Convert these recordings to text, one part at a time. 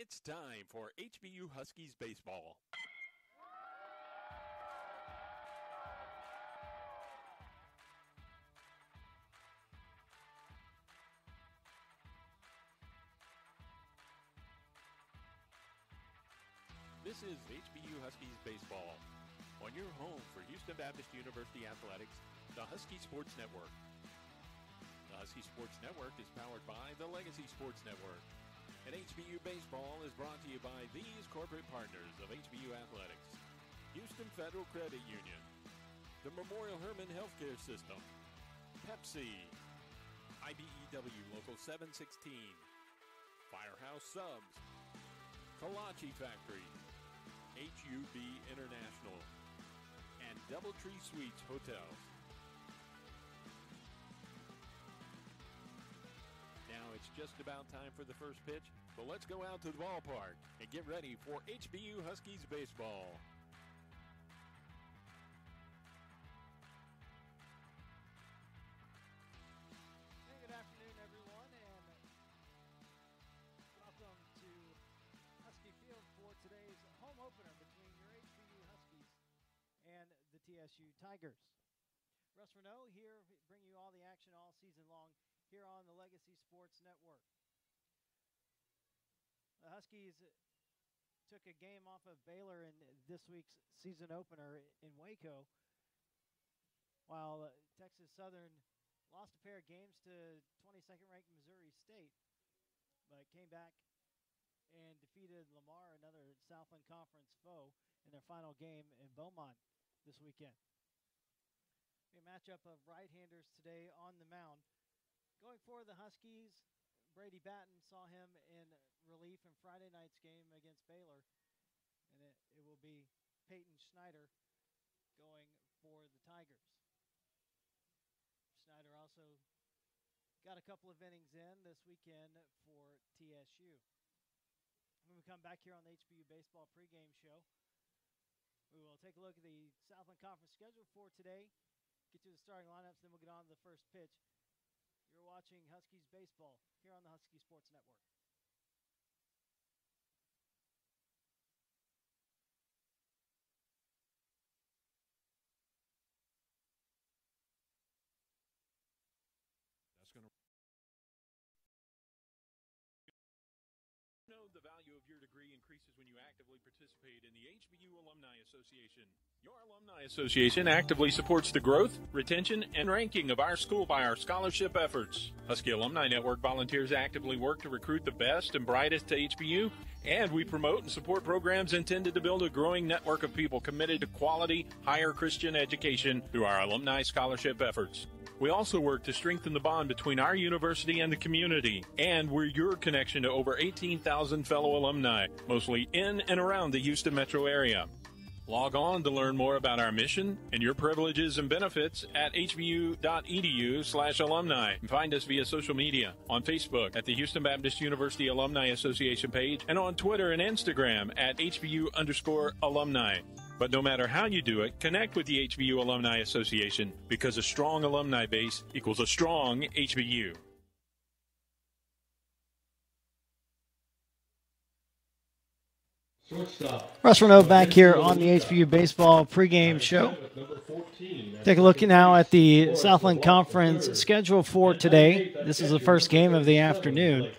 It's time for HBU Huskies baseball. This is HBU Huskies baseball on your home for Houston Baptist University Athletics, the Husky Sports Network. The Husky Sports Network is powered by the Legacy Sports Network. And HBU Baseball is brought to you by these corporate partners of HBU Athletics: Houston Federal Credit Union, the Memorial Hermann Healthcare System, Pepsi, IBEW Local 716, Firehouse Subs, Kolache Factory, HUB International, and Doubletree Suites Hotels. Now it's just about time for the first pitch, so let's go out to the ballpark and get ready for HBU Huskies baseball. Hey, good afternoon, everyone, and welcome to Husky Field for today's home opener between your HBU Huskies and the TSU Tigers. Russ Renault here, bringing you all the action all season long here on the Legacy Sports Network. The Huskies took a game off of Baylor in this week's season opener in Waco, while Texas Southern lost a pair of games to 22nd ranked Missouri State, but came back and defeated Lamar, another Southland Conference foe, in their final game in Beaumont this weekend. A matchup of right-handers today on the mound. Going for the Huskies, Brady Batten saw him in relief in Friday night's game against Baylor, and it will be Peyton Schneider going for the Tigers. Schneider also got a couple of innings in this weekend for TSU. When we come back here on the HBU Baseball pregame show, we will take a look at the Southland Conference schedule for today, get to the starting lineups, then we'll get on to the first pitch. You're watching Huskies baseball here on the Husky Sports Network. That's going to know the value of your degree increases when you actively participate in the HBU Alumni Association. Your Alumni Association actively supports the growth, retention, and ranking of our school by our scholarship efforts. Husky Alumni Network volunteers actively work to recruit the best and brightest to HBU, and we promote and support programs intended to build a growing network of people committed to quality, higher Christian education through our alumni scholarship efforts. We also work to strengthen the bond between our university and the community, and we're your connection to over 18,000 fellow alumni, mostly in and around the Houston metro area. Log on to learn more about our mission and your privileges and benefits at hbu.edu/alumni. And find us via social media on Facebook at the Houston Baptist University Alumni Association page and on Twitter and Instagram at HBU_alumni. But no matter how you do it, connect with the HBU Alumni Association, because a strong alumni base equals a strong HBU. Russ Renault back here on the HBU Baseball pregame show. Take a look now at the Southland Conference schedule for today. This is the first game of the afternoon.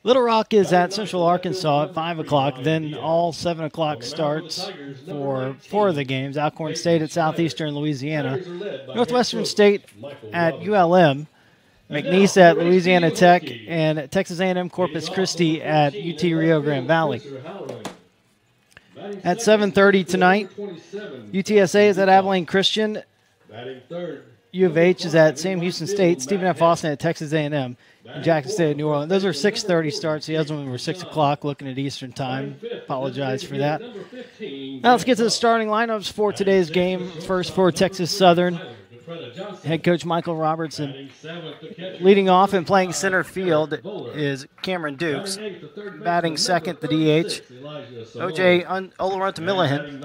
Little Rock is at Central Arkansas at 5 o'clock. Then all 7 o'clock starts for 4 of the games. Alcorn State at Southeastern Louisiana. Northwestern State at ULM. McNeese at Louisiana Tech. And Texas A&M Corpus Christi at UT Rio Grande Valley. At 7:30 tonight, UTSA is at Abilene Christian. U of H is at Sam Houston State. Stephen F. Austin at Texas A&M. And Jackson State at New Orleans. Those are 6:30 starts. The other one were 6 o'clock, looking at Eastern time. Apologize for that. Now let's get to the starting lineups for today's game. First for Texas Southern, head coach Michael Robertson. Leading off and playing center field is Cameron Dukes. Batting second, the DH, O.J. Olorunta Millihan.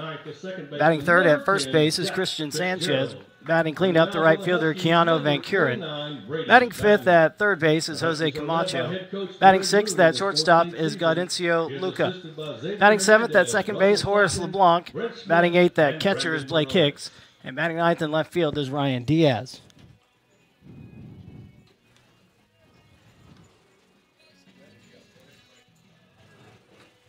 Batting third at first base is Christian Sanchez. Batting cleanup, the right fielder, Keanu Van Kuren. Batting fifth at third base is Jose Camacho. Batting sixth at shortstop is Gaudencio Luca. Batting seventh at second base, Horace LeBlanc. Batting eighth at catcher is Blake Hicks. And batting ninth in left field is Ryan Diaz.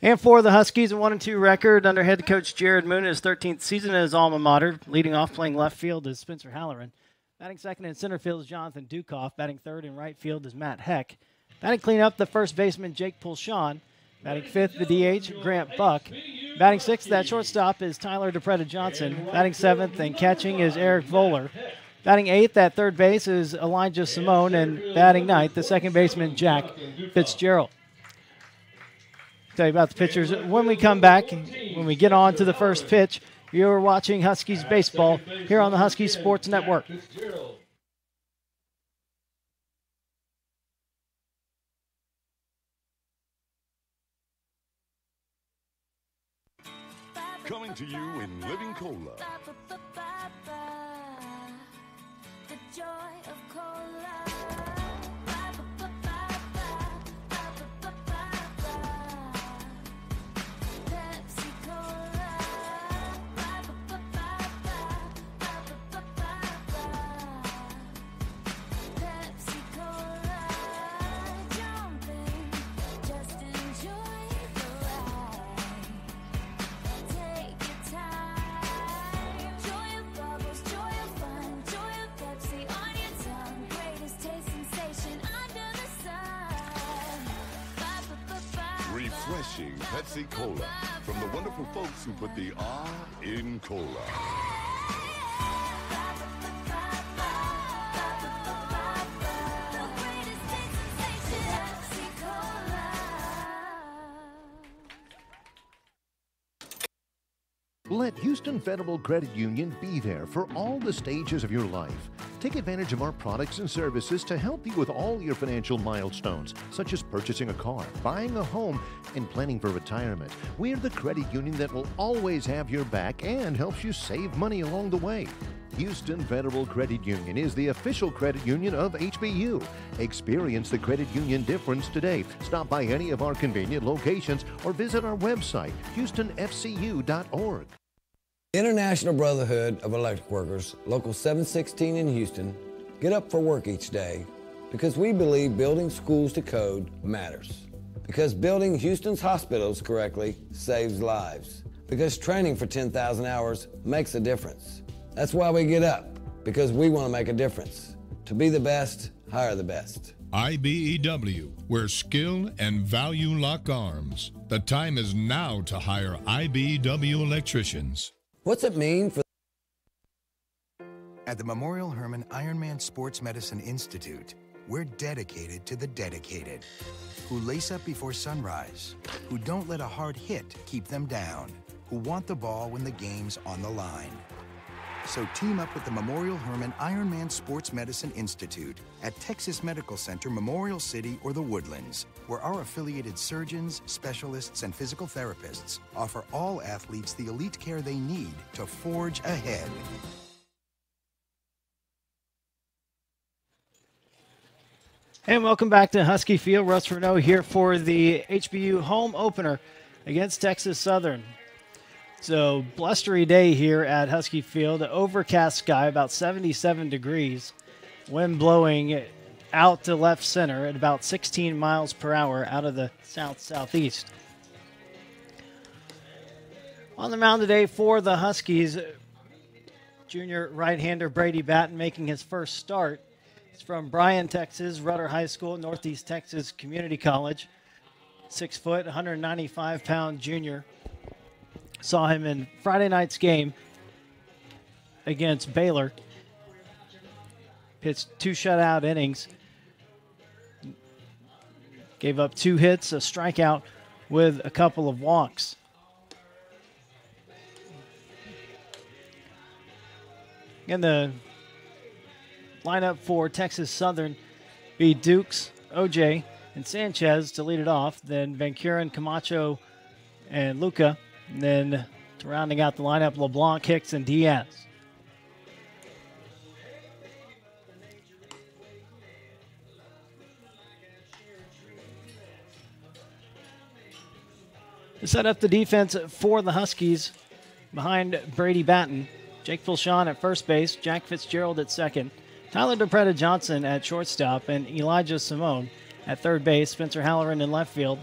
And for the Huskies, a 1-2 record under head coach Jared Moon, his 13th season at his alma mater. Leading off playing left field is Spencer Halloran. Batting second in center field is Jonathan Dukoff. Batting third in right field is Matt Heck. Batting cleanup, the first baseman Jake Pulshawn. Batting fifth, the DH, Grant Buck. Batting sixth at shortstop is Tyler DePretta Johnson. Batting seventh and catching is Eric Voller. Batting eighth at third base is Elijah Simone. And batting ninth, the second baseman Jack Fitzgerald. Tell you about the pitchers when we come back. When we get on to the first pitch, you're watching Huskies baseball here on the Huskies Sports Network. Coming to you in Living Cola. The joy of cola. Pepsi Cola. Pepsi Cola. Jumping, just enjoy the ride. Take your time. Joy of bubbles, joy of fun, joy of Pepsi on your tongue. Greatest taste sensation under the sun. Refreshing Pepsi Cola from the wonderful folks who put the R in cola. The greatest taste sensation, Pepsi Cola. Let Houston Federal Credit Union be there for all the stages of your life. Take advantage of our products and services to help you with all your financial milestones, such as purchasing a car, buying a home, and planning for retirement. We're the credit union that will always have your back and helps you save money along the way. Houston Federal Credit Union is the official credit union of HBU. Experience the credit union difference today. Stop by any of our convenient locations or visit our website, houstonfcu.org. International Brotherhood of Electric Workers, Local 716 in Houston, get up for work each day because we believe building schools to code matters. Because building Houston's hospitals correctly saves lives. Because training for 10,000 hours makes a difference. That's why we get up, because we want to make a difference. To be the best, hire the best. IBEW, where skill and value lock arms. The time is now to hire IBEW electricians. What's it mean for At the Memorial Hermann Ironman Sports Medicine Institute, we're dedicated to the dedicated, who lace up before sunrise, who don't let a hard hit keep them down, who want the ball when the game's on the line. So team up with the Memorial Hermann Ironman Sports Medicine Institute at Texas Medical Center, Memorial City, or the Woodlands, where our affiliated surgeons, specialists, and physical therapists offer all athletes the elite care they need to forge ahead. And welcome back to Husky Field. Russ Renault here for the HBU home opener against Texas Southern. So, blustery day here at Husky Field. Overcast sky, about 77 degrees. Wind blowing out to left center at about 16 miles per hour out of the south-southeast. On the mound today for the Huskies, junior right-hander Brady Batten making his first start. He's from Bryan, Texas, Rudder High School, Northeast Texas Community College. 6 foot, 195-pound junior. Saw him in Friday night's game against Baylor. Pitched 2 shutout innings. Gave up 2 hits, a strikeout with a couple of walks. And the lineup for Texas Southern be Dukes, OJ, and Sanchez to lead it off. Then Van Kuren, Camacho, and Luca. And then rounding out the lineup, LeBlanc, Hicks, and Diaz. To set up the defense for the Huskies behind Brady Batten, Jake Fulshon at first base, Jack Fitzgerald at second, Tyler DePretta Johnson at shortstop, and Elijah Simone at third base, Spencer Halloran in left field,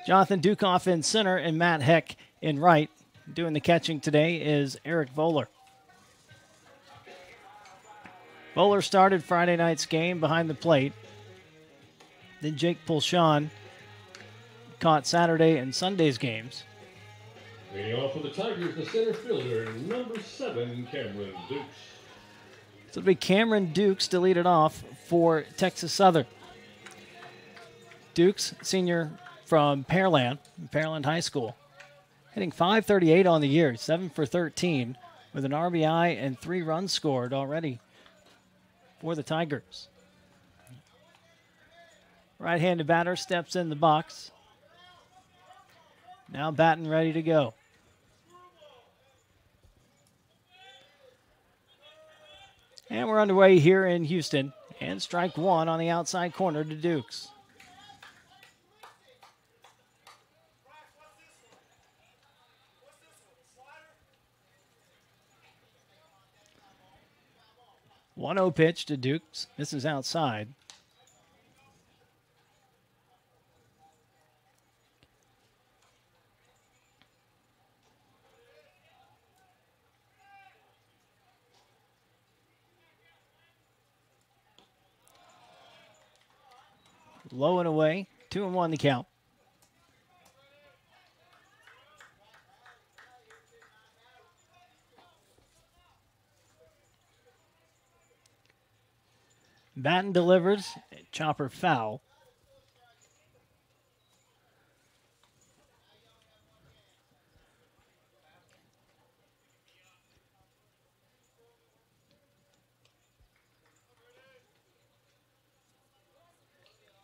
Jonathan Dukoff in center, and Matt Heck in right. Doing the catching today is Eric Voller. Voller started Friday night's game behind the plate. Then Jake Fulshon caught Saturday and Sunday's games. Leading off for the Tigers, the center fielder, number 7, Cameron Dukes. So it'll be Cameron Dukes to lead it off for Texas Southern. Dukes, senior from Pearland High School, hitting .538 on the year, 7 for 13, with an RBI and 3 runs scored already for the Tigers. Right-handed batter steps in the box. Now Batten ready to go. And we're underway here in Houston. And strike one on the outside corner to Dukes. One 1-0 pitch to Dukes. This is outside. Low and away, 2-1 the count. Batten delivers, chopper foul.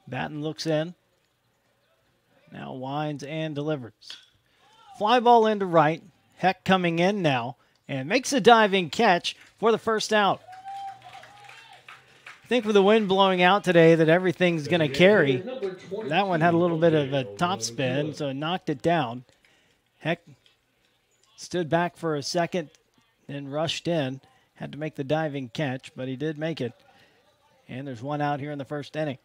Batten looks in. Now winds and delivers. Fly ball into right. Heck coming in now and makes a diving catch for the first out. I think with the wind blowing out today that everything's going to carry. That one had a little bit of a top spin, so it knocked it down. Heck stood back for a second and rushed in. Had to make the diving catch, but he did make it. And there's one out here in the first inning.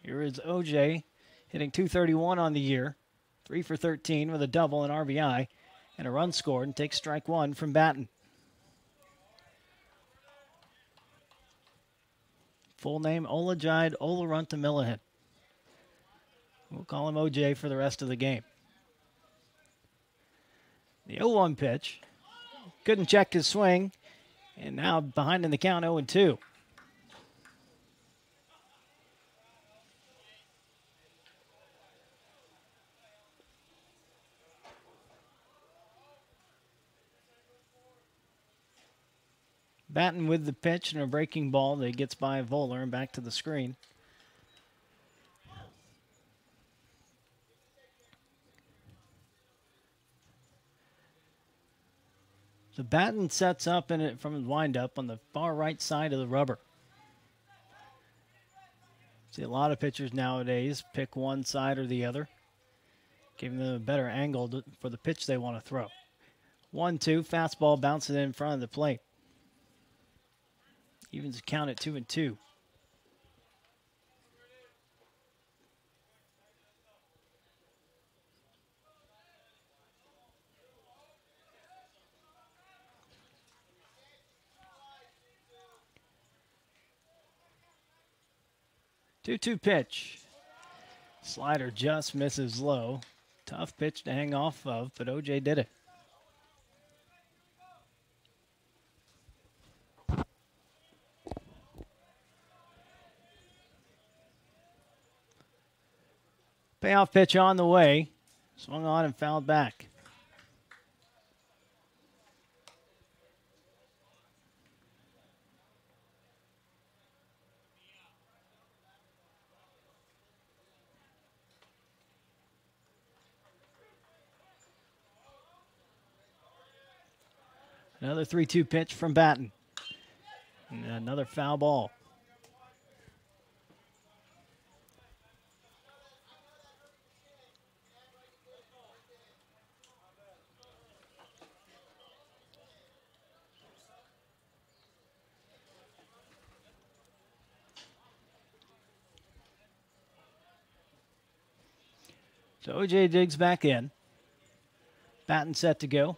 Here is OJ hitting .231 on the year. 3 for 13 with a double and RBI and a run scored, and takes strike one from Batten. Full name Olajide Olaruntamilahan. We'll call him OJ for the rest of the game. The 0-1 pitch. Couldn't check his swing, and now behind in the count 0-2. Batten with the pitch and a breaking ball that gets by Voller and back to the screen. So Batten sets up in it from his windup on the far right side of the rubber. See a lot of pitchers nowadays pick one side or the other, giving them a better angle for the pitch they want to throw. 1-2, fastball bouncing in front of the plate. Evens the count at 2-2. Two-two pitch. Slider just misses low. Tough pitch to hang off of, but OJ did it. Payoff pitch on the way. Swung on and fouled back. Another 3-2 pitch from Batten. And another foul ball. So OJ digs back in. Batten set to go.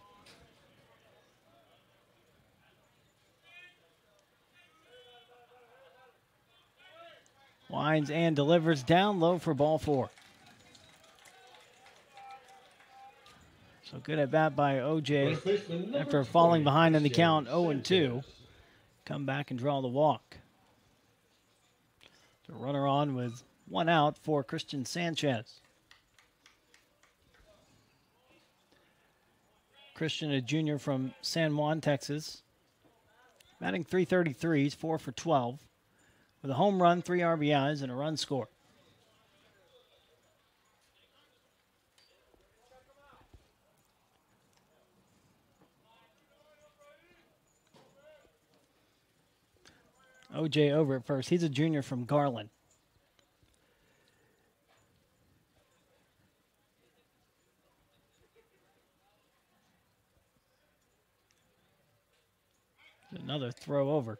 Winds and delivers down low for ball 4. So good at bat by OJ after falling behind in the count 0-2. Come back and draw the walk. The runner on with 1 out for Christian Sanchez. Christian, a junior from San Juan, Texas. Batting .333, he's 4 for 12. With a home run, 3 RBIs, and a run scored. OJ over at first. He's a junior from Garland. Another throw over.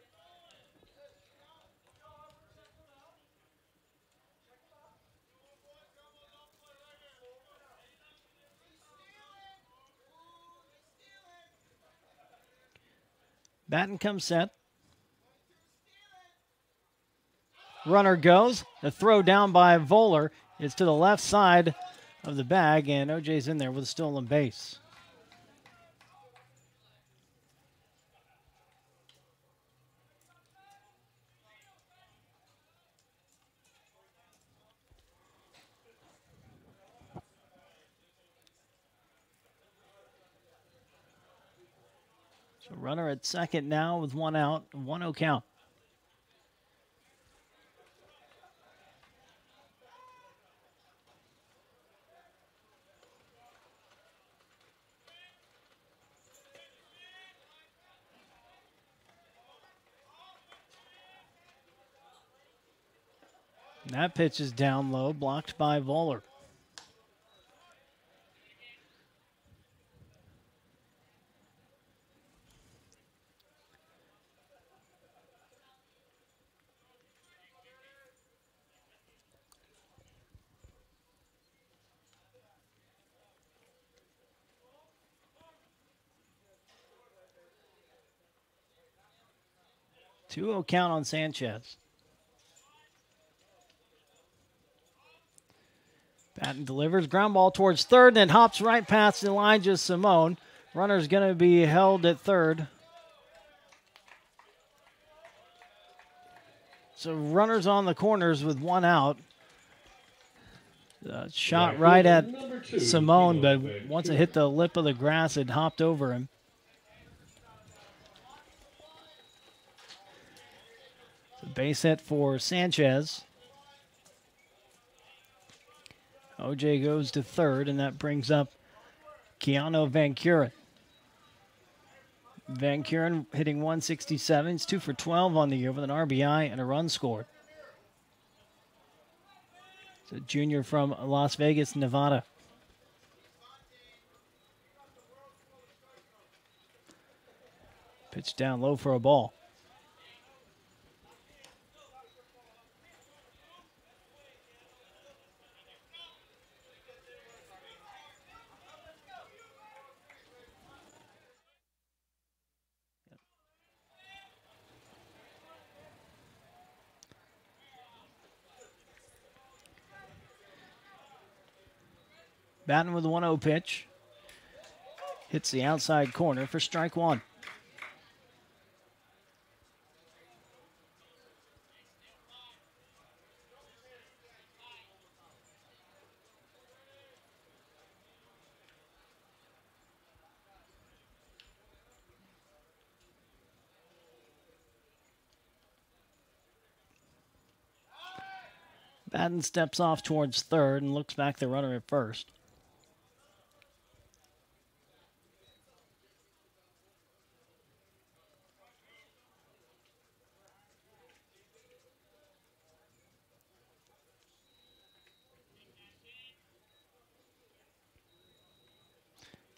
Batten comes set. Runner goes. The throw down by Voller is to the left side of the bag, and OJ's in there with a stolen base. So runner at second now with 1 out, 1-0 count. And that pitch is down low, blocked by Voller. Two-0 count on Sanchez. Batten delivers, ground ball towards third, and hops right past Elijah Simone. Runner's going to be held at third. So runners on the corners with 1 out. Shot right at Simone, but once it hit the lip of the grass, it hopped over him. So base hit for Sanchez. OJ goes to third, and that brings up Keanu Van Kuren. Van Kuren hitting .167. He's 2 for 12 on the year with an RBI and a run scored. It's a junior from Las Vegas, Nevada. Pitch down low for a ball. Batten with a 1-0 pitch. Hits the outside corner for strike 1. Batten steps off towards third and looks back the runner at first.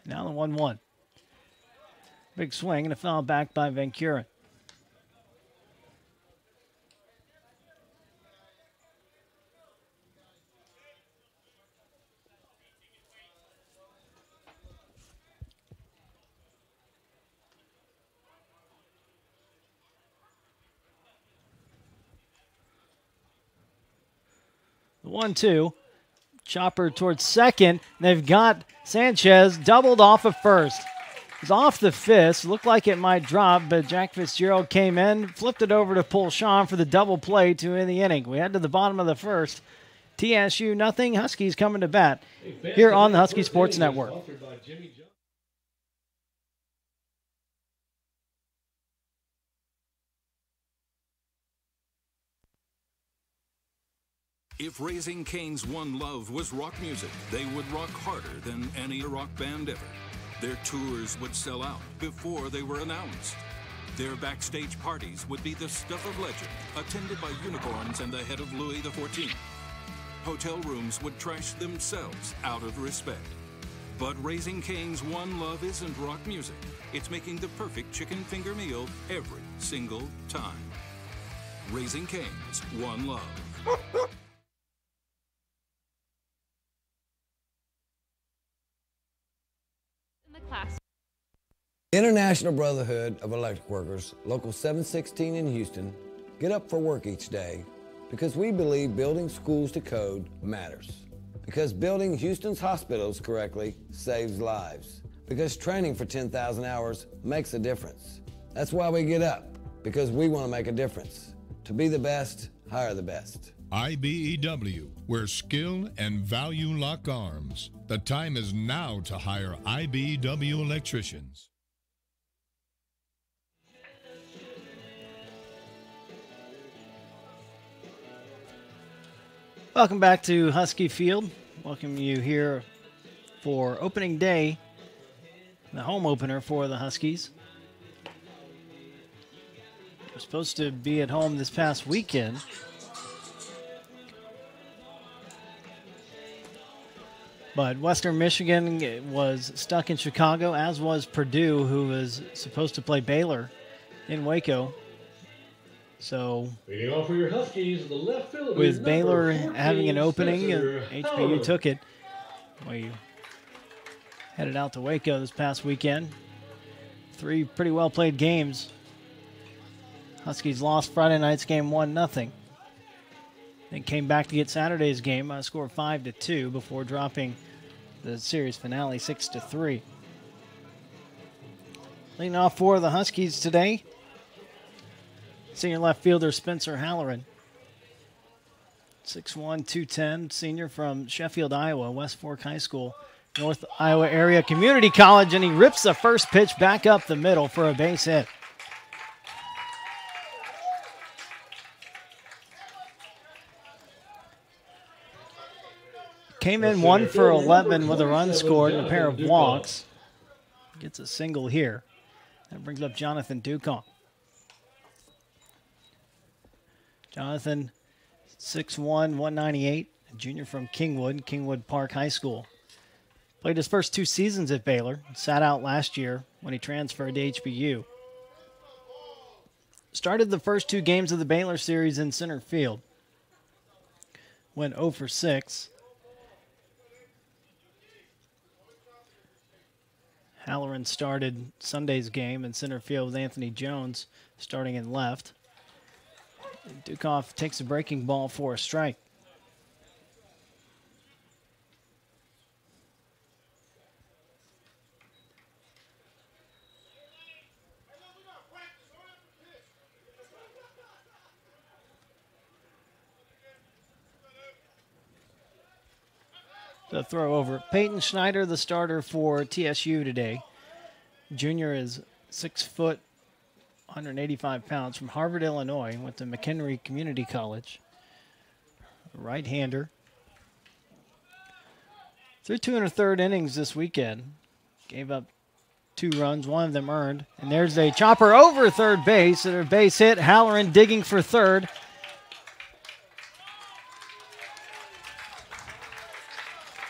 Now the 1-1. Big swing and a foul back by Van Kuren. The 1-2. Chopper towards second. They've got Sanchez doubled off of first. It's off the fist. Looked like it might drop, but Jack Fitzgerald came in, flipped it over to Pulshawn for the double play to end the inning. We head to the bottom of the first. TSU nothing. Huskies coming to bat here on the Husky Sports Network. If Raising Cane's one love was rock music, they would rock harder than any rock band ever. Their tours would sell out before they were announced. Their backstage parties would be the stuff of legend, attended by unicorns and the head of Louis XIV. Hotel rooms would trash themselves out of respect. But Raising Cane's one love isn't rock music. It's making the perfect chicken finger meal every single time. Raising Cane's one love. International Brotherhood of Electric Workers, Local 716 in Houston, get up for work each day because we believe building schools to code matters. Because building Houston's hospitals correctly saves lives. Because training for 10,000 hours makes a difference. That's why we get up, because we want to make a difference. To be the best, hire the best. IBEW, where skill and value lock arms. The time is now to hire IBEW electricians. Welcome back to Husky Field. Welcome you here for opening day, the home opener for the Huskies. We're supposed to be at home this past weekend. But Western Michigan was stuck in Chicago, as was Purdue, who was supposed to play Baylor in Waco. So, Leading off for your Huskies, the left fielder, with Baylor 14, having an opening, Fitzgerald. HBU took it. We headed out to Waco this past weekend. 3 pretty well played games. Huskies lost Friday night's game 1-0. Then came back to get Saturday's game, scored 5-2 before dropping the series finale 6-3. Leading off for the Huskies today, senior left fielder Spencer Halloran. 6'1", 210, senior from Sheffield, Iowa, West Fork High School, North Iowa Area Community College, and he rips the first pitch back up the middle for a base hit. Came in 1 for 11 with a run scored and a pair of walks. Gets a single here. That brings up Jonathan Dukoff. Jonathan, 6'1", 198, a junior from Kingwood Park High School. Played his first 2 seasons at Baylor. Sat out last year when he transferred to HBU. Started the first 2 games of the Baylor series in center field. Went 0 for 6. Halloran started Sunday's game in center field with Anthony Jones starting in left. Dukoff takes a breaking ball for a strike. The throw over. Peyton Schneider, the starter for TSU today. Junior is 6 foot, 185 pounds, from Harvard, Illinois. Went to McHenry Community College. Right-hander. Threw 2 1/3 innings this weekend. Gave up 2 runs, 1 of them earned. And there's a chopper over third base and a base hit. Halloran digging for third.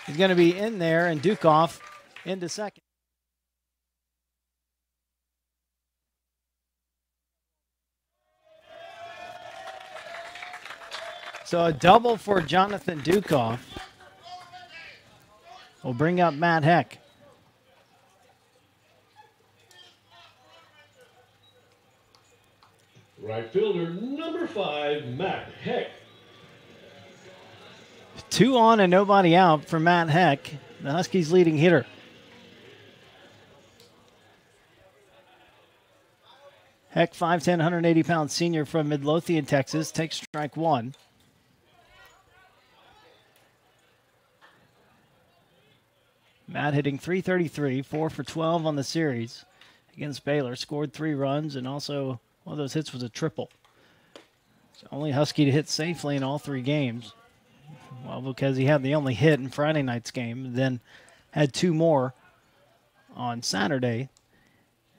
He's going to be in there, and Dukoff into second. So a double for Jonathan Dukoff will bring up Matt Heck. Right fielder, number 5, Matt Heck. 2 on and nobody out for Matt Heck, the Huskies' leading hitter. Heck, 5'10", 180-pound senior from Midlothian, Texas, takes strike 1. Matt hitting .333, 4 for 12 on the series against Baylor. Scored 3 runs, and also one of those hits was a triple. It's the only Husky to hit safely in all 3 games. Well, because he had the only hit in Friday night's game, then had 2 more on Saturday,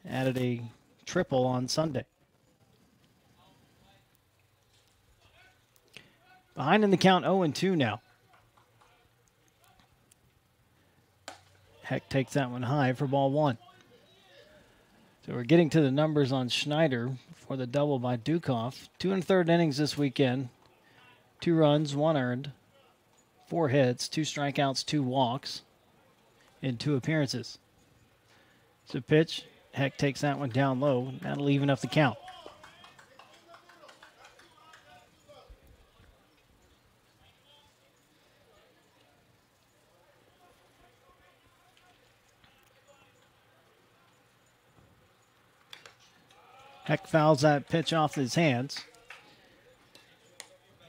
added a triple on Sunday. Behind in the count, 0-2 now. Heck takes that one high for ball 1. So we're getting to the numbers on Schneider for the double by Dukoff. 2 1/3 innings this weekend. 2 runs, 1 earned, 4 hits, 2 strikeouts, 2 walks in 2 appearances. So pitch, Heck takes that one down low. That'll even up the count. Heck fouls that pitch off his hands.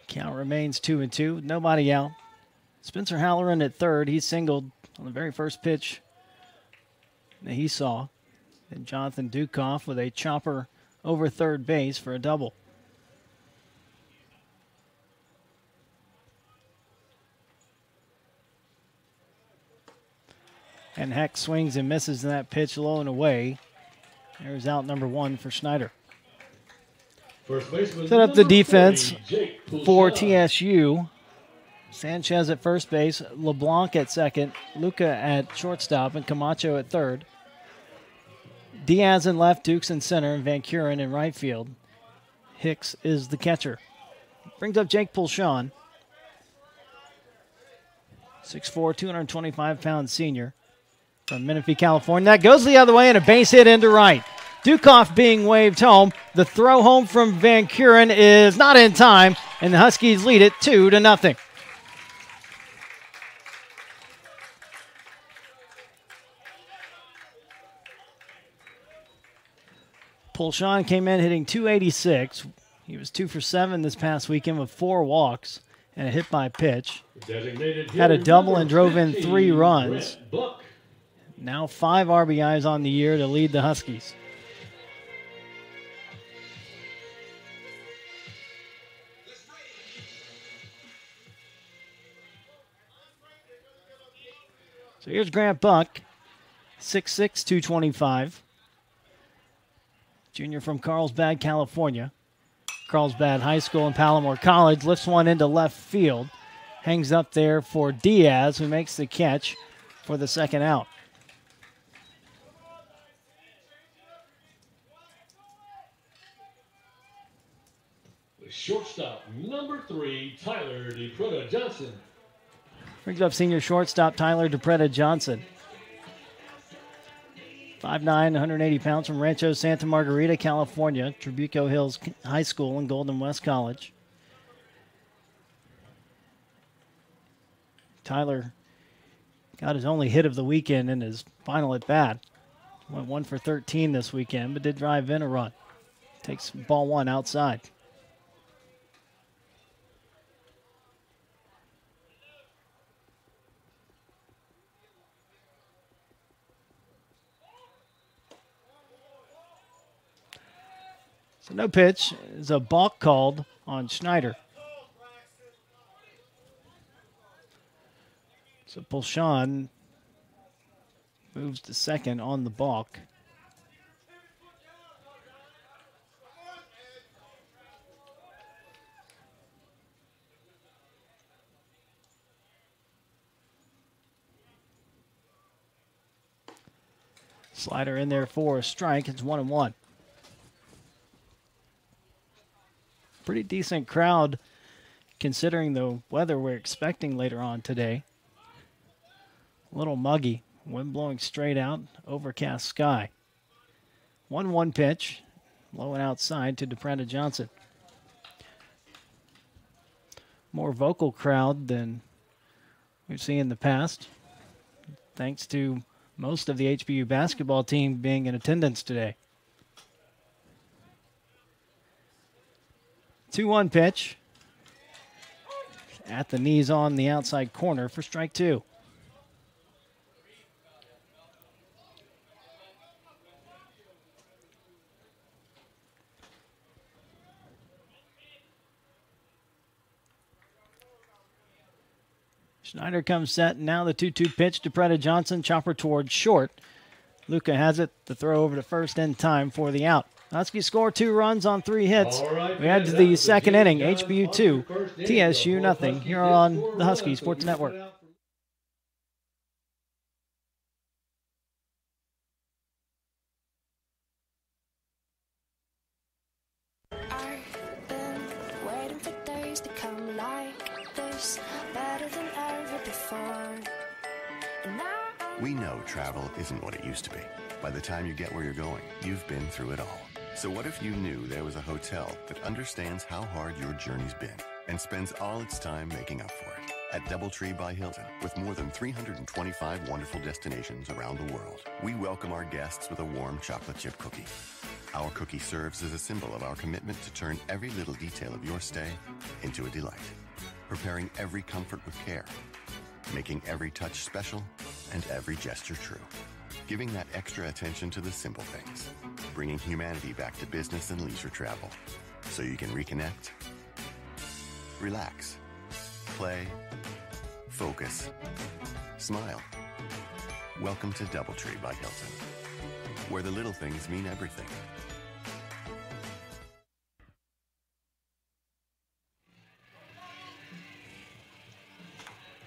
Count remains 2-2. Nobody out. Spencer Halloran at third. He singled on the very first pitch that he saw. And Jonathan Dukoff with a chopper over third base for a double. And Heck swings and misses that pitch low and away. There's out number 1 for Schneider. Set up the defense for TSU. Sanchez at first base, LeBlanc at second, Luca at shortstop, and Camacho at third. Diaz in left, Dukes in center, and Van Kuren in right field. Hicks is the catcher. Brings up Jake Pulshawn. 6'4", 225-pound senior from Menifee, California. That goes the other way and a base hit into right. Dukoff being waved home. The throw home from Van Kuren is not in time, and the Huskies lead it 2-0. Pulshawn came in hitting .286. He was 2 for 7 this past weekend with 4 walks and a hit by pitch. Had a double and drove in 3 runs. Now 5 RBIs on the year to lead the Huskies. So here's Grant Buck, 6'6", 225. Junior from Carlsbad, California. Carlsbad High School and Palomar College. Lifts one into left field. Hangs up there for Diaz, who makes the catch for the second out. The shortstop, number 3, Tyler DePreta Johnson. Brings up senior shortstop Tyler DePreta Johnson. 5'9", 180 pounds from Rancho Santa Margarita, California. Trabuco Hills High School and Golden West College. Tyler got his only hit of the weekend in his final at bat. Went 1 for 13 this weekend, but did drive in a run. Takes ball 1 outside. So no pitch. There's a balk called on Schneider. So Pulshawn moves to second on the balk. Slider in there for a strike. It's 1-1. Pretty decent crowd considering the weather we're expecting later on today. A little muggy, wind blowing straight out, overcast sky. 1-1 pitch, low and outside to DePrenda Johnson. More vocal crowd than we've seen in the past, thanks to most of the HBU basketball team being in attendance today. 2-1 pitch. At the knees on the outside corner for strike 2. Schneider comes set. Now the 2-2 pitch to Preda Johnson. Chopper towards short. Luca has it. The throw over to first in time for the out. Huskies score 2 runs on 3 hits. We head to the second inning. HBU 2, TSU nothing. Here on the Husky Sports Network. I've been waiting for days to come like this, better than ever before. And now we know travel isn't what it used to be. By the time you get where you're going, you've been through it all. So what if you knew there was a hotel that understands how hard your journey's been and spends all its time making up for it? At DoubleTree by Hilton, with more than 325 wonderful destinations around the world, we welcome our guests with a warm chocolate chip cookie. Our cookie serves as a symbol of our commitment to turn every little detail of your stay into a delight, preparing every comfort with care, making every touch special and every gesture true. Giving that extra attention to the simple things, bringing humanity back to business and leisure travel, so you can reconnect, relax, play, focus, smile. Welcome to DoubleTree by Hilton, where the little things mean everything.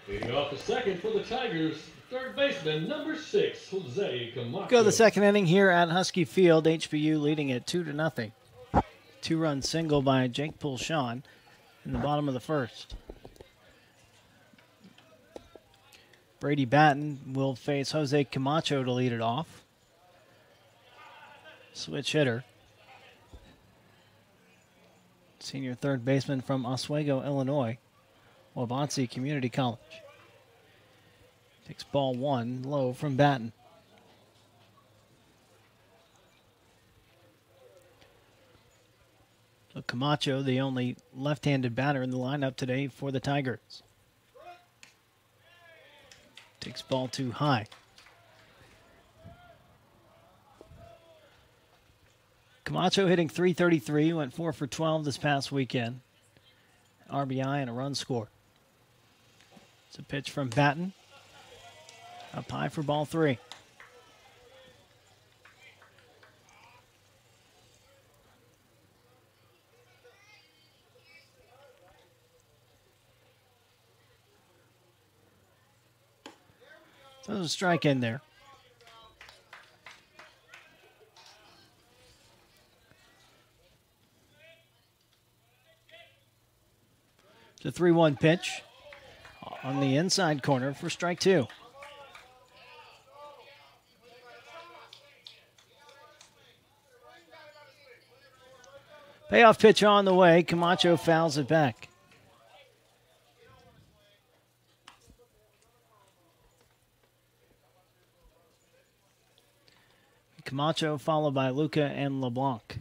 Leading off the second for the Tigers, third baseman, number 6, Jose Camacho. Go to the second inning here at Husky Field. HBU leading it 2-0. 2-run single by Jake Pulshawn in the bottom of the first. Brady Batten will face Jose Camacho to lead it off. Switch hitter. Senior third baseman from Oswego, Illinois. Wabansie Community College. Takes ball 1 low from Batten. So Camacho, the only left-handed batter in the lineup today for the Tigers. Takes ball 2 high. Camacho hitting .333, went 4 for 12 this past weekend. RBI and a run scored. It's a pitch from Batten. Up high for ball 3. So there's a strike in there. The 3-1 pitch on the inside corner for strike 2. Payoff pitch on the way. Camacho fouls it back. Camacho followed by Luca and LeBlanc.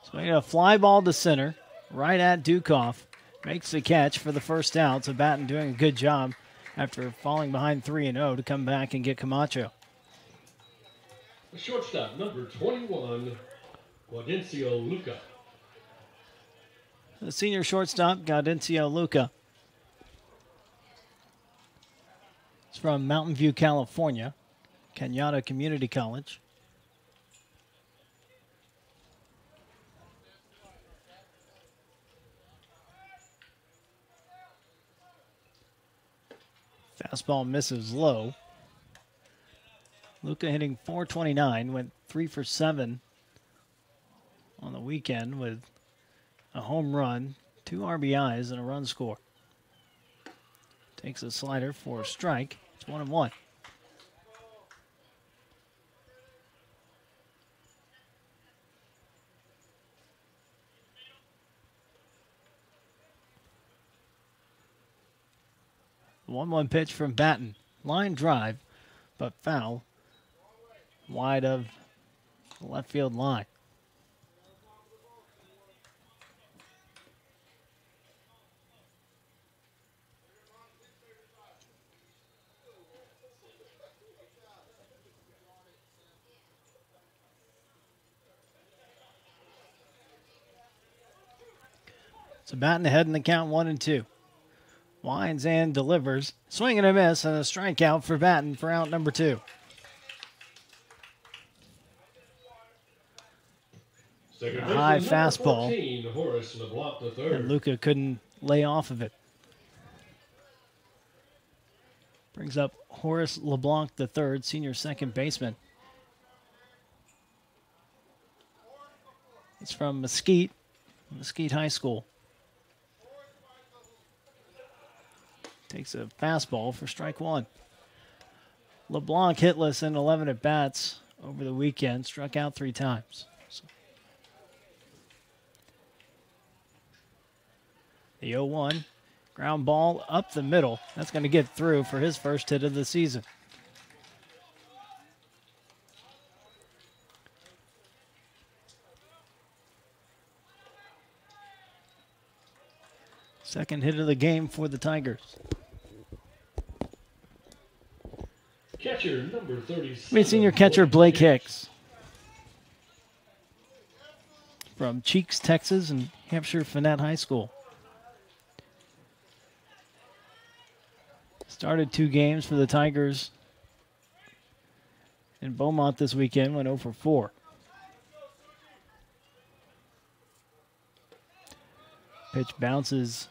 So a fly ball to center, right at Dukoff. Makes the catch for the first out. So Batten doing a good job after falling behind 3-0 to come back and get Camacho. The shortstop, number 21, Gaudencio Luca. The senior shortstop, Gaudencio Luca. It's from Mountain View, California, Kenyatta Community College. Fastball misses low. Luca hitting .429, went 3 for 7 on the weekend with a home run, 2 RBIs, and a run score. Takes a slider for a strike. It's 1-1. The 1-1 pitch from Batten. Line drive, but foul. Wide of the left field line. So Batten ahead in the count 1-2. Winds and delivers. Swing and a miss and a strikeout for Batten for out number 2. A high fastball. 14, Horace LeBlanc III. And Luca couldn't lay off of it. Brings up Horace LeBlanc III, senior second baseman. He's from Mesquite High School. Takes a fastball for strike 1. LeBlanc hitless in 11 at-bats over the weekend. Struck out 3 times. The 0-1. Ground ball up the middle. That's going to get through for his first hit of the season. Second hit of the game for the Tigers. Catcher number 37. Senior catcher Blake Hicks. From Cheeks, Texas, and Hampshire Finette High School. Started 2 games for the Tigers in Beaumont this weekend, went 0 for 4. Pitch bounces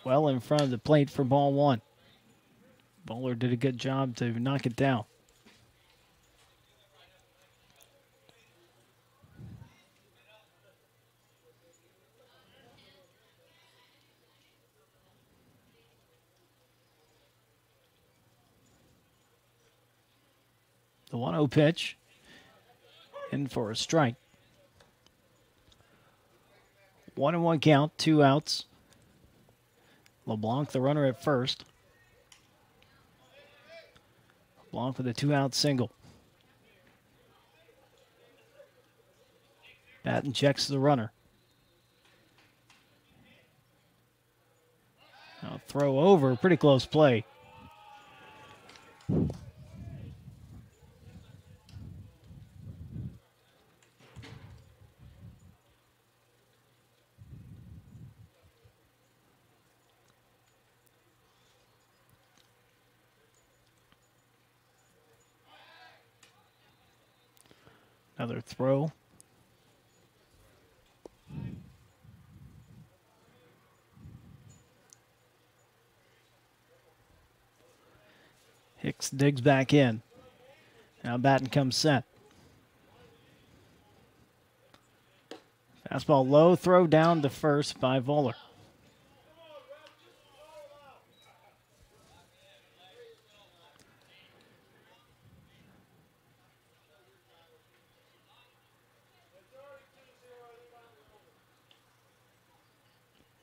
well in front of the plate for ball 1. Bowler did a good job to knock it down. The 1-0 pitch, in for a strike. 1-1 count, 2 outs. LeBlanc, the runner at first. LeBlanc with a 2-out single. Batten checks the runner. Now throw over, pretty close play. Another throw. Hicks digs back in. Now Batten comes set. Fastball low, throw down to first by Voller.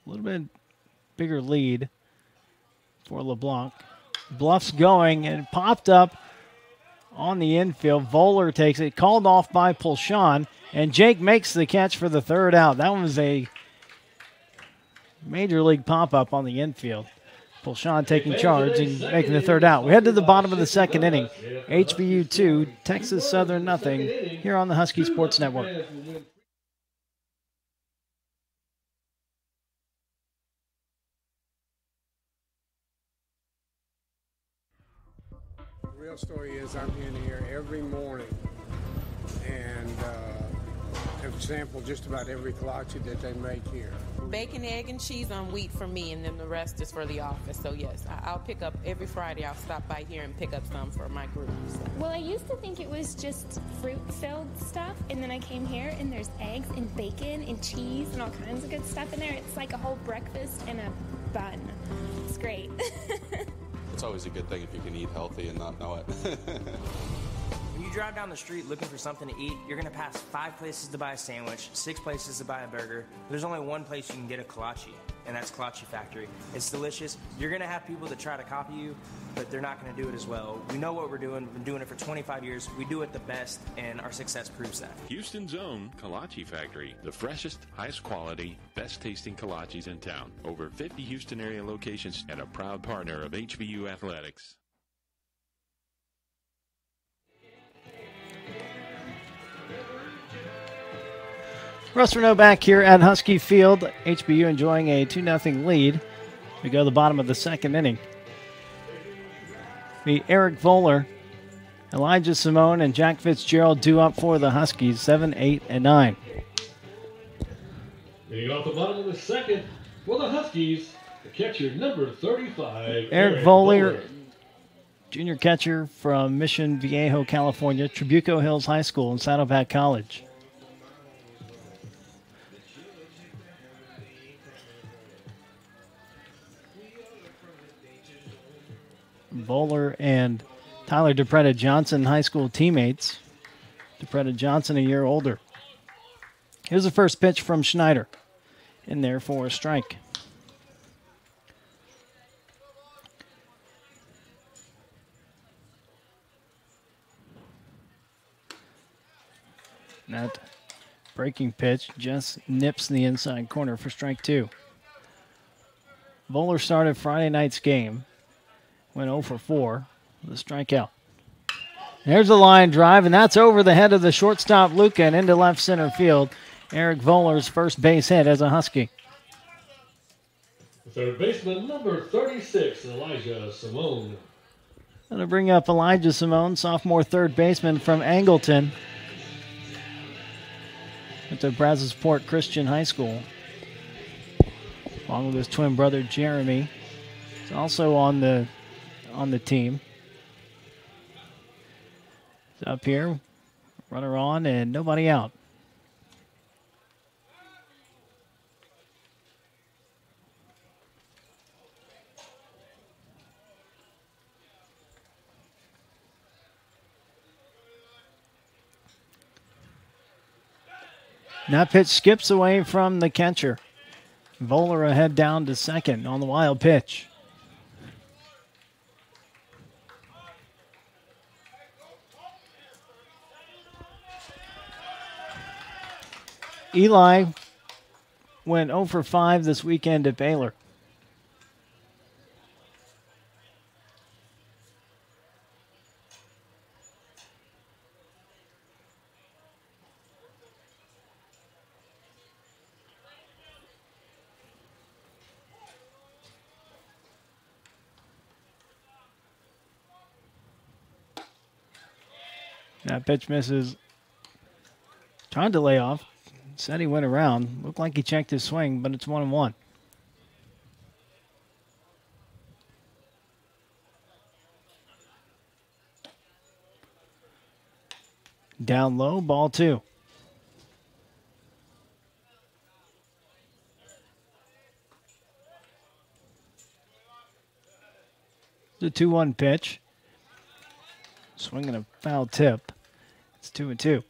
A little bit bigger lead for LeBlanc. Bluff's going and popped up on the infield. Voller takes it, called off by Pulshan, and Jake makes the catch for the 3rd out. That was a major league pop-up on the infield. Pulshan taking charge and making the 3rd out. We head to the bottom of the 2nd inning. HBU 2, Texas Southern nothing, here on the Husky Sports Network. Story is I'm in here every morning and have sampled just about every kolache that they make here. Bacon, egg, and cheese on wheat for me, and then the rest is for the office. So yes, I'll pick up every Friday. I'll stop by here and pick up some for my group. So. Well, I used to think it was just fruit-filled stuff, and then I came here, and there's eggs and bacon and cheese and all kinds of good stuff in there. It's like a whole breakfast and a bun. It's great. It's always a good thing if you can eat healthy and not know it. When you drive down the street looking for something to eat, you're going to pass 5 places to buy a sandwich, 6 places to buy a burger. There's only one place you can get a kolache, and that's Kolache Factory. It's delicious. You're going to have people that try to copy you, but they're not going to do it as well. We know what we're doing. We've been doing it for 25 years. We do it the best, and our success proves that. Houston's own Kolache Factory, the freshest, highest quality, best tasting kolaches in town. Over 50 Houston area locations and a proud partner of HBU Athletics. Russ Renault back here at Husky Field. HBU enjoying a 2-0 lead. We go to the bottom of the second inning. Eric Voller, Elijah Simone, and Jack Fitzgerald due up for the Huskies, 7, 8, and 9. Getting off the bottom of the second for the Huskies, the catcher number 35, Eric Voller, junior catcher from Mission Viejo, California, Trabuco Hills High School and Saddleback College. Voller and Tyler DePretta Johnson, high school teammates. DePretta Johnson a year older. Here's the first pitch from Schneider. In there for a strike. That breaking pitch just nips the inside corner for strike 2. Voller started Friday night's game. Went 0 for 4 with a strikeout. There's a line drive, and that's over the head of the shortstop Luca and into left center field. Eric Voller's first base hit as a Husky. Third baseman number 36, Elijah Simone. Going to bring up Elijah Simone, sophomore third baseman from Angleton. Went to Brazosport Christian High School. Along with his twin brother Jeremy. He's also on the team. He's up here, runner on, and nobody out. That pitch skips away from the catcher. Voller ahead down to second on the wild pitch. Eli went 0 for 5 this weekend at Baylor. That pitch misses. Trying to lay off. Said he went around. Looked like he checked his swing, but it's 1-1. Down low, ball 2. The 2-1 pitch. Swinging a foul tip. It's 2-2.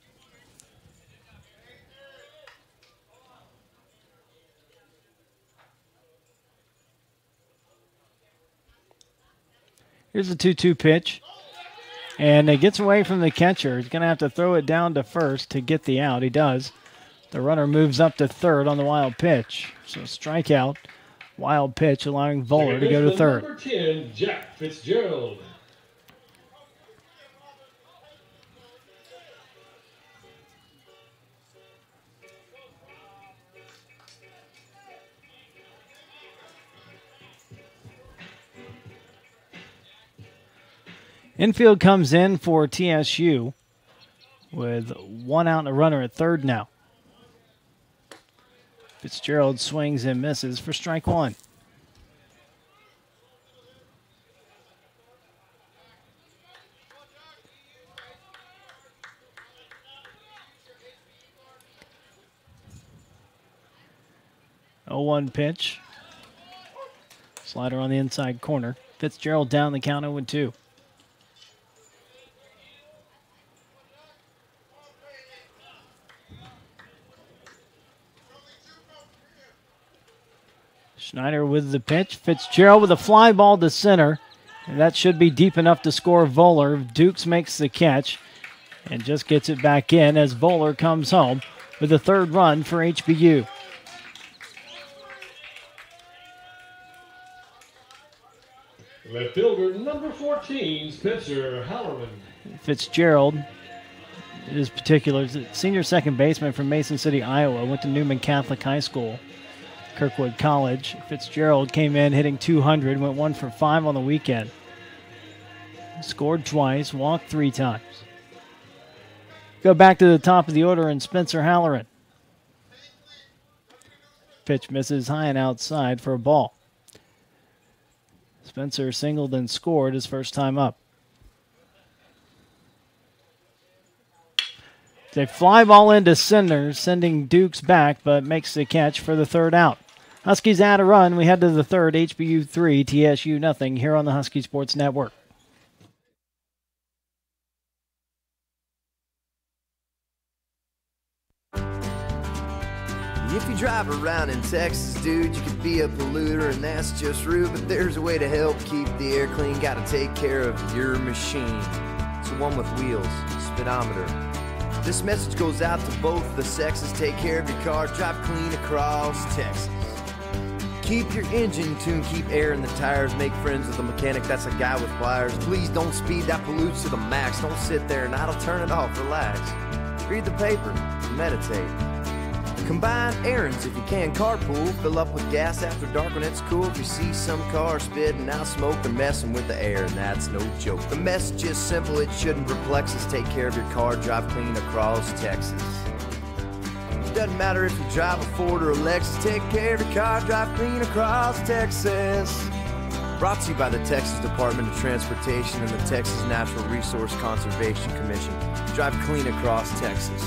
Here's the 2-2 pitch. And it gets away from the catcher. He's going to have to throw it down to first to get the out. He does. The runner moves up to third on the wild pitch. So strikeout, wild pitch, allowing Voller to go to third. Number 10, Jack Fitzgerald. Infield comes in for TSU with 1 out and a runner at third now. Fitzgerald swings and misses for strike one. Oh, 1 pitch. Slider on the inside corner. Fitzgerald down the count 0-2. Schneider with the pitch. Fitzgerald with a fly ball to center. And that should be deep enough to score Voller. Dukes makes the catch and just gets it back in as Voller comes home with the third run for HBU. Left fielder number 14, Spencer Hallerman. Fitzgerald, in his particular, is a senior second baseman from Mason City, Iowa. Went to Newman Catholic High School, Kirkwood College. Fitzgerald came in hitting 200, went 1 for 5 on the weekend. Scored twice, walked 3 times. Go back to the top of the order and Spencer Halloran. Pitch misses high and outside for a ball. Spencer singled and scored his first time up. They fly ball into center, sending Dukes back, but makes the catch for the third out. Huskies add a run. We head to the third, HBU 3, TSU nothing, here on the Husky Sports Network. If you drive around in Texas, dude, you could be a polluter, and that's just rude, but there's a way to help keep the air clean. Gotta take care of your machine. It's the one with wheels, speedometer. This message goes out to both the sexes. Take care of your car, drive clean across Texas. Keep your engine tuned, keep air in the tires, make friends with a mechanic, that's a guy with pliers. Please don't speed, that pollutes to the max. Don't sit there and idle, turn it off, relax. Read the paper, meditate. Combine errands if you can, carpool. Fill up with gas after dark when it's cool. If you see some car spitting out smoke, they're messing with the air, and that's no joke. The message is simple, it shouldn't perplex us. Take care of your car, drive clean across Texas. Doesn't matter if you drive a Ford or a Lexus. Take care of your car, drive clean across Texas. Brought to you by the Texas Department of Transportation and the Texas Natural Resource Conservation Commission. Drive clean across Texas.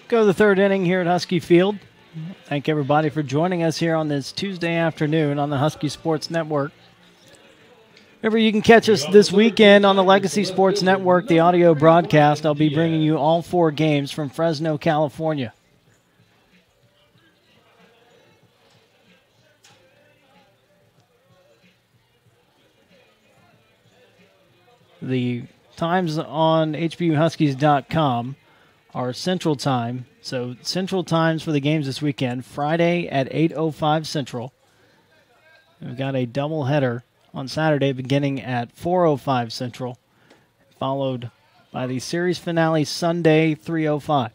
Go to the third inning here at Husky Field. Thank everybody for joining us here on this Tuesday afternoon on the Husky Sports Network. Remember, you can catch us this weekend on the Legacy Sports Network, the audio broadcast. I'll be bringing you all 4 games from Fresno, California. The times on HBUHuskies.com are Central Time. So Central Times for the games this weekend. Friday at 8:05 Central. We've got a doubleheader on Saturday beginning at 4:05 Central, followed by the series finale Sunday 3:05.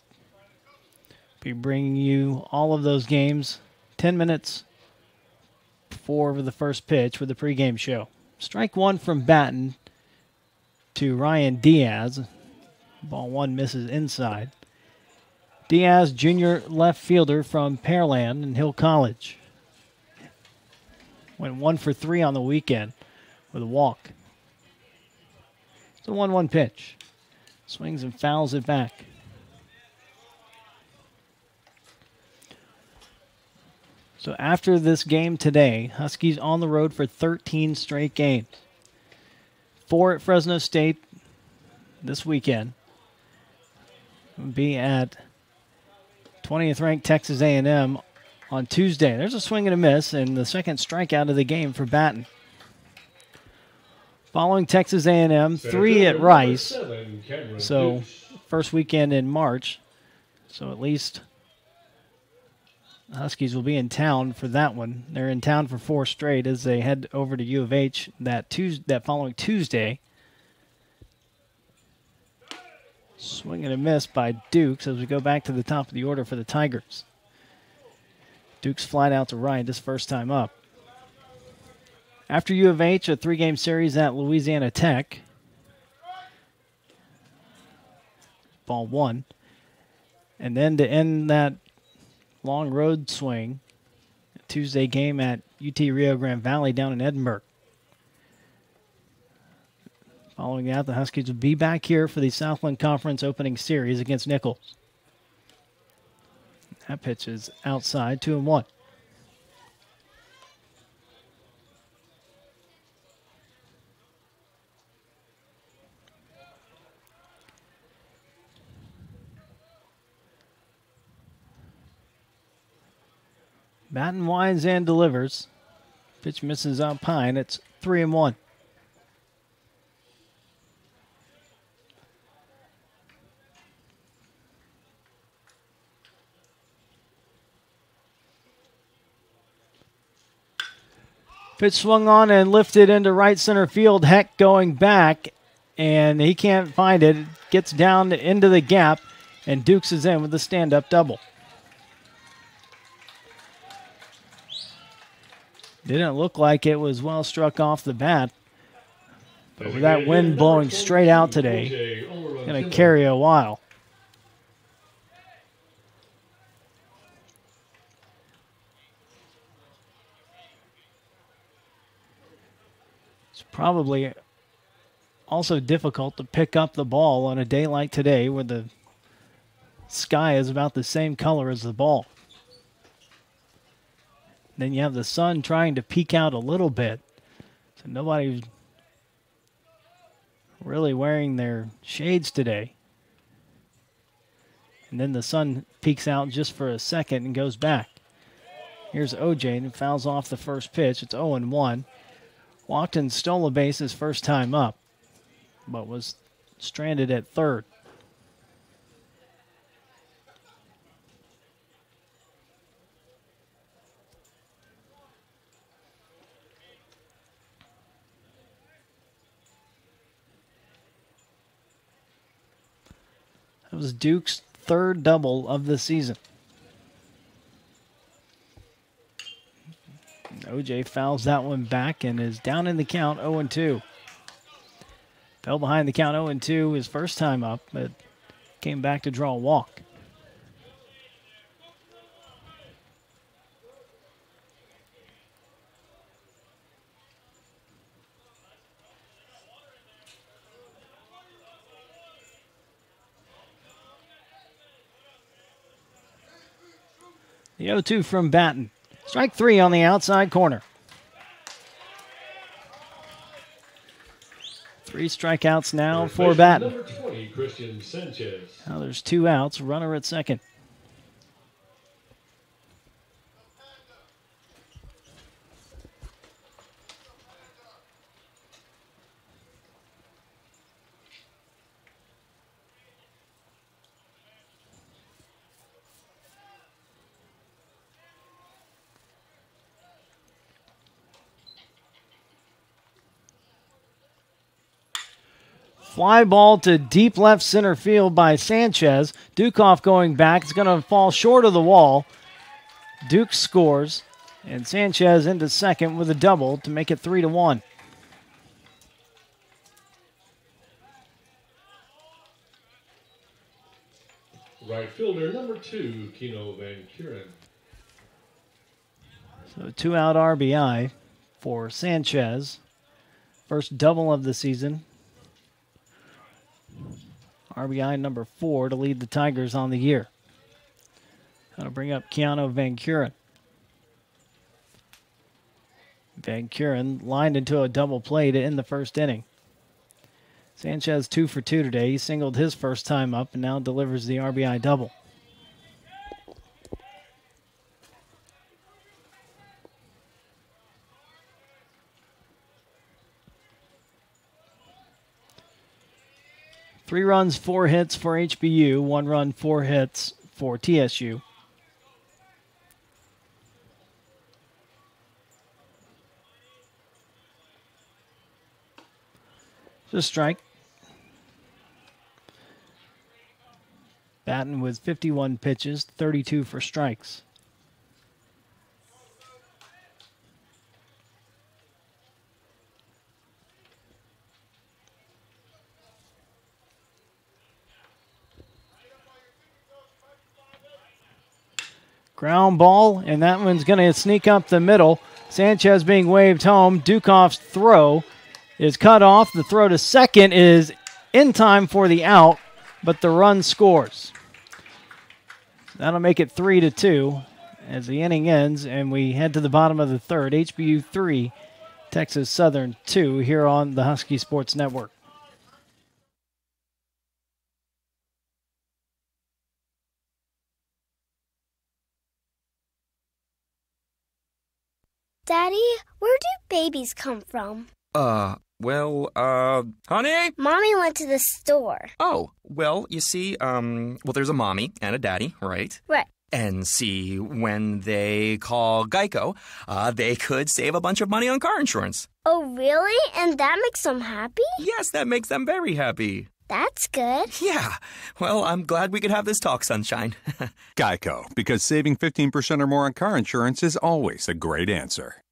Be bringing you all of those games 10 minutes before the first pitch with the pregame show. Strike one from Batten to Ryan Diaz. Ball one misses inside. Diaz, junior left fielder from Pearland and Hill College. Went 1 for 3 on the weekend with a walk. It's a 1-1 pitch. Swings and fouls it back. So after this game today, Huskies on the road for 13 straight games. 4 at Fresno State this weekend. We'll be at 20th ranked Texas A&M on Tuesday. There's a swing and a miss and the second strikeout of the game for Batten. Following Texas A&M, 3 at Rice. So first weekend in March. So at least the Huskies will be in town for that one. They're in town for 4 straight as they head over to U of H that following Tuesday. Swing and a miss by Dukes as we go back to the top of the order for the Tigers. Duke's flat out to right his first time up. After U of H, a 3-game series at Louisiana Tech. Ball 1. And then to end that long road swing, a Tuesday game at UT Rio Grande Valley down in Edinburgh. Following that, the Huskies will be back here for the Southland Conference opening series against Nichols. That pitch is outside, 2-1. Batten winds and delivers. Pitch misses out Pine. It's 3-1. Pitch swung on and lifted into right center field. Heck going back, and he can't find it. It gets down into the gap, and Dukes is in with a stand-up double. Didn't look like it was well struck off the bat. But with that wind blowing straight out today, it's going to carry a while. It's probably also difficult to pick up the ball on a day like today where the sky is about the same color as the ball. Then you have the sun trying to peek out a little bit. So nobody's really wearing their shades today. And then the sun peeks out just for a second and goes back. Here's OJ and fouls off the first pitch. It's 0-1. Walkton stole a base his first time up, but was stranded at third. That was Duke's third double of the season. OJ fouls that one back and is down in the count 0-2. Fell behind the count 0-2 his first time up, but came back to draw a walk. The 0-2 from Batten. Strike 3 on the outside corner. 3 strikeouts now for Batten. Number 20, Christian Sanchez. Now there's 2 outs, runner at second. Fly ball to deep left center field by Sanchez. Dukoff going back. It's going to fall short of the wall. Duke scores, and Sanchez into second with a double to make it 3-1. Right fielder number 2, Keno Van Kuren. So 2-out RBI for Sanchez. First double of the season. RBI number 4 to lead the Tigers on the year. Going to bring up Keanu Van Kuren. Van Kuren lined into a double play to end the first inning. Sanchez 2 for 2 today. He singled his first time up and now delivers the RBI double. Three runs, 4 hits for HBU. 1 run, 4 hits for TSU. Just strike. Batten with 51 pitches, 32 for strikes. Ground ball, and that one's going to sneak up the middle. Sanchez being waved home. Dukoff's throw is cut off. The throw to second is in time for the out, but the run scores. That'll make it 3-2 as the inning ends, and we head to the bottom of the third. HBU 3, Texas Southern 2 here on the Husky Sports Network. Daddy, where do babies come from? Honey? Mommy went to the store. Oh, well, you see, there's a mommy and a daddy, right? Right. And see, when they call Geico, they could save a bunch of money on car insurance. Oh, really? And that makes them happy? Yes, that makes them very happy. That's good. Yeah. Well, I'm glad we could have this talk, Sunshine. Geico, because saving 15% or more on car insurance is always a great answer.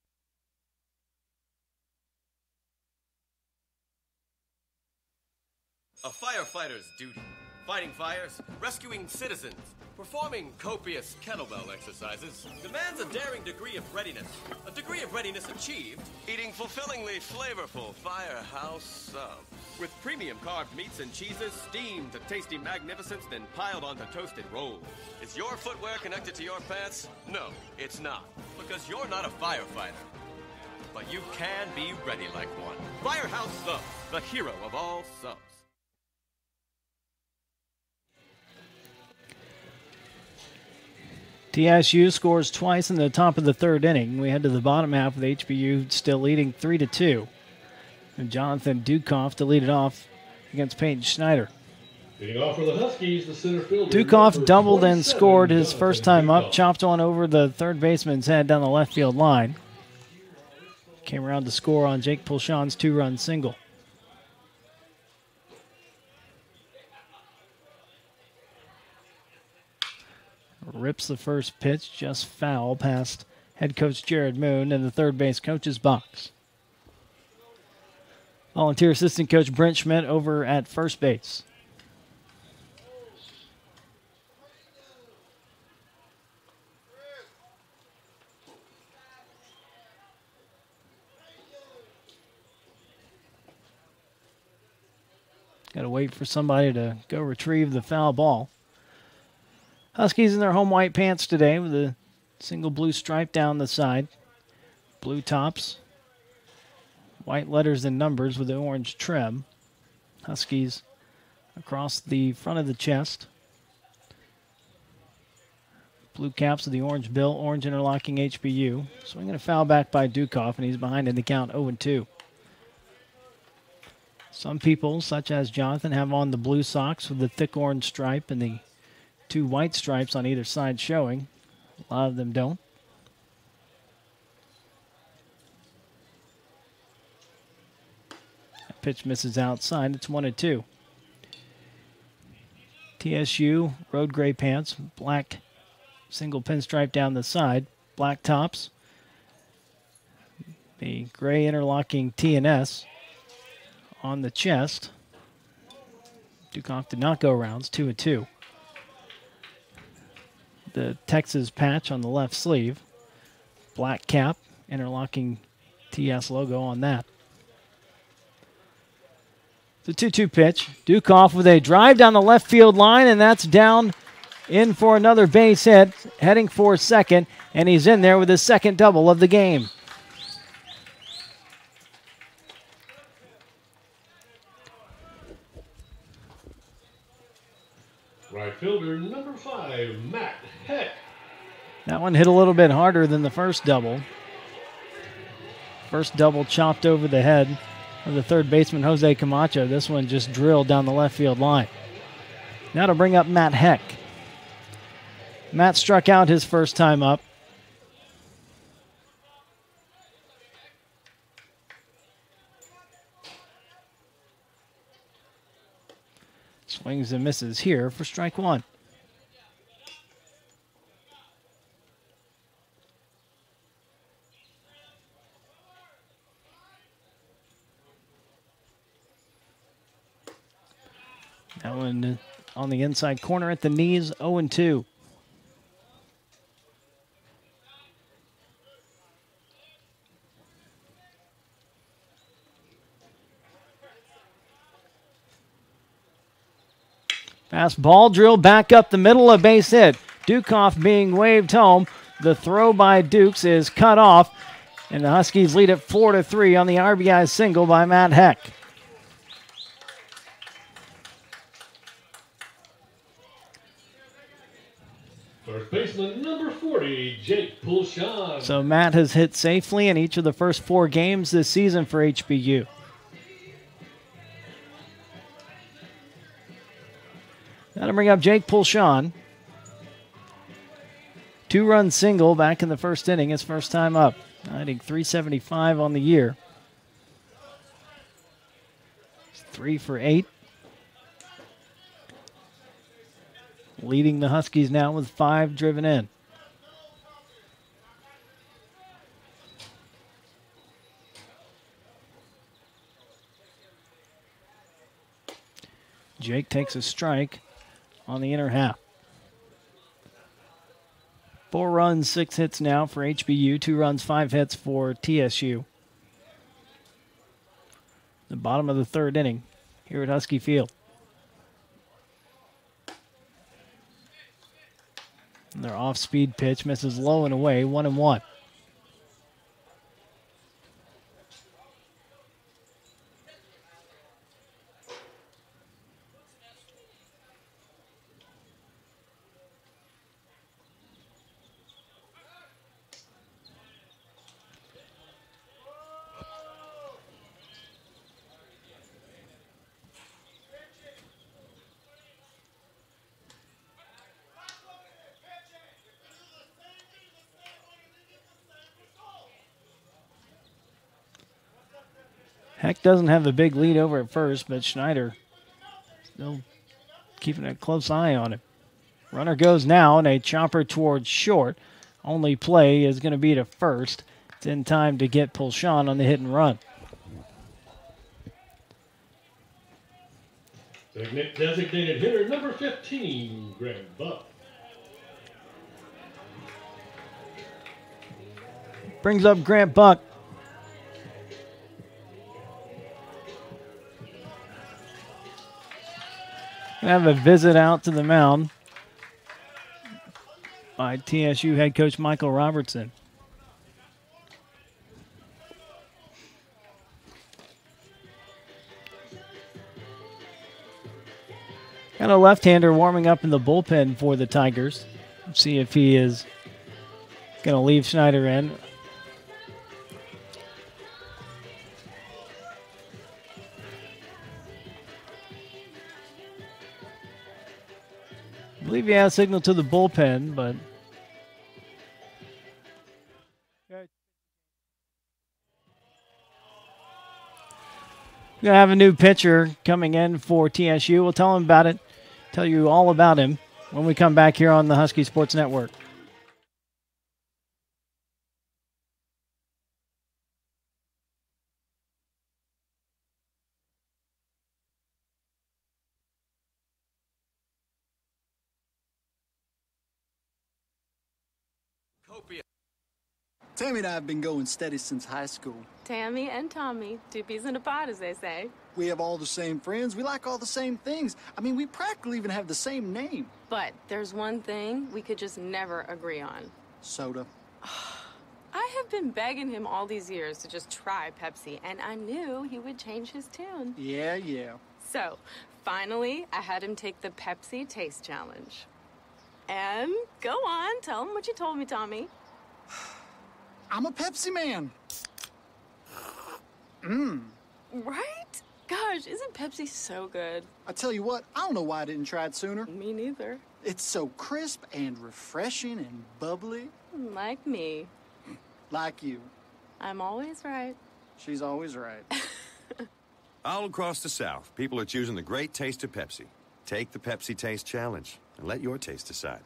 A firefighter's duty. Fighting fires, rescuing citizens, performing copious kettlebell exercises demands a daring degree of readiness. A degree of readiness achieved eating fulfillingly flavorful Firehouse subs. With premium carved meats and cheeses steamed to tasty magnificence, then piled onto toasted rolls. Is your footwear connected to your pants? No, it's not. Because you're not a firefighter. But you can be ready like one. Firehouse subs, the hero of all subs. TSU scores twice in the top of the third inning. We head to the bottom half with HBU still leading 3-2. And Jonathan Dukoff to lead it off against Peyton Schneider. Leading off for the Huskies, the center fielder. Dukoff doubled and scored his first time up, chopped one over the third baseman's head down the left field line. Came around to score on Jake Pulshan's two-run single. Rips the first pitch, just foul past head coach Jared Moon in the third base coach's box. Volunteer assistant coach Brent Schmidt over at first base. Got to wait for somebody to go retrieve the foul ball. Huskies in their home white pants today with a single blue stripe down the side. Blue tops. White letters and numbers with the orange trim. Huskies across the front of the chest. Blue caps with the orange bill, orange interlocking HBU. Swinging a foul back by Dukoff, and he's behind in the count 0-2. Some people, such as Jonathan, have on the blue socks with the thick orange stripe and the two white stripes on either side showing. A lot of them don't. That pitch misses outside. It's 1-2. TSU, road gray pants, black single pinstripe down the side, black tops, the gray interlocking T&S on the chest. Dukoff did not go rounds, 2-2. The Texas patch on the left sleeve. Black cap, interlocking TS logo on that. The 2-2 pitch. Dukoff with a drive down the left field line, and that's down in for another base hit, heading for second, and he's in there with his second double of the game. Right fielder, number 5, Matt Heck. That one hit a little bit harder than the first double. First double chopped over the head of the third baseman, Jose Camacho. This one just drilled down the left field line. Now to bring up Matt Heck. Matt struck out his first time up. Swings and misses here for strike one. That one on the inside corner at the knees, 0-2. Pass ball drill back up the middle, a base hit. Dukoff being waved home. The throw by Dukes is cut off, and the Huskies lead it 4-3 on the RBI single by Matt Heck. First baseman, number 40, Jake Pulshan. So Matt has hit safely in each of the first 4 games this season for HBU. That'll bring up Jake Pulshan. 2-run single back in the first inning, his first time up. Hitting .375 on the year. 3 for 8. Leading the Huskies now with 5 driven in. Jake takes a strike on the inner half. 4 runs, 6 hits now for HBU. 2 runs, 5 hits for TSU. The bottom of the 3rd inning here at Husky Field. And their off-speed pitch misses low and away, 1-1. Heck doesn't have a big lead over at first, but Schneider still keeping a close eye on him. Runner goes now, and a chopper towards short. Only play is going to be to first. It's in time to get Pulshan on the hit and run. Designated hitter number 15, Greg Buck. Brings up Grant Buck. Gonna have a visit out to the mound by TSU head coach Michael Robertson. Got a left-hander warming up in the bullpen for the Tigers. See if he is going to leave Schneider in. I believe he has signal to the bullpen, but we're going to have a new pitcher coming in for TSU. We'll tell him about it, tell you all about him when we come back here on the Husky Sports Network. Tammy and I have been going steady since high school. Tammy and Tommy, 2 peas in a pod, as they say. We have all the same friends. We like all the same things. I mean, we practically even have the same name. But there's one thing we could just never agree on. Soda. I have been begging him all these years to just try Pepsi, and I knew he would change his tune. Yeah. So, finally, I had him take the Pepsi Taste Challenge. And go on, tell him what you told me, Tommy. I'm a Pepsi man. Right? Gosh, isn't Pepsi so good? I tell you what, I don't know why I didn't try it sooner. Me neither. It's so crisp and refreshing and bubbly. Like me. Like you. I'm always right. She's always right. All across the South, people are choosing the great taste of Pepsi. Take the Pepsi Taste Challenge and let your taste decide.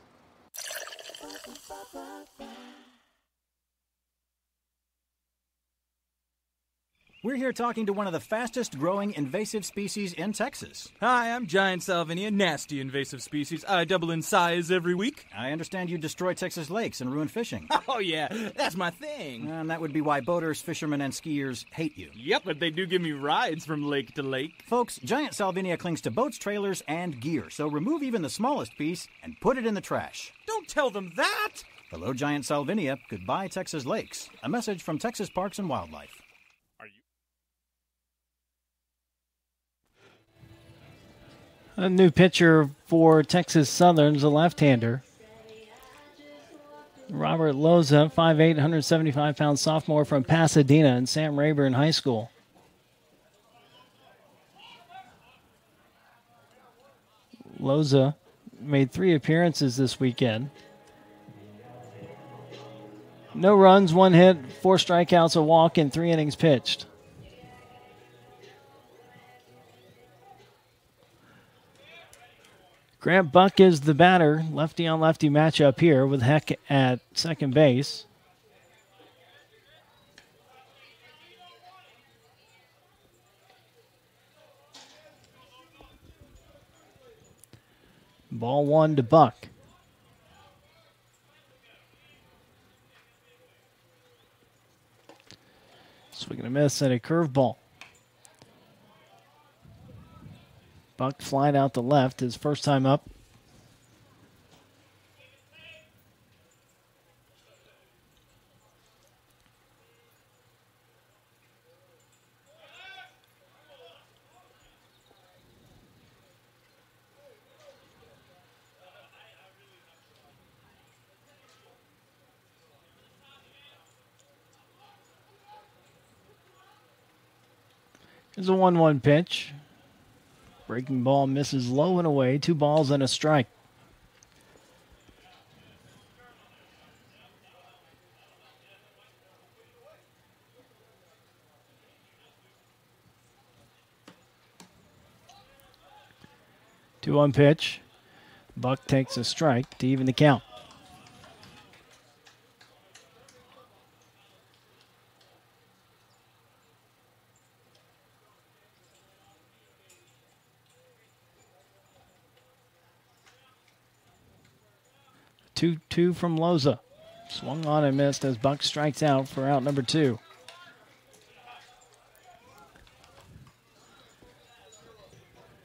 We're here talking to one of the fastest growing invasive species in Texas. Hi, I'm Giant Salvinia, nasty invasive species. I double in size every week. I understand you destroy Texas lakes and ruin fishing. Oh, yeah, that's my thing. And that would be why boaters, fishermen, and skiers hate you. Yep, but they do give me rides from lake to lake. Folks, Giant Salvinia clings to boats, trailers, and gear, so remove even the smallest piece and put it in the trash. Don't tell them that! Hello, Giant Salvinia. Goodbye, Texas lakes. A message from Texas Parks and Wildlife. A new pitcher for Texas Southern's a left-hander. Robert Loza, 5'8", 175-pound sophomore from Pasadena and Sam Rayburn High School. Loza made 3 appearances this weekend. No runs, 1 hit, 4 strikeouts, a walk, and 3 innings pitched. Grant Buck is the batter. Lefty-on-lefty matchup here with Heck at second base. Ball 1 to Buck. Swing and a miss at a curveball. Buck flying out to left, his first time up. Here's a 1-1 pitch. Breaking ball misses low and away. 2 balls and a strike. Two on pitch. Buck takes a strike to even the count. Two from Loza. Swung on and missed as Buck strikes out for out number 2.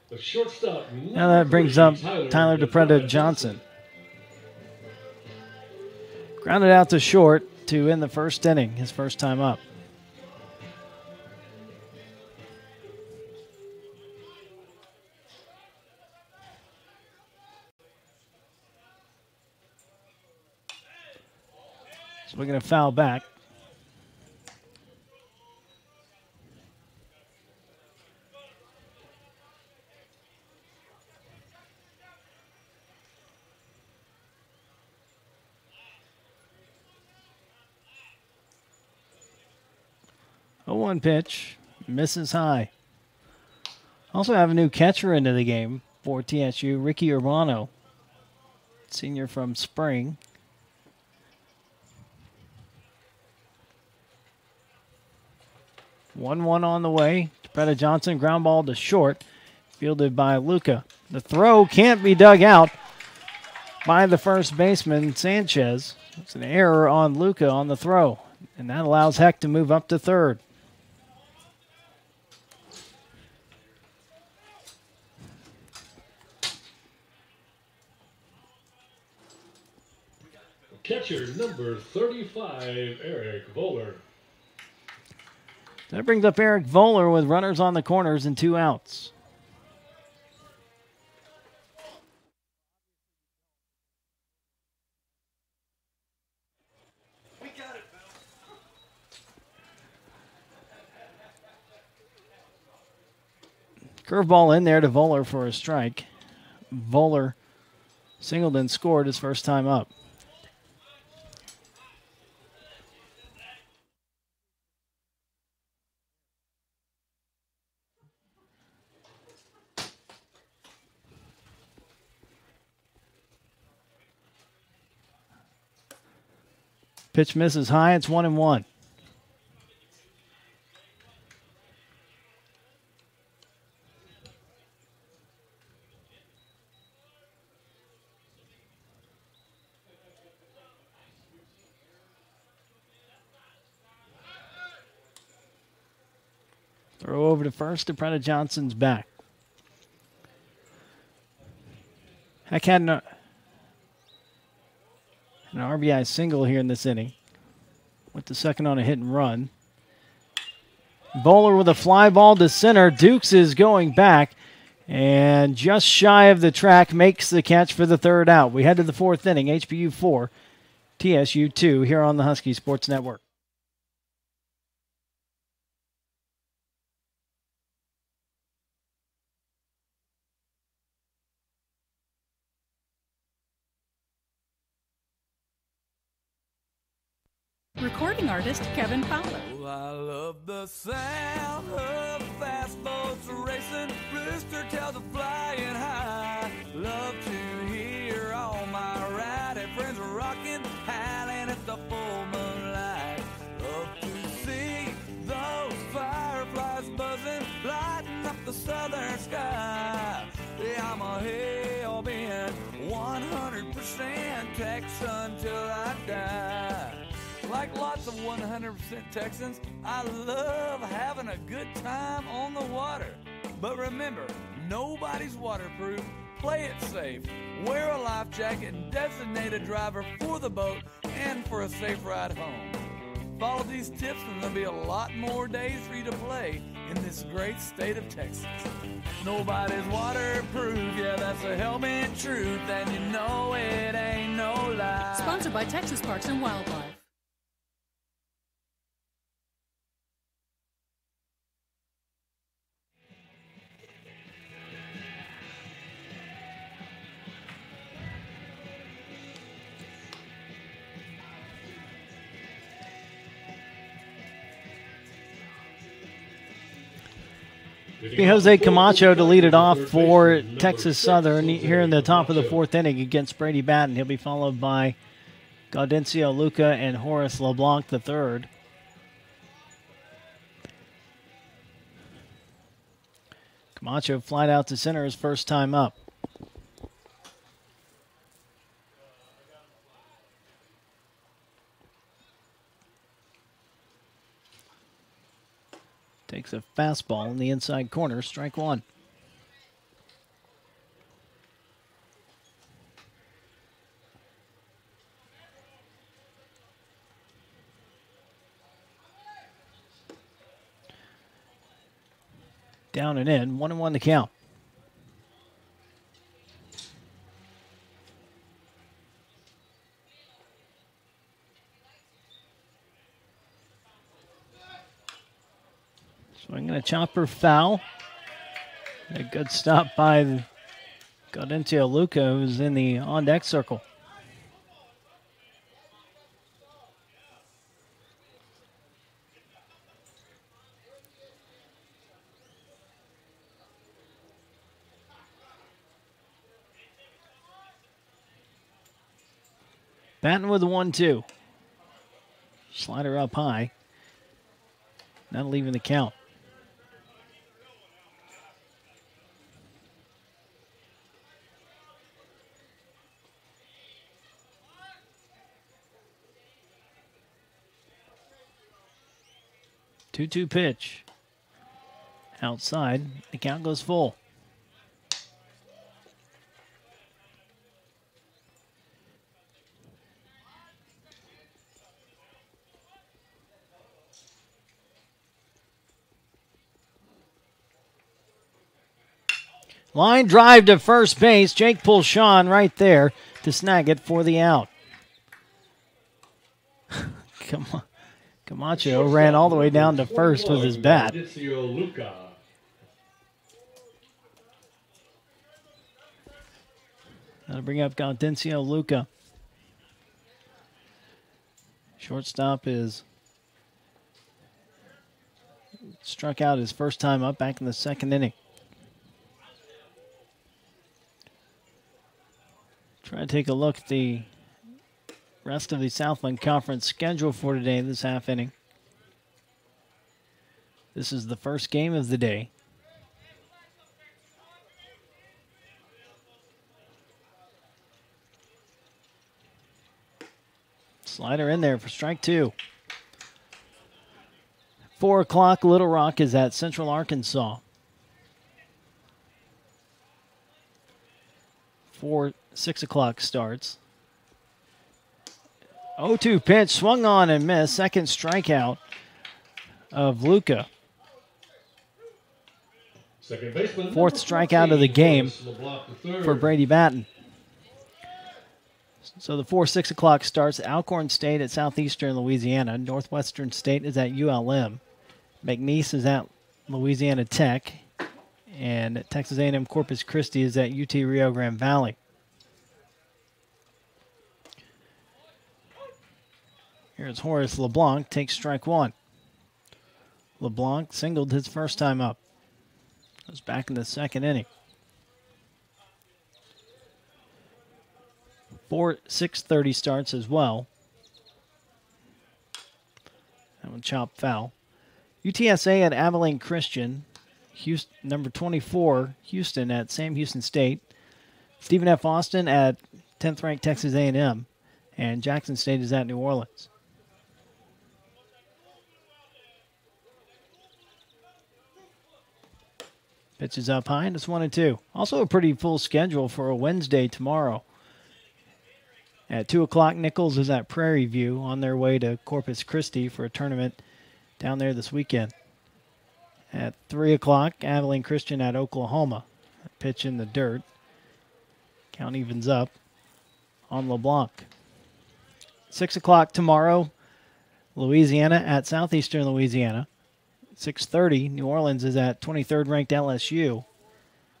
The shortstop. Now that brings up Tyler DePreda Johnson. Grounded out to short to end the first inning, his first time up. So we're going to foul back. A 1 pitch, misses high. Also have a new catcher into the game for TSU, Ricky Urbano, senior from Spring. 1-1 on the way. DePreda Johnson, ground ball to short, fielded by Luca. The throw can't be dug out by the first baseman, Sanchez. It's an error on Luca on the throw, and that allows Heck to move up to third. Catcher number 35, Eric Voller. That brings up Eric Voller with runners on the corners and 2 outs. Curveball in there to Voller for a strike. Voller singled and scored his first time up. Pitch misses high. It's 1-1. Throw over to first. Depretta Johnson's back. Heck had an RBI single here in this inning. Went to second on a hit and run. Bowler with a fly ball to center. Dukes is going back. And just shy of the track, makes the catch for the third out. We head to the fourth inning. HBU 4, TSU 2 here on the Husky Sports Network. Recording artist Kevin Fowler. Well, I love the sound of fast boats racing, rooster tails are flying high. Love to hear all my riding friends rocking, howling at the full moonlight. Love to see those fireflies buzzing, lighting up the southern sky. Yeah, I'm a hell-bent 100% Texan till I die. Like lots of 100% Texans, I love having a good time on the water. But remember, nobody's waterproof. Play it safe. Wear a life jacket and designate a driver for the boat and for a safe ride home. Follow these tips and there'll be a lot more days for you to play in this great state of Texas. Nobody's waterproof, yeah, that's a hell-bent truth, and you know it ain't no lie. Sponsored by Texas Parks and Wildlife. Be Jose Camacho to lead it off for Texas Southern here in the top of the fourth inning against Brady Batten. He'll be followed by Gaudencio Luca and Horace LeBlanc III. Camacho flied out to center his first time up. Takes a fastball in the inside corner, strike one. Down and in, 1-1 the count. Swinging a chopper foul. A good stop by Gaudencio Luca, who's in the on-deck circle. Batten with the 1-2. Slider up high. Not leaving the count. Two-two pitch. Outside. The count goes full. Line drive to first base. Jake Pulshawn right there to snag it for the out. Come on. Camacho ran all the way down to first with his bat. That'll bring up Gaudencio Luca. Shortstop is struck out his first time up back in the second inning. Try to take a look at the rest of the Southland Conference schedule for today, this half inning. This is the first game of the day. Slider in there for strike two. 4 o'clock, Little Rock is at Central Arkansas. 6 o'clock starts. 0-2 pitch, swung on and missed. Second strikeout of Luca. Fourth strikeout of the game for Brady Batten. So the 6 o'clock starts. Alcorn State at Southeastern Louisiana. Northwestern State is at ULM. McNeese is at Louisiana Tech. And Texas A&M Corpus Christi is at UT Rio Grande Valley. Here's Horace LeBlanc, takes strike one. LeBlanc singled his first time up. Was back in the second inning. 6:30 starts as well. That one chopped foul. UTSA at Abilene Christian. Houston, number 24, Houston at Sam Houston State. Stephen F. Austin at 10th ranked Texas A&M. And Jackson State is at New Orleans. Pitch is up high, and it's 1-2. Also a pretty full schedule for a Wednesday tomorrow. At 2 o'clock, Nichols is at Prairie View on their way to Corpus Christi for a tournament down there this weekend. At 3 o'clock, Abilene Christian at Oklahoma. Pitch in the dirt. Count evens up on LeBlanc. 6 o'clock tomorrow, Louisiana at Southeastern Louisiana. 6:30, New Orleans is at 23rd ranked LSU.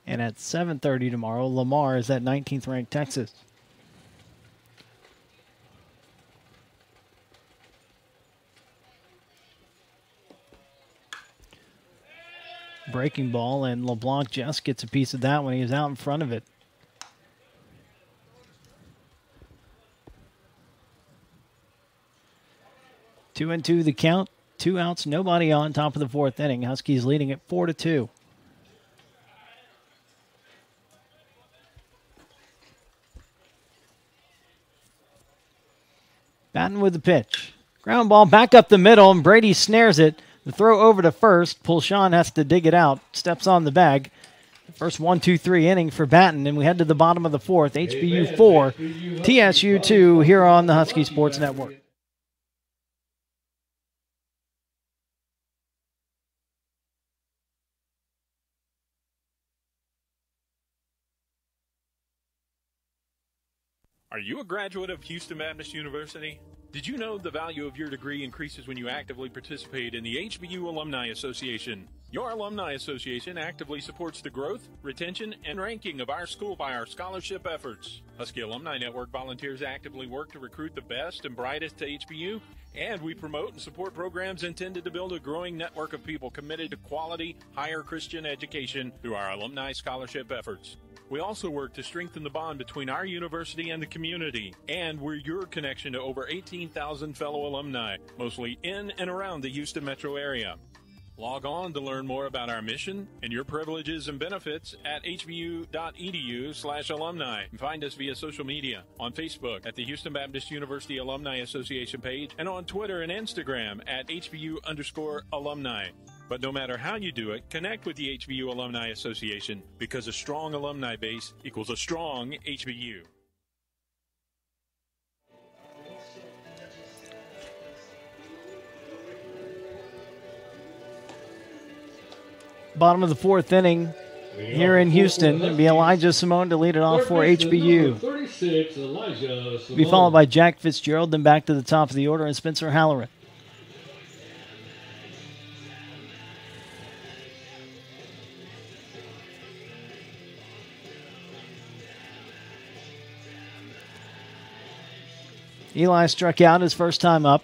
And at 7:30 tomorrow, Lamar is at 19th ranked Texas. Breaking ball, and LeBlanc just gets a piece of that when he was out in front of it. Two and two the count. 2 outs, nobody on, top of the 4th inning. Huskies leading at 4-2. Batten with the pitch. Ground ball back up the middle, and Brady snares it. The throw over to first. Pulshan has to dig it out. Steps on the bag. First 1-2-3 inning for Batten, and we head to the bottom of the 4th. HBU 4, TSU 2 here on the Husky Sports Network. Are you a graduate of Houston Baptist University? Did you know the value of your degree increases when you actively participate in the HBU Alumni Association? Your Alumni Association actively supports the growth, retention, and ranking of our school by our scholarship efforts. Husky Alumni Network volunteers actively work to recruit the best and brightest to HBU, and we promote and support programs intended to build a growing network of people committed to quality, higher Christian education through our alumni scholarship efforts. We also work to strengthen the bond between our university and the community, and we're your connection to over 18,000 fellow alumni, mostly in and around the Houston metro area. Log on to learn more about our mission and your privileges and benefits at hbu.edu/alumni. And find us via social media on Facebook at the Houston Baptist University Alumni Association page and on Twitter and Instagram at HBU_alumni. But no matter how you do it, connect with the HBU Alumni Association, because a strong alumni base equals a strong HBU. Bottom of the 4th inning here in Houston. It'll be Elijah Simone to lead it off for HBU. 36, Elijah Simone. Be followed by Jack Fitzgerald, then back to the top of the order, and Spencer Halloran. Eli struck out his first time up.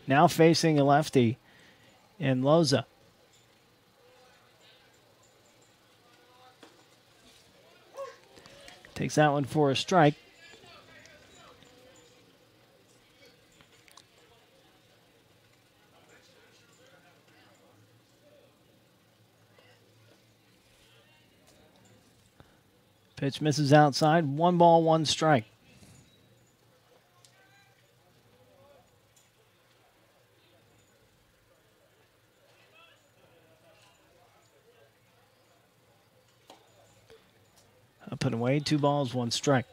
Now facing a lefty in Loza. Takes that one for a strike. Pitch misses outside. 1 ball, 1 strike. away. 2 balls, 1 strike.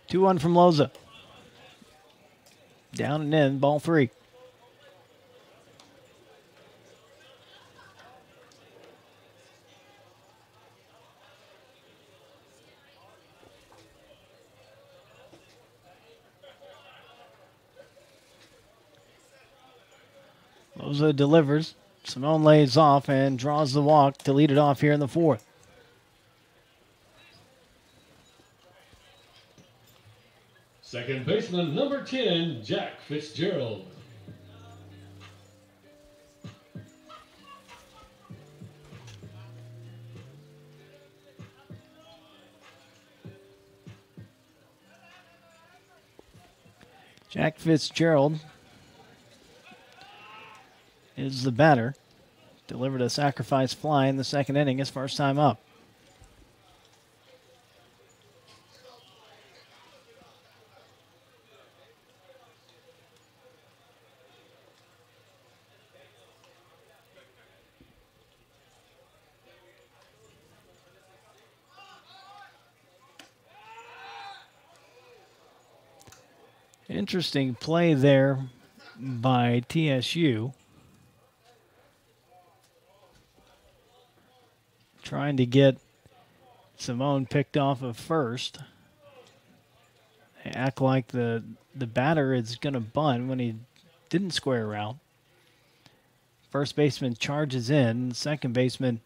Two one from Loza. Down and in, ball 3. Loza delivers. Simone lays off and draws the walk to lead it off here in the 4th. Second baseman, number 10, Jack Fitzgerald. Jack Fitzgerald is the batter. Delivered a sacrifice fly in the 2nd inning, his first time up. Interesting play there by TSU. Trying to get Simone picked off of first. They act like the batter is going to bunt when he didn't square out. First baseman charges in. Second baseman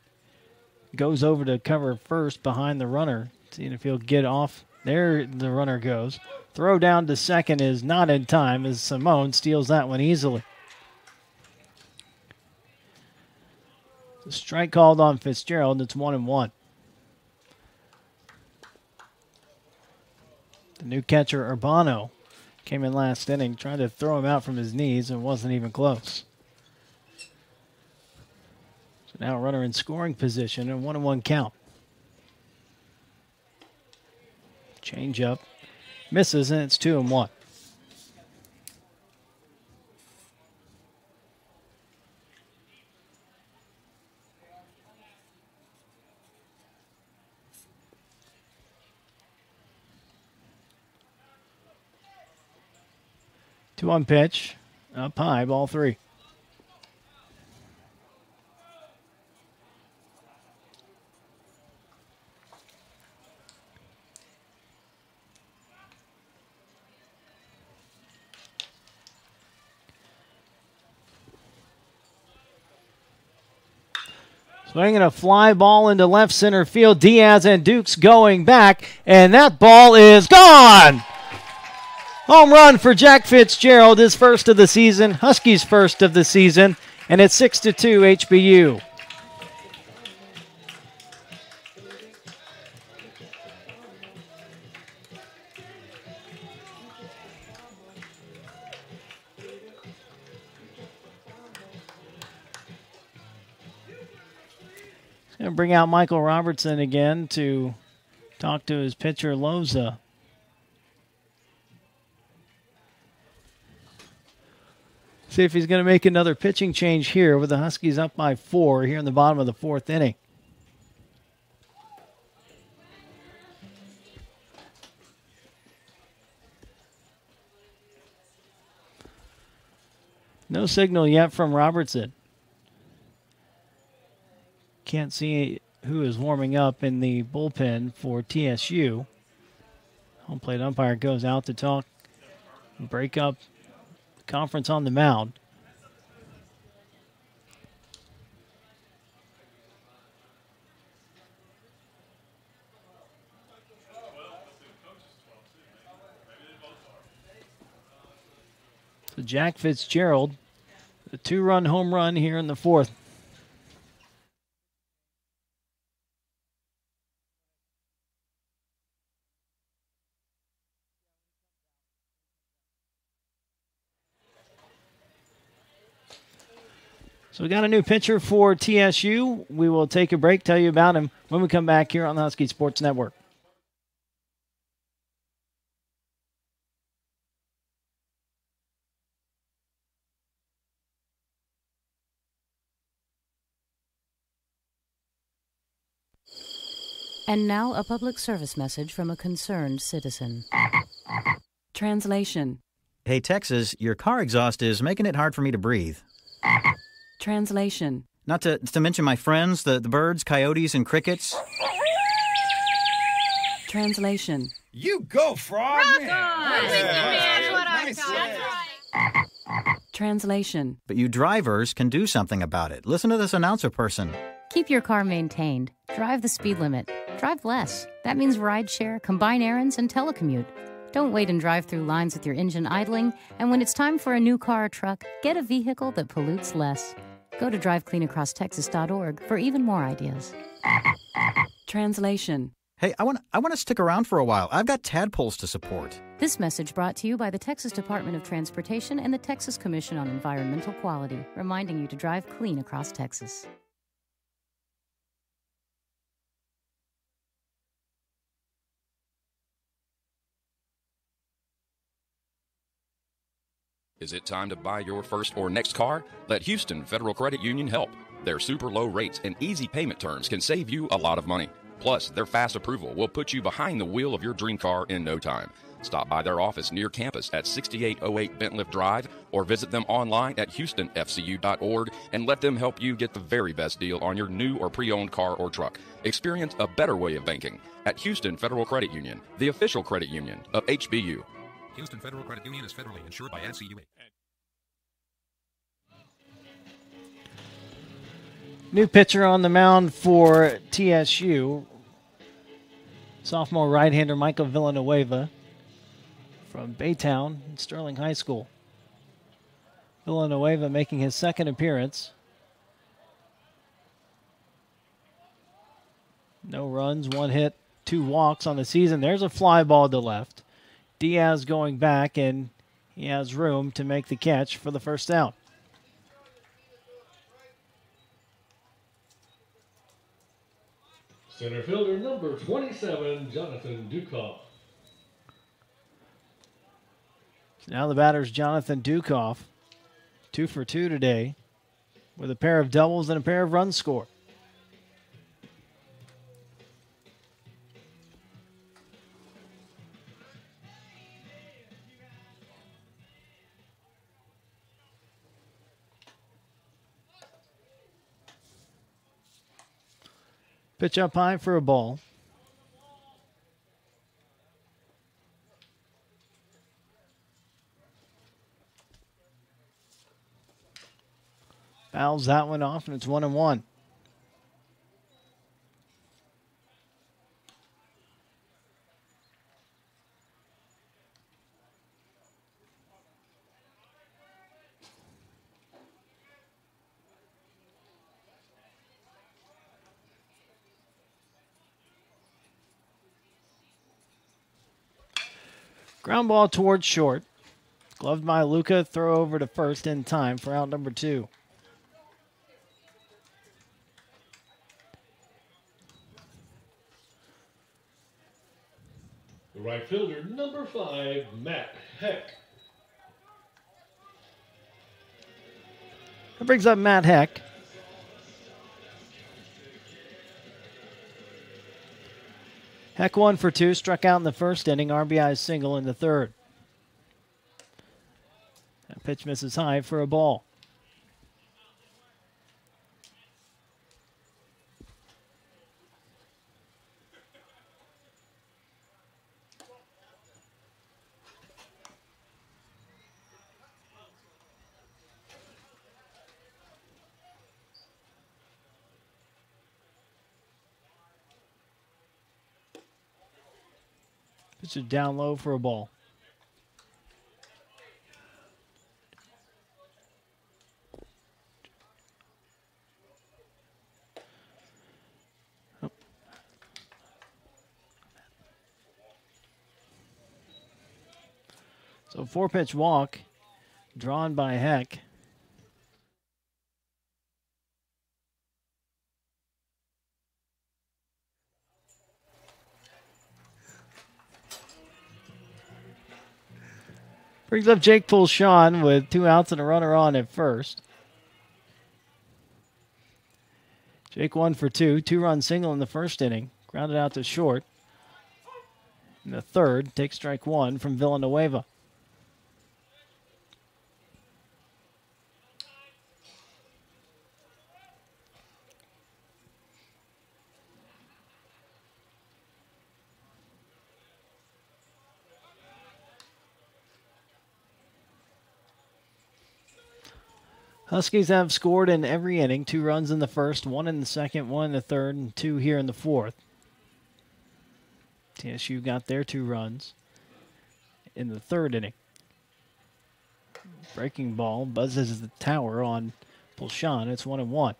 goes over to cover first behind the runner, seeing if he'll get off. There the runner goes. Throw down to second is not in time as Simone steals that one easily. The strike called on Fitzgerald. It's 1-1. The new catcher, Urbano, came in last inning, trying to throw him out from his knees and wasn't even close. So now runner in scoring position and 1-1 count. Change up. Misses, and it's 2-1. Two on pitch. Up high, ball 3. Swinging a fly ball into left center field. Diaz and Dukes going back, and that ball is gone. Home run for Jack Fitzgerald, his first of the season, Huskies' first of the season, and it's 6-2 HBU. Going to bring out Michael Robertson again to talk to his pitcher, Loza. See if he's going to make another pitching change here with the Huskies up by 4 here in the bottom of the 4th inning. No signal yet from Robertson. Can't see who is warming up in the bullpen for TSU. Home plate umpire goes out to talk, break up conference on the mound. So Jack Fitzgerald, a 2-run home run here in the 4th. So we got a new pitcher for TSU. We will take a break, tell you about him when we come back here on the Husky Sports Network. And now a public service message from a concerned citizen. Translation. Hey, Texas, your car exhaust is making it hard for me to breathe. Translation. Not to mention my friends, the birds, coyotes, and crickets. Translation. You go, Frog! Rock on! I'm with you, man. That's what I thought. That's right. Translation. But you drivers can do something about it. Listen to this announcer person. Keep your car maintained. Drive the speed limit. Drive less. That means rideshare, combine errands, and telecommute. Don't wait and drive through lines with your engine idling. And when it's time for a new car or truck, get a vehicle that pollutes less. Go to drivecleanacrosstexas.org for even more ideas. Translation. Hey, I want to stick around for a while. I've got tadpoles to support. This message brought to you by the Texas Department of Transportation and the Texas Commission on Environmental Quality, reminding you to drive clean across Texas. Is it time to buy your first or next car? Let Houston Federal Credit Union help. Their super low rates and easy payment terms can save you a lot of money. Plus, their fast approval will put you behind the wheel of your dream car in no time. Stop by their office near campus at 6808 Bentliff Drive or visit them online at houstonfcu.org and let them help you get the very best deal on your new or pre-owned car or truck. Experience a better way of banking at Houston Federal Credit Union, the official credit union of HBU. Houston Federal Credit Union is federally insured by NCUA. New pitcher on the mound for TSU. Sophomore right-hander Michael Villanueva from Baytown, Sterling High School. Villanueva making his second appearance. No runs, 1 hit, 2 walks on the season. There's a fly ball to left. Diaz going back, and he has room to make the catch for the first out. Center fielder number 27, Jonathan Dukoff. Now the batter's Jonathan Dukoff. 2 for 2 today with a pair of doubles and a pair of runs scored. Pitch up high for a ball. Fouls that one off, and it's 1-1. Ground ball towards short. Gloved by Luca. Throw over to first in time for out number 2. The right fielder, number 5, Matt Heck. That brings up Matt Heck. Heck 1 for 2, struck out in the first inning, RBI single in the third. That pitch misses high for a ball. Pitch it down low for a ball. So 4-pitch walk drawn by Heck. Brings up Jake Pulshawn with 2 outs and a runner on at first. Jake 1 for 2, 2-run single in the first inning. Grounded out to short. In the third, takes strike one from Villanueva. Huskies have scored in every inning. 2 runs in the first, 1 in the second, 1 in the third, and 2 here in the fourth. TSU got their 2 runs in the third inning. Breaking ball buzzes the tower on Pulshan. It's 1-1.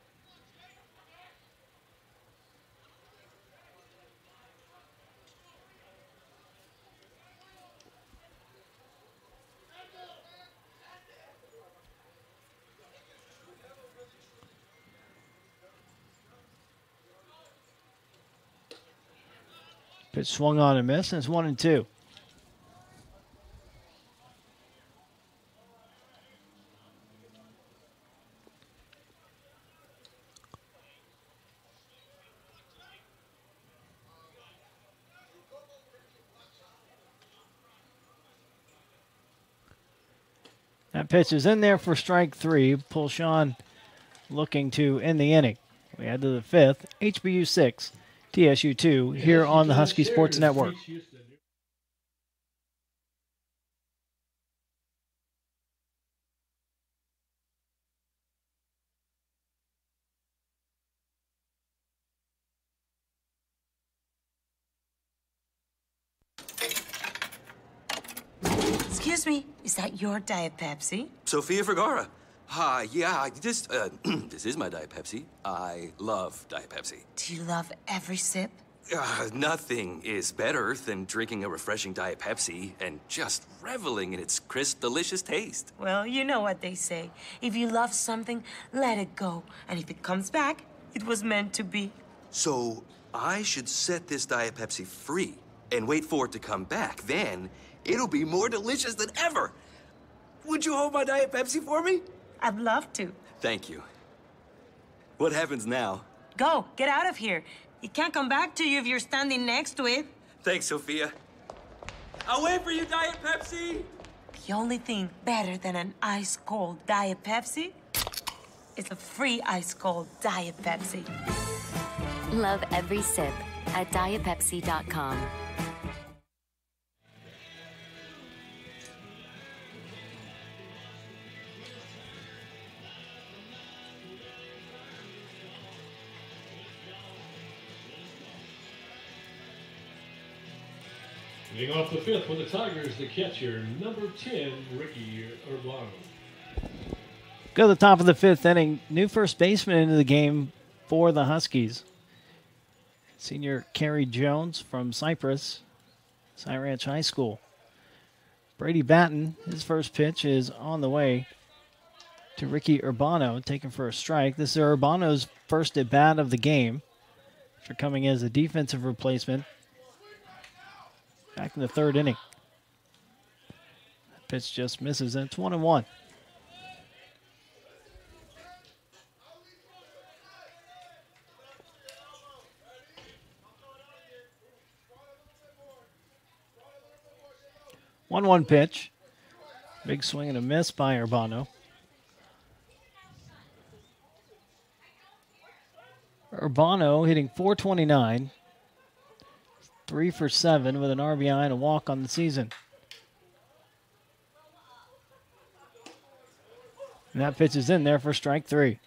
Pitch swung on and missed, and it's 1-2. That pitch is in there for strike 3. Pulshan looking to end the inning. We head to the 5th. HBU 6, TSU 2 here on the Husky Sports Network. Excuse me, is that your Diet Pepsi? Sophia Vergara. Hi, yeah, this is my Diet Pepsi. I love Diet Pepsi. Do you love every sip? Nothing is better than drinking a refreshing Diet Pepsi and just reveling in its crisp, delicious taste. Well, you know what they say. If you love something, let it go. And if it comes back, it was meant to be. So I should set this Diet Pepsi free and wait for it to come back. Then it'll be more delicious than ever. Would you hold my Diet Pepsi for me? I'd love to. Thank you. What happens now? Go, get out of here. It can't come back to you if you're standing next to it. Thanks, Sophia. I'll wait for you, Diet Pepsi. The only thing better than an ice-cold Diet Pepsi is a free ice-cold Diet Pepsi. Love every sip at dietpepsi.com. Leading off the 5th for the Tigers, the catcher, number 10, Ricky Urbano. Go to the top of the 5th inning. New first baseman into the game for the Huskies. Senior Kerry Jones from Cypress, Cy Ranch High School. Brady Batten, his first pitch is on the way to Ricky Urbano, taken for a strike. This is Urbano's first at bat of the game after coming as a defensive replacement back in the 3rd inning. That pitch just misses, and it's 1-1. One pitch. Big swing and a miss by Urbano. Urbano hitting .429. 3 for 7 with an RBI and a walk on the season. And that pitch is in there for strike 3.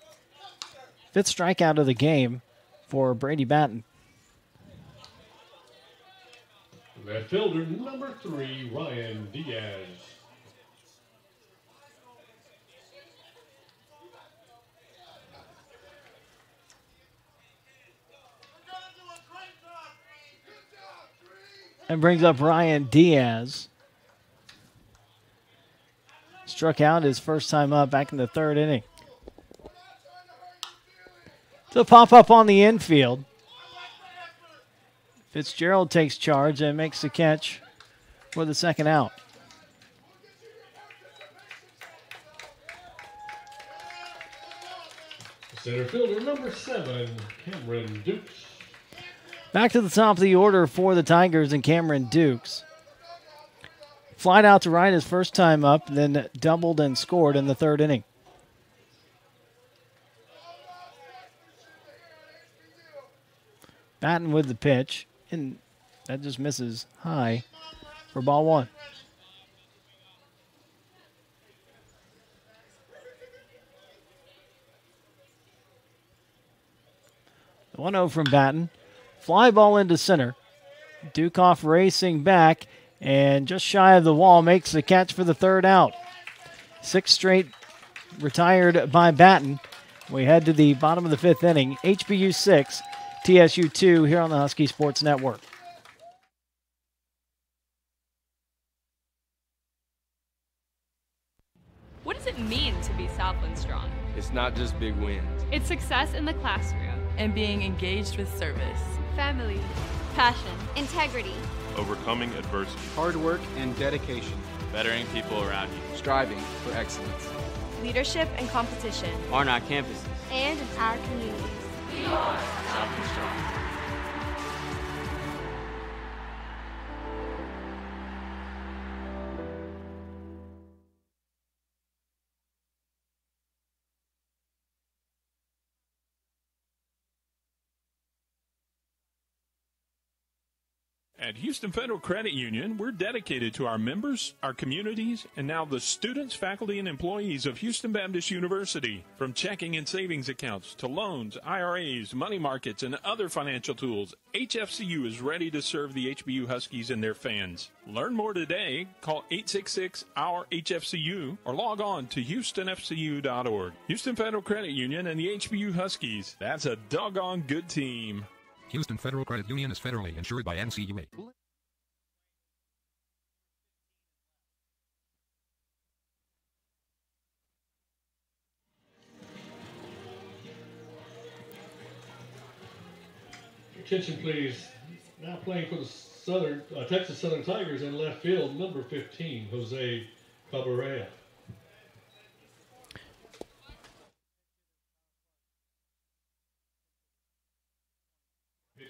5th strikeout of the game for Brady Batten. Left fielder, number 3, Ryan Diaz. And brings up Ryan Diaz. Struck out his first time up back in the 3rd inning. So pop up on the infield. Fitzgerald takes charge and makes the catch for the second out. Center fielder, number 7, Cameron Dukes. Back to the top of the order for the Tigers and Cameron Dukes. Flied out to right his first time up, then doubled and scored in the third inning. Batten with the pitch, and that just misses high for ball one. The 1-0 from Batten. Fly ball into center. Dukoff racing back, and just shy of the wall makes the catch for the third out. 6 straight retired by Batten. We head to the bottom of the 5th inning. HBU 6, TSU 2 here on the Husky Sports Network. What does it mean to be Southland strong? It's not just big wins. It's success in the classroom. And being engaged with service. Family. Passion. Integrity. Overcoming adversity. Hard work and dedication. Bettering people around you. Striving for excellence. Leadership and competition. On our campuses. And in our communities. We are Southland Strong. At Houston Federal Credit Union, we're dedicated to our members, our communities, and now the students, faculty, and employees of Houston Baptist University. From checking and savings accounts to loans, IRAs, money markets, and other financial tools, HFCU is ready to serve the HBU Huskies and their fans. Learn more today. Call 866-OUR-HFCU or log on to HoustonFCU.org. Houston Federal Credit Union and the HBU Huskies. That's a doggone good team. Houston Federal Credit Union is federally insured by NCUA. Attention, please. Now playing for the Texas Southern Tigers in left field, number 15, Jose Cabrera.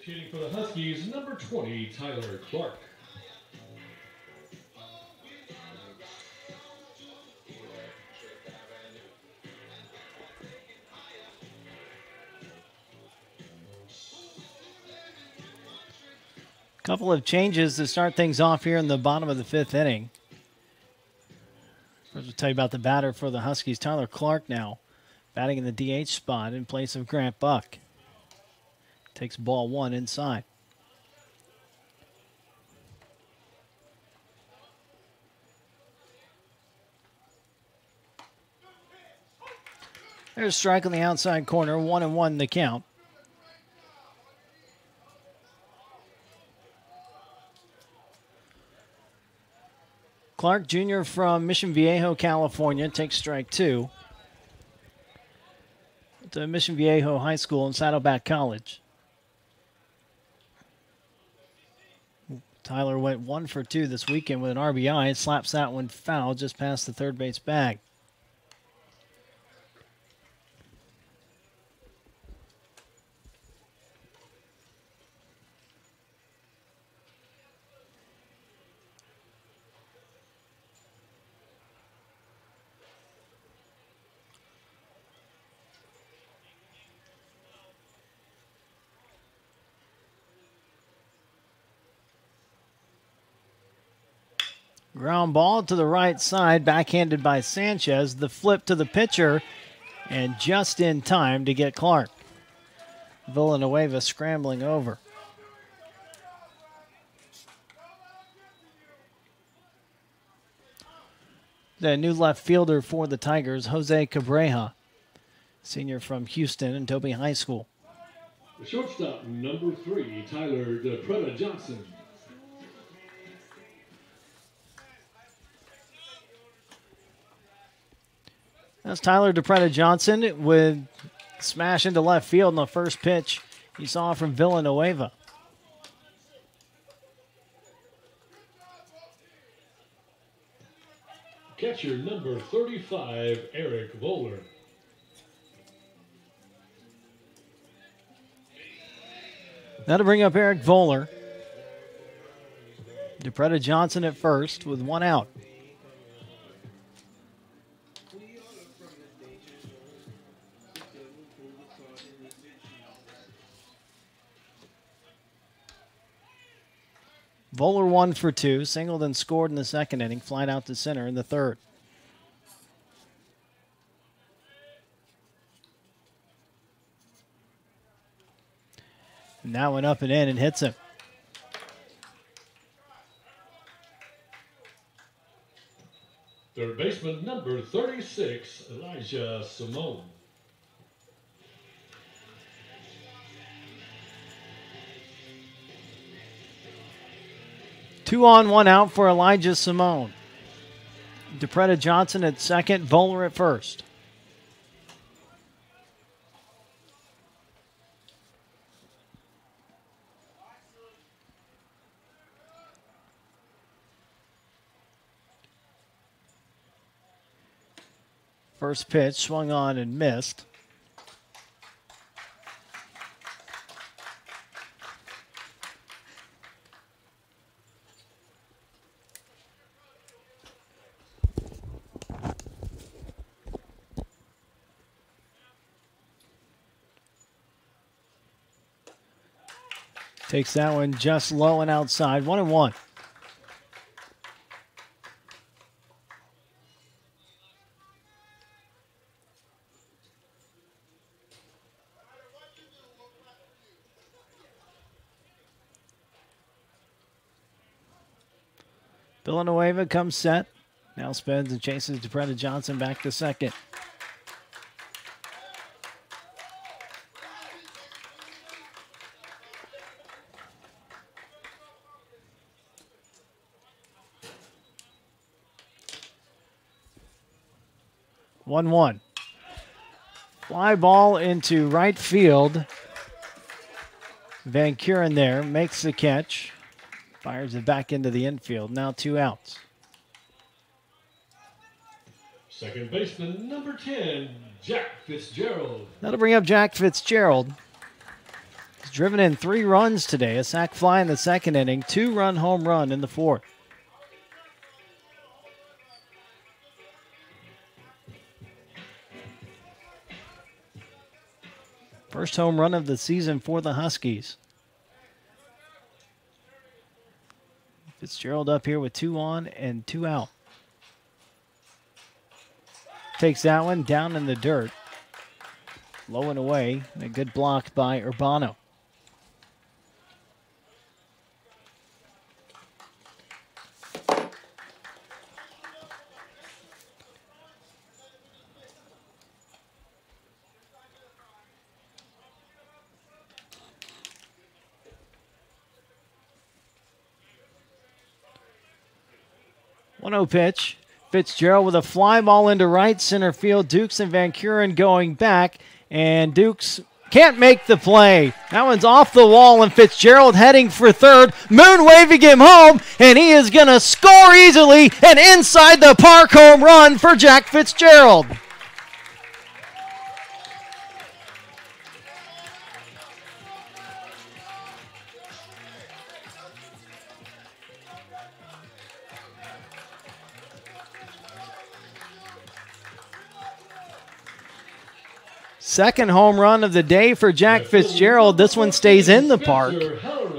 Hitting for the Huskies, number 20, Tyler Clark. Couple of changes to start things off here in the bottom of the 5th inning. First, we'll tell you about the batter for the Huskies, Tyler Clark now, batting in the DH spot in place of Grant Buck. Takes ball one inside. There's a strike on the outside corner, 1-1 the count. Clark Jr. from Mission Viejo, California, takes strike 2. To Mission Viejo High School and Saddleback College. Tyler went 1 for 2 this weekend with an RBI. Slaps that one foul just past the third base bag. Ground ball to the right side, backhanded by Sanchez. The flip to the pitcher, and just in time to get Clark. Villanueva scrambling over. The new left fielder for the Tigers, Jose Cabrera, senior from Houston and Toby High School. The shortstop, number 3, Tyler DePretta Johnson. That's Tyler DePretta Johnson with smash into left field in the first pitch you saw from Villanueva. Catcher number 35, Eric Voller. That'll bring up Eric Voller. DePretta Johnson at first with one out. Voller 1 for 2. Singled and scored in the second inning. Flied out to center in the third. And that went up and in and hits him. Third baseman number 36, Elijah Simone. Two on, one out for Elijah Simone. DePretta Johnson at second, Voller at first. First pitch swung on and missed. Takes that one just low and outside. 1-1. Villanueva comes set. Now spins and chases DePretta Johnson back to second. One. Fly ball into right field. Van Kuren there makes the catch. Fires it back into the infield. Now 2 outs. Second baseman number 10, Jack Fitzgerald. That'll bring up Jack Fitzgerald. He's driven in 3 runs today. A sac fly in the second inning. 2-run home run in the fourth. First home run of the season for the Huskies. Fitzgerald up here with 2 on and 2 out. Takes that one down in the dirt. Low and away. And a good block by Urbano. Pitch. Fitzgerald with a fly ball into right center field. Dukes and Van Kuren going back, and Dukes can't make the play. That one's off the wall, and Fitzgerald heading for third. Moon waving him home, and he is going to score easily. An inside the park home run for Jack Fitzgerald. Second home run of the day for Jack Fitzgerald. This one stays in the park,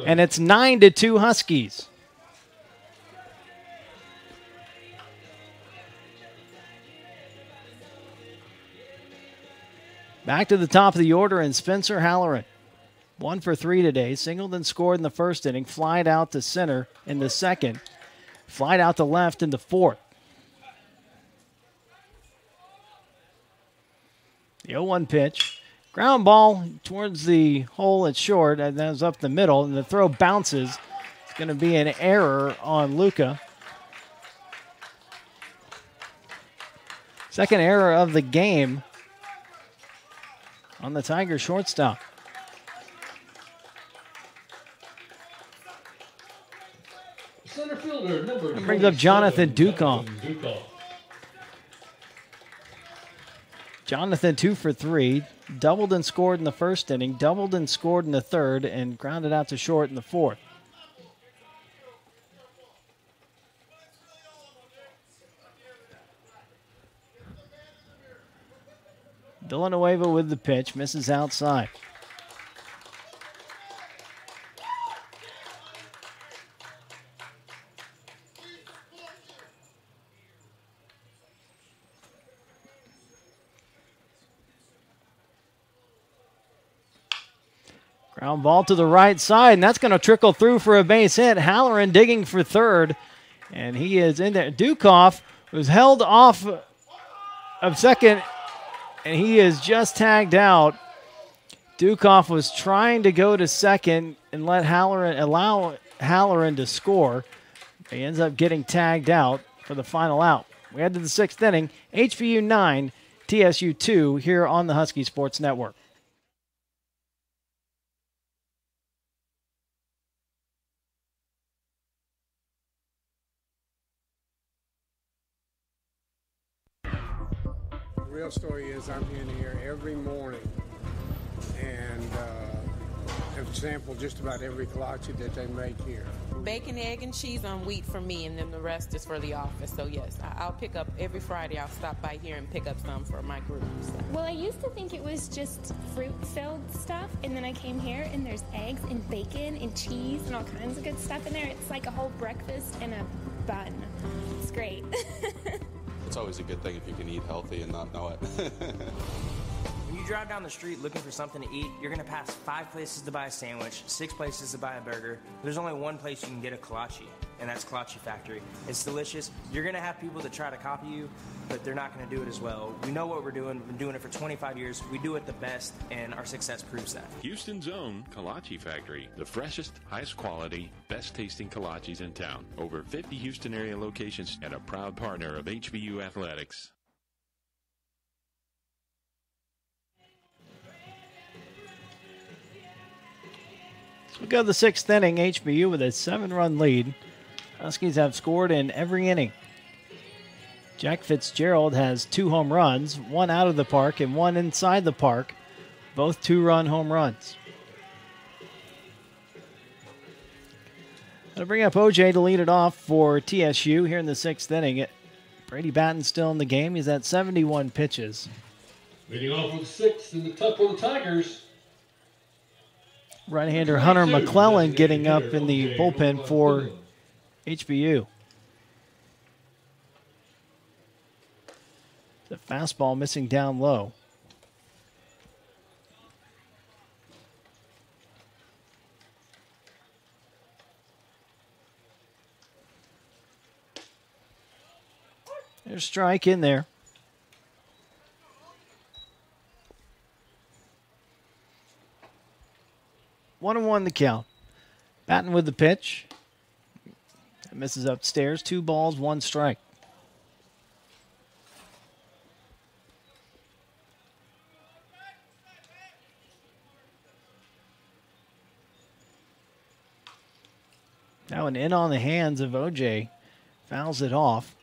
and it's 9-2 Huskies. Back to the top of the order, and Spencer Halloran. 1 for 3 today. Singled and scored in the first inning. Flied out to center in the second. Flied out to left in the fourth. The 0-1 pitch. Ground ball towards the hole at short, and that was up the middle, and the throw bounces. It's going to be an error on Luca. Second error of the game on the Tiger shortstop. Center fielder number 27, brings up Jonathan Dukoff. Jonathan 2 for 3, doubled and scored in the first inning, doubled and scored in the third, and grounded out to short in the fourth. Villanueva with the pitch, misses outside. Ground ball to the right side, and that's going to trickle through for a base hit. Halloran digging for third, and he is in there. Dukoff was held off of second, and he is just tagged out. Dukoff was trying to go to second and allow Halloran to score. He ends up getting tagged out for the final out. We head to the sixth inning. HBU 9, TSU 2 here on the Husky Sports Network. The real story is I'm in here every morning and have sampled just about every kolache that they make here. Bacon, egg, and cheese on wheat for me, and then the rest is for the office. So yes, I'll pick up every Friday. I'll stop by here and pick up some for my group. So. Well, I used to think it was just fruit-filled stuff, and then I came here and there's eggs and bacon and cheese and all kinds of good stuff in there. It's like a whole breakfast and a bun. It's great. It's always a good thing if you can eat healthy and not know it. When you drive down the street looking for something to eat, you're going to pass 5 places to buy a sandwich, 6 places to buy a burger. There's only one place you can get a kolache, and that's Kolache Factory. It's delicious. You're going to have people that try to copy you, but they're not going to do it as well. We know what we're doing. We've been doing it for 25 years. We do it the best, and our success proves that. Houston's own Kolache Factory, the freshest, highest quality, best tasting kolaches in town. Over 50 Houston area locations and a proud partner of HBU Athletics. We go to the sixth inning, HBU with a 7-run lead. Huskies have scored in every inning. Jack Fitzgerald has 2 home runs, 1 out of the park and 1 inside the park, both 2-run home runs. I'll bring up OJ to lead it off for TSU here in the sixth inning. Brady Batten still in the game. He's at 71 pitches. Leading off with 6 in the top for the Tigers. Right-hander Hunter McClellan getting up in the bullpen for HBU. The fastball missing down low. There's a strike in there. One and one the count. Batten with the pitch. That misses upstairs. 2 balls, 1 strike. Now an in on the hands of OJ. Fouls it off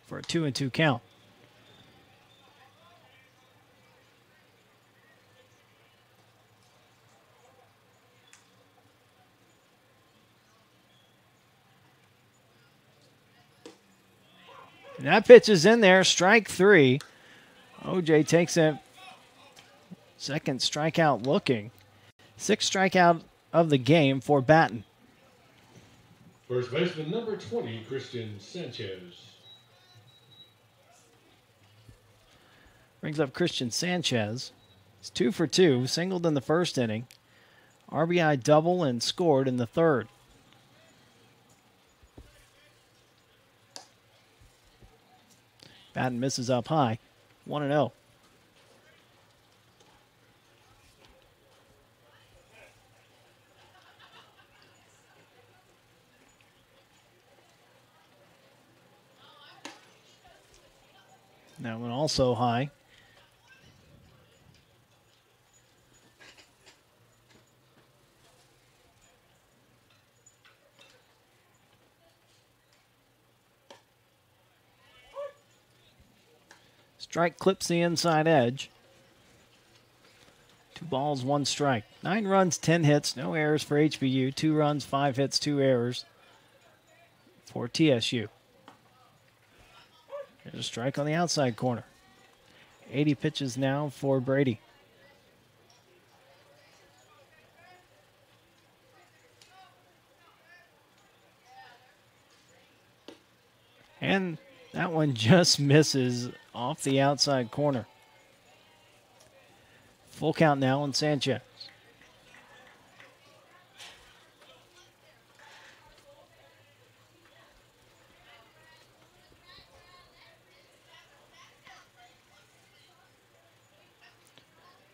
for a 2-2 count. And that pitch is in there, strike 3. OJ takes a second strikeout looking. 6th strikeout of the game for Batten. First baseman number 20, Christian Sanchez. Brings up Christian Sanchez. He's 2 for 2, singled in the first inning. RBI double and scored in the third. Batten misses up high, 1-0. That one also high. strike clips the inside edge. 2 balls, 1 strike. 9 runs, 10 hits, no errors for HBU. 2 runs, 5 hits, 2 errors for TSU. There's a strike on the outside corner. 80 pitches now for Brady. And that one just misses off the outside corner. Full count now on Sanchez.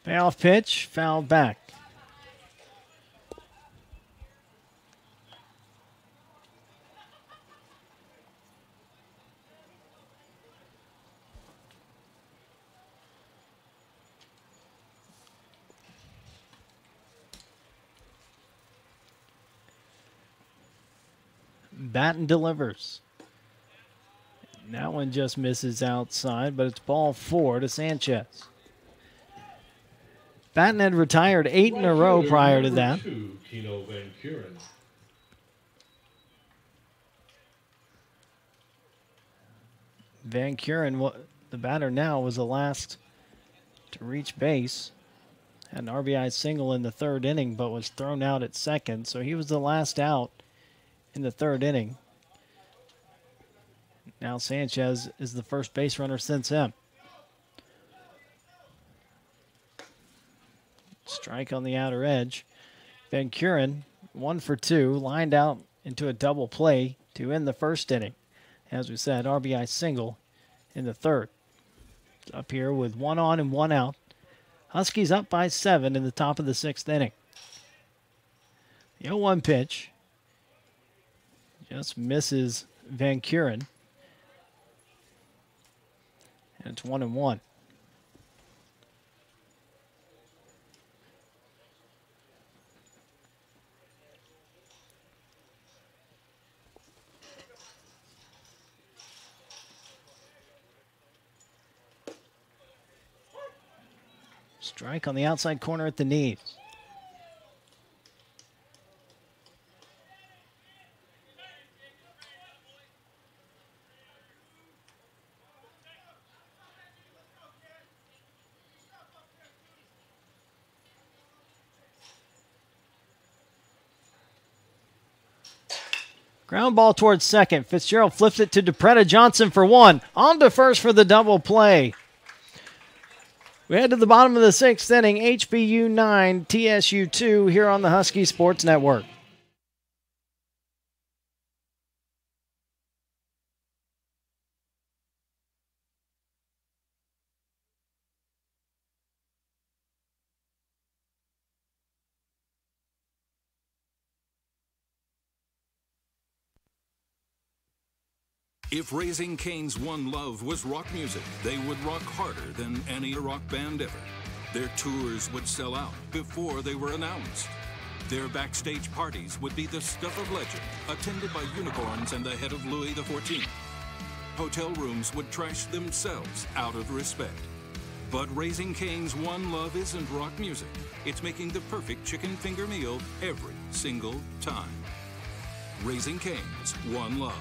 Payoff pitch, fouled back. Batten delivers. That one just misses outside, but it's ball 4 to Sanchez. Batten had retired 8 in a row prior to that. Van Kuren, the batter now, was the last to reach base. Had an RBI single in the 3rd inning, but was thrown out at second, so he was the last out in the 3rd inning. Now Sanchez is the first base runner since him. Strike on the outer edge. Van Kuren, 1 for 2, lined out into a double play to end the 1st inning. As we said, RBI single in the 3rd. Up here with 1 on and 1 out. Huskies up by 7 in the top of the 6th inning. The 0-1 pitch just misses Van Kuren. And it's 1-1. Strike on the outside corner at the knees. Ground ball towards second. Fitzgerald flips it to DePretta Johnson for 1. On to first for the double play. We head to the bottom of the 6th inning. HBU 9, TSU 2 here on the Husky Sports Network. If Raising Cane's one love was rock music, they would rock harder than any rock band ever. Their tours would sell out before they were announced. Their backstage parties would be the stuff of legend, attended by unicorns and the head of Louis XIV. Hotel rooms would trash themselves out of respect. But Raising Cane's one love isn't rock music. It's making the perfect chicken finger meal every single time. Raising Cane's one love.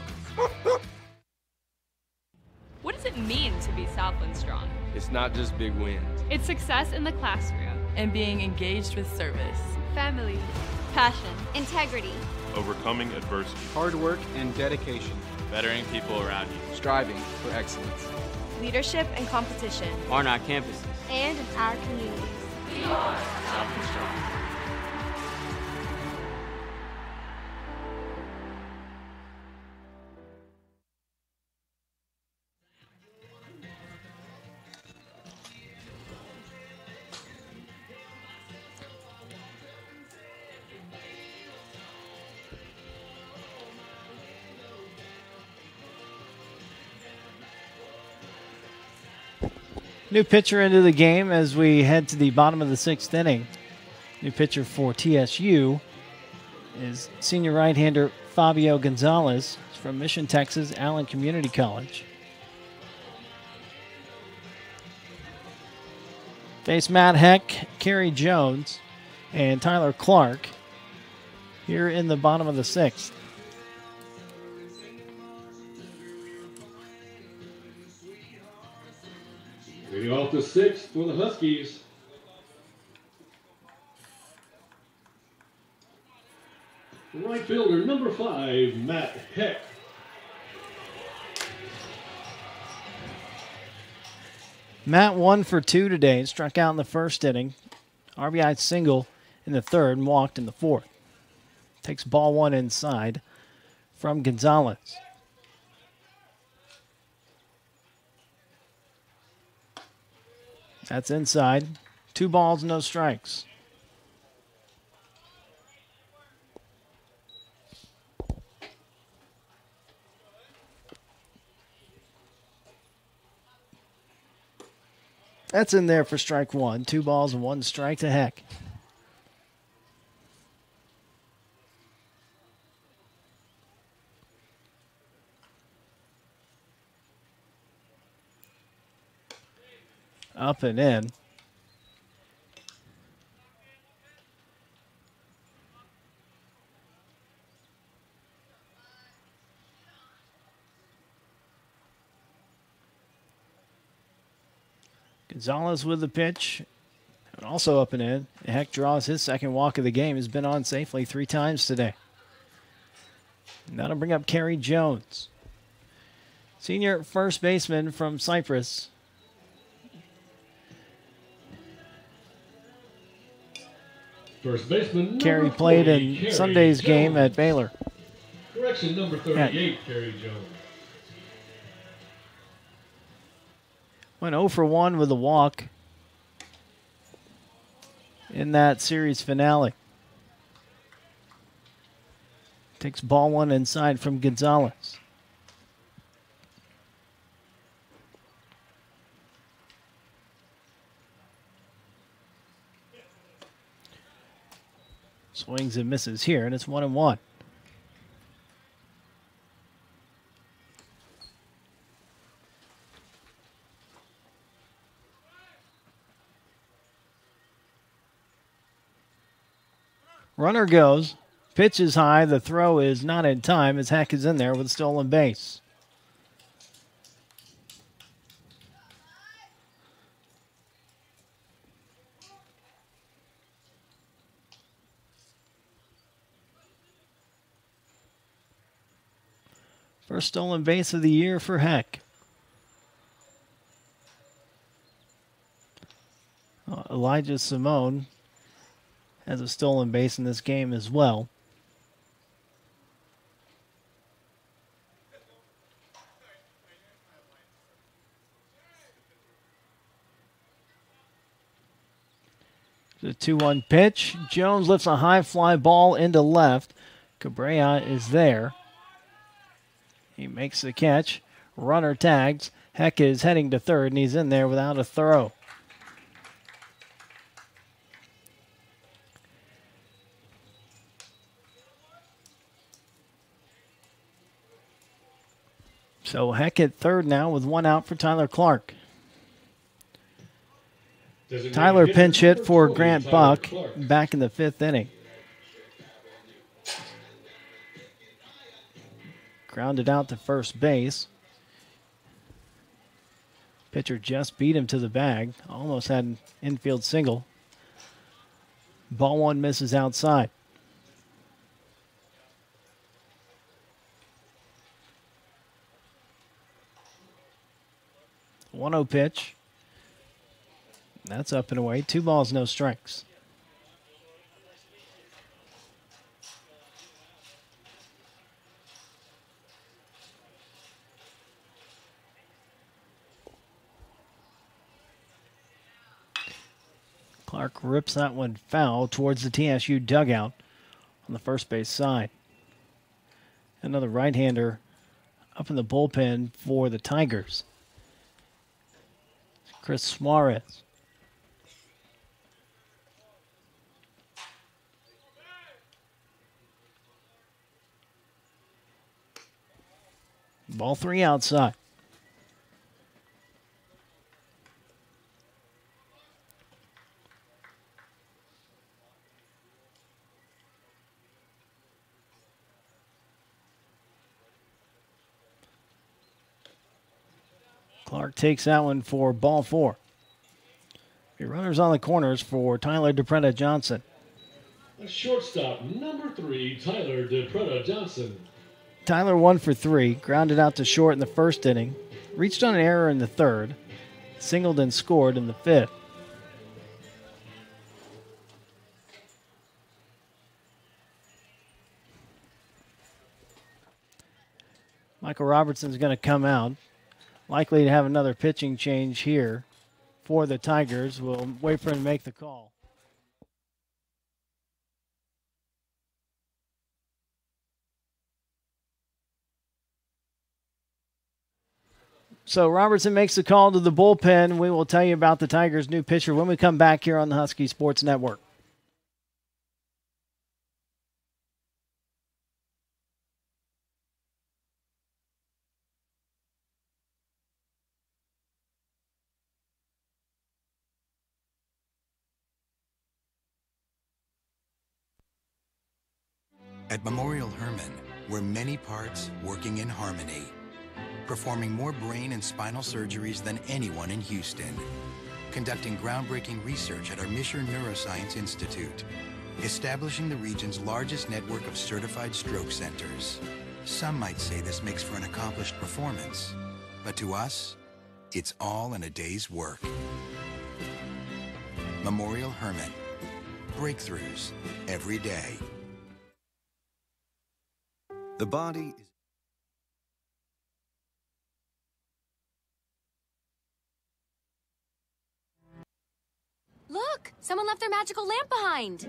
What does it mean to be Southland strong? It's not just big wins. It's success in the classroom. And being engaged with service. Family. Passion. Integrity. Overcoming adversity. Hard work and dedication. Bettering people around you. Striving for excellence. Leadership and competition. On our campuses. And in our communities. We are Southland strong. New pitcher into the game as we head to the bottom of the 6th inning. New pitcher for TSU is senior right-hander Fabio Gonzalez. He's from Mission, Texas, Allen Community College. face Matt Heck, Kerry Jones, and Tyler Clark here in the bottom of the 6th. Leading off the 6th for the Huskies. Right fielder, number 5, Matt Heck. Matt 1 for 2 today. Struck out in the first inning. RBI single in the third and walked in the fourth. Takes ball 1 inside from Gonzalez. That's inside. 2 balls, no strikes. That's in there for strike 1. 2 balls and 1 strike to Heck. Up and in. Gonzalez with the pitch. And also up and in. Heck draws his second walk of the game. Has been on safely 3 times today. And that'll bring up Kerry Jones. Senior first baseman from Cyprus. First baseman Kerry played 40, in Kerry Sunday's Jones. game at Baylor. Correction, number 38, Kerry Jones. Went 0 for 1 with a walk in that series finale. Takes ball 1 inside from Gonzalez. Swings and misses here, and it's 1-1. Runner goes. Pitch is high. The throw is not in time as Heck is in there with a stolen base. First stolen base of the year for Heck. Elijah Simone has a stolen base in this game as well. The 2-1 pitch. Jones lifts a high fly ball into left. Cabrera is there. He makes the catch. Runner tags. Heck is heading to third, and he's in there without a throw. So Heck at third now with 1 out for Tyler Clark. Tyler pinch hit for Grant Buck back in the 5th inning. Grounded out to first base. Pitcher just beat him to the bag. Almost had an infield single. Ball 1 misses outside. The 1-0 pitch. That's up and away. 2 balls, no strikes. Clark rips that one foul towards the TSU dugout on the first base side. Another right-hander up in the bullpen for the Tigers. Chris Suarez. Ball 3 outside. Clark takes that one for ball 4. The runners on the corners for Tyler DePretta Johnson. A shortstop, number 3, Tyler DePretta Johnson. Tyler 1 for 3, grounded out to short in the first inning, reached on an error in the third, singled and scored in the fifth. Michael Robertson's going to come out, likely to have another pitching change here for the Tigers. We'll wait for him to make the call. So Robertson makes the call to the bullpen. We will tell you about the Tigers' new pitcher when we come back here on the Husky Sports Network. At Memorial Hermann, we're many parts working in harmony, performing more brain and spinal surgeries than anyone in Houston, conducting groundbreaking research at our Misher Neuroscience Institute, establishing the region's largest network of certified stroke centers. Some might say this makes for an accomplished performance, but to us, it's all in a day's work. Memorial Hermann. Breakthroughs every day. The body is... Look! Someone left their magical lamp behind.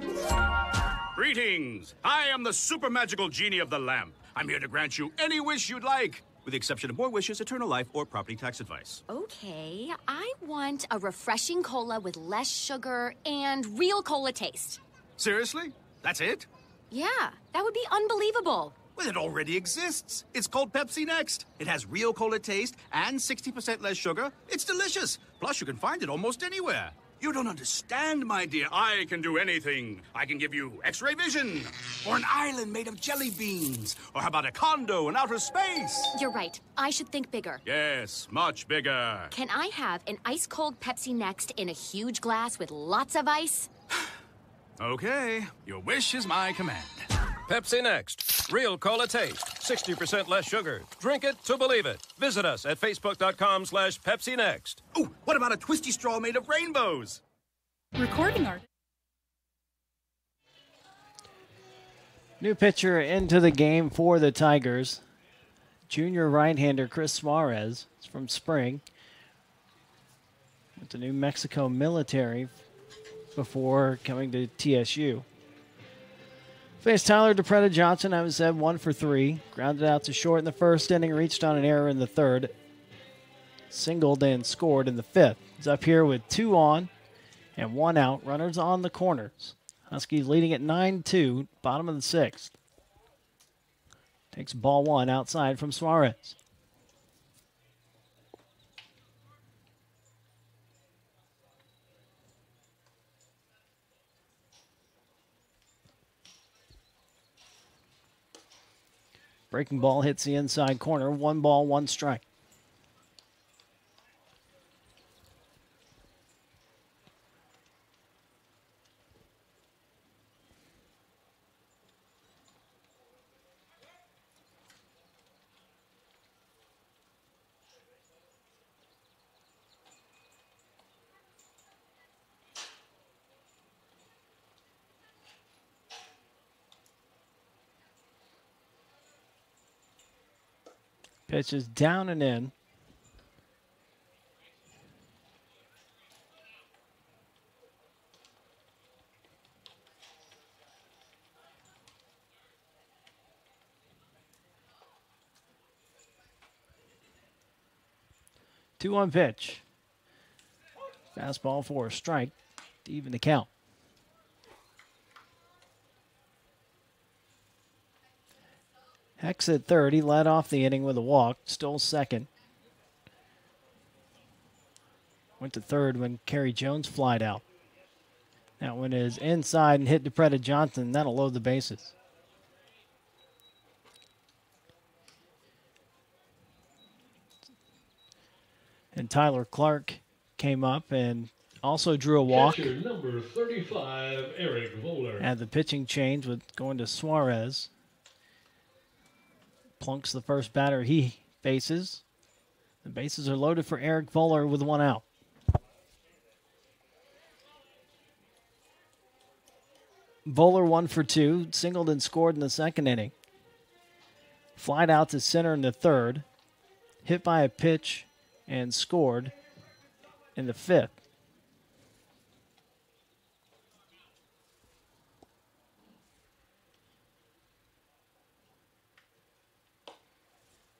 Greetings! I am the super magical genie of the lamp. I'm here to grant you any wish you'd like, with the exception of more wishes, eternal life, or property tax advice. Okay, I want a refreshing cola with less sugar and real cola taste. Seriously? That's it? Yeah, that would be unbelievable. Well, it already exists. It's called Pepsi Next. It has real cola taste and 60% less sugar. It's delicious. Plus, you can find it almost anywhere. You don't understand, my dear. I can do anything. I can give you X-ray vision, or an island made of jelly beans, or how about a condo in outer space? You're right. I should think bigger. Yes, much bigger. Can I have an ice-cold Pepsi Next in a huge glass with lots of ice? Okay, your wish is my command. Pepsi Next. Real cola taste. 60% less sugar. Drink it to believe it. Visit us at facebook.com/Pepsi Next. Oh, what about a twisty straw made of rainbows? Recording art. New pitcher into the game for the Tigers. Junior right-hander Chris Suarez. It's from Spring. Went to New Mexico military before coming to TSU. Faced Tyler DePretta Johnson, I was said 1 for 3. Grounded out to short in the first inning, reached on an error in the third. Singled and scored in the fifth. He's up here with 2 on and 1 out. Runners on the corners. Huskies leading at 9-2, bottom of the 6th. Takes ball 1 outside from Suarez. Breaking ball hits the inside corner. 1 ball, 1 strike. Pitch is down and in. Two on pitch. Fastball for a strike to even the count. Hicks at third. He led off the inning with a walk, stole second. Went to third when Kerry Jones flied out. That one is inside and hit DePretta Johnson. That'll load the bases. And Tyler Clark came up and also drew a walk. Catcher number 35, Eric Voller. Had the pitching change with going to Suarez. Plunks the first batter he faces. The bases are loaded for Eric Voller with one out. Voller 1 for 2, singled and scored in the second inning. Flied out to center in the third. Hit by a pitch and scored in the fifth.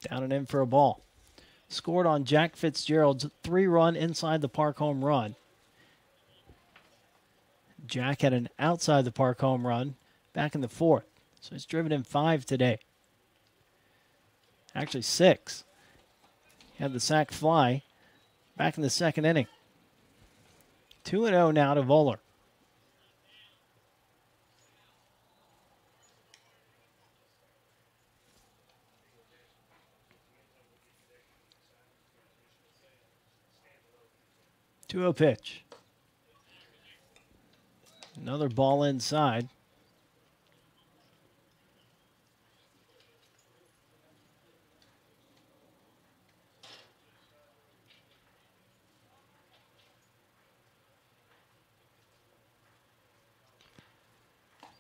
Down and in for a ball. Scored on Jack Fitzgerald's 3-run inside the park home run. Jack had an outside the park home run back in the fourth. So he's driven in 5 today. Actually 6. Had the sac fly back in the second inning. 2-0 now to Voller. Two-oh pitch. Another ball inside.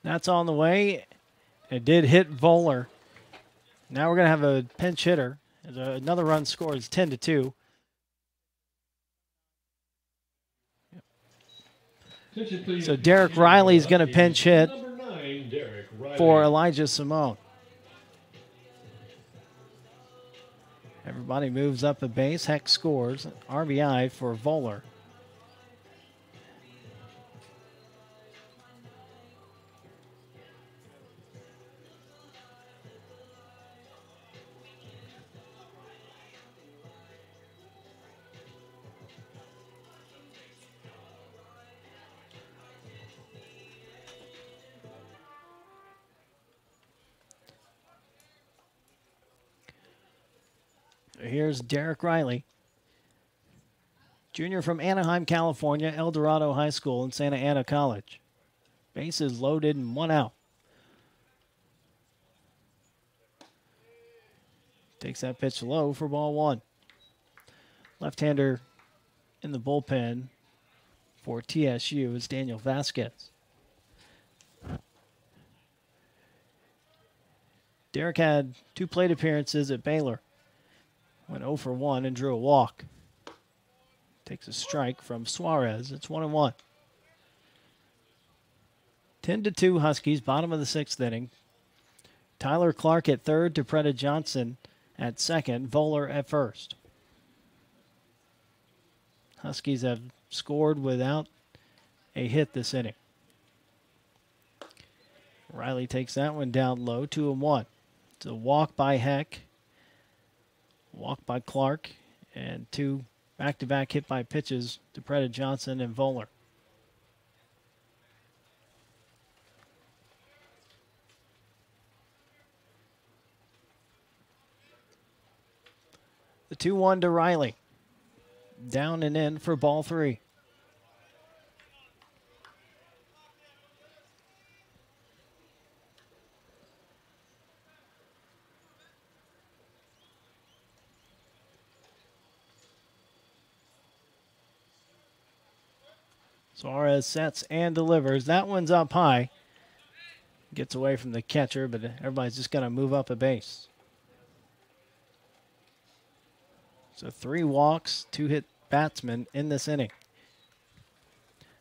That's on the way. It did hit Voller. Now we're going to have a pinch hitter. Another run scores 10-2. So Derek Reilly is going to pinch hit for Elijah Simone. Everybody moves up a base. Hicks scores. RBI for Voller. Here's Derek Reilly, junior from Anaheim, California, El Dorado High School, and Santa Ana College. Bases loaded and one out. Takes that pitch low for ball one. Left-hander in the bullpen for TSU is Daniel Vasquez. Derek had 2 plate appearances at Baylor. Went 0 for 1 and drew a walk. Takes a strike from Suarez. It's 1-1. 10-2 Huskies, bottom of the 6th inning. Tyler Clark at third, DePretta Johnson at second, Voller at first. Huskies have scored without a hit this inning. Reilly takes that one down low, 2-1. It's a walk by Heck. Walk by Clark, and 2 back-to-back hit by pitches to DePretta Johnson and Voller. The 2-1 to Reilly. Down and in for ball 3. Suarez sets and delivers. That one's up high. Gets away from the catcher, but everybody's just going to move up a base. So 3 walks, 2 hit batsmen in this inning.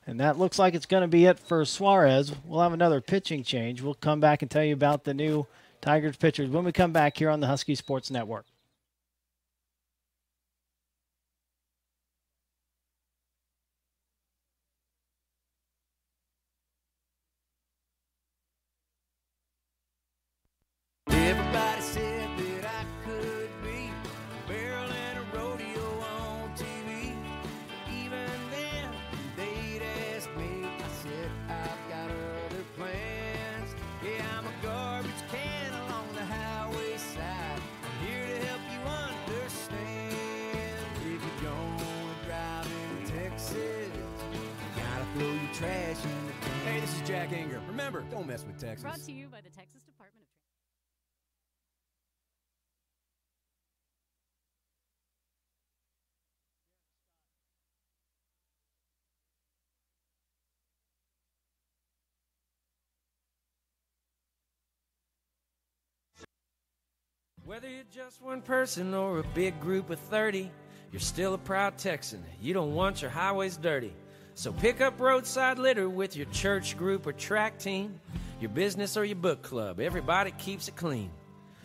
And that looks like it's going to be it for Suarez. We'll have another pitching change. We'll come back and tell you about the new Tigers pitchers when we come back here on the Husky Sports Network. Everybody said that I could be a barrel and a rodeo on TV. Even then, they'd ask me. I said, I've got other plans. Yeah, I'm a garbage can along the highway side. I'm here to help dashing the king. Hey, this is Jack Ingram. Remember, don't mess with Texas. Brought to you by the Texas Department of Whether you're just one person or a big group of 30, you're still a proud Texan. You don't want your highways dirty. So pick up roadside litter with your church group or track team, your business or your book club. Everybody keeps it clean.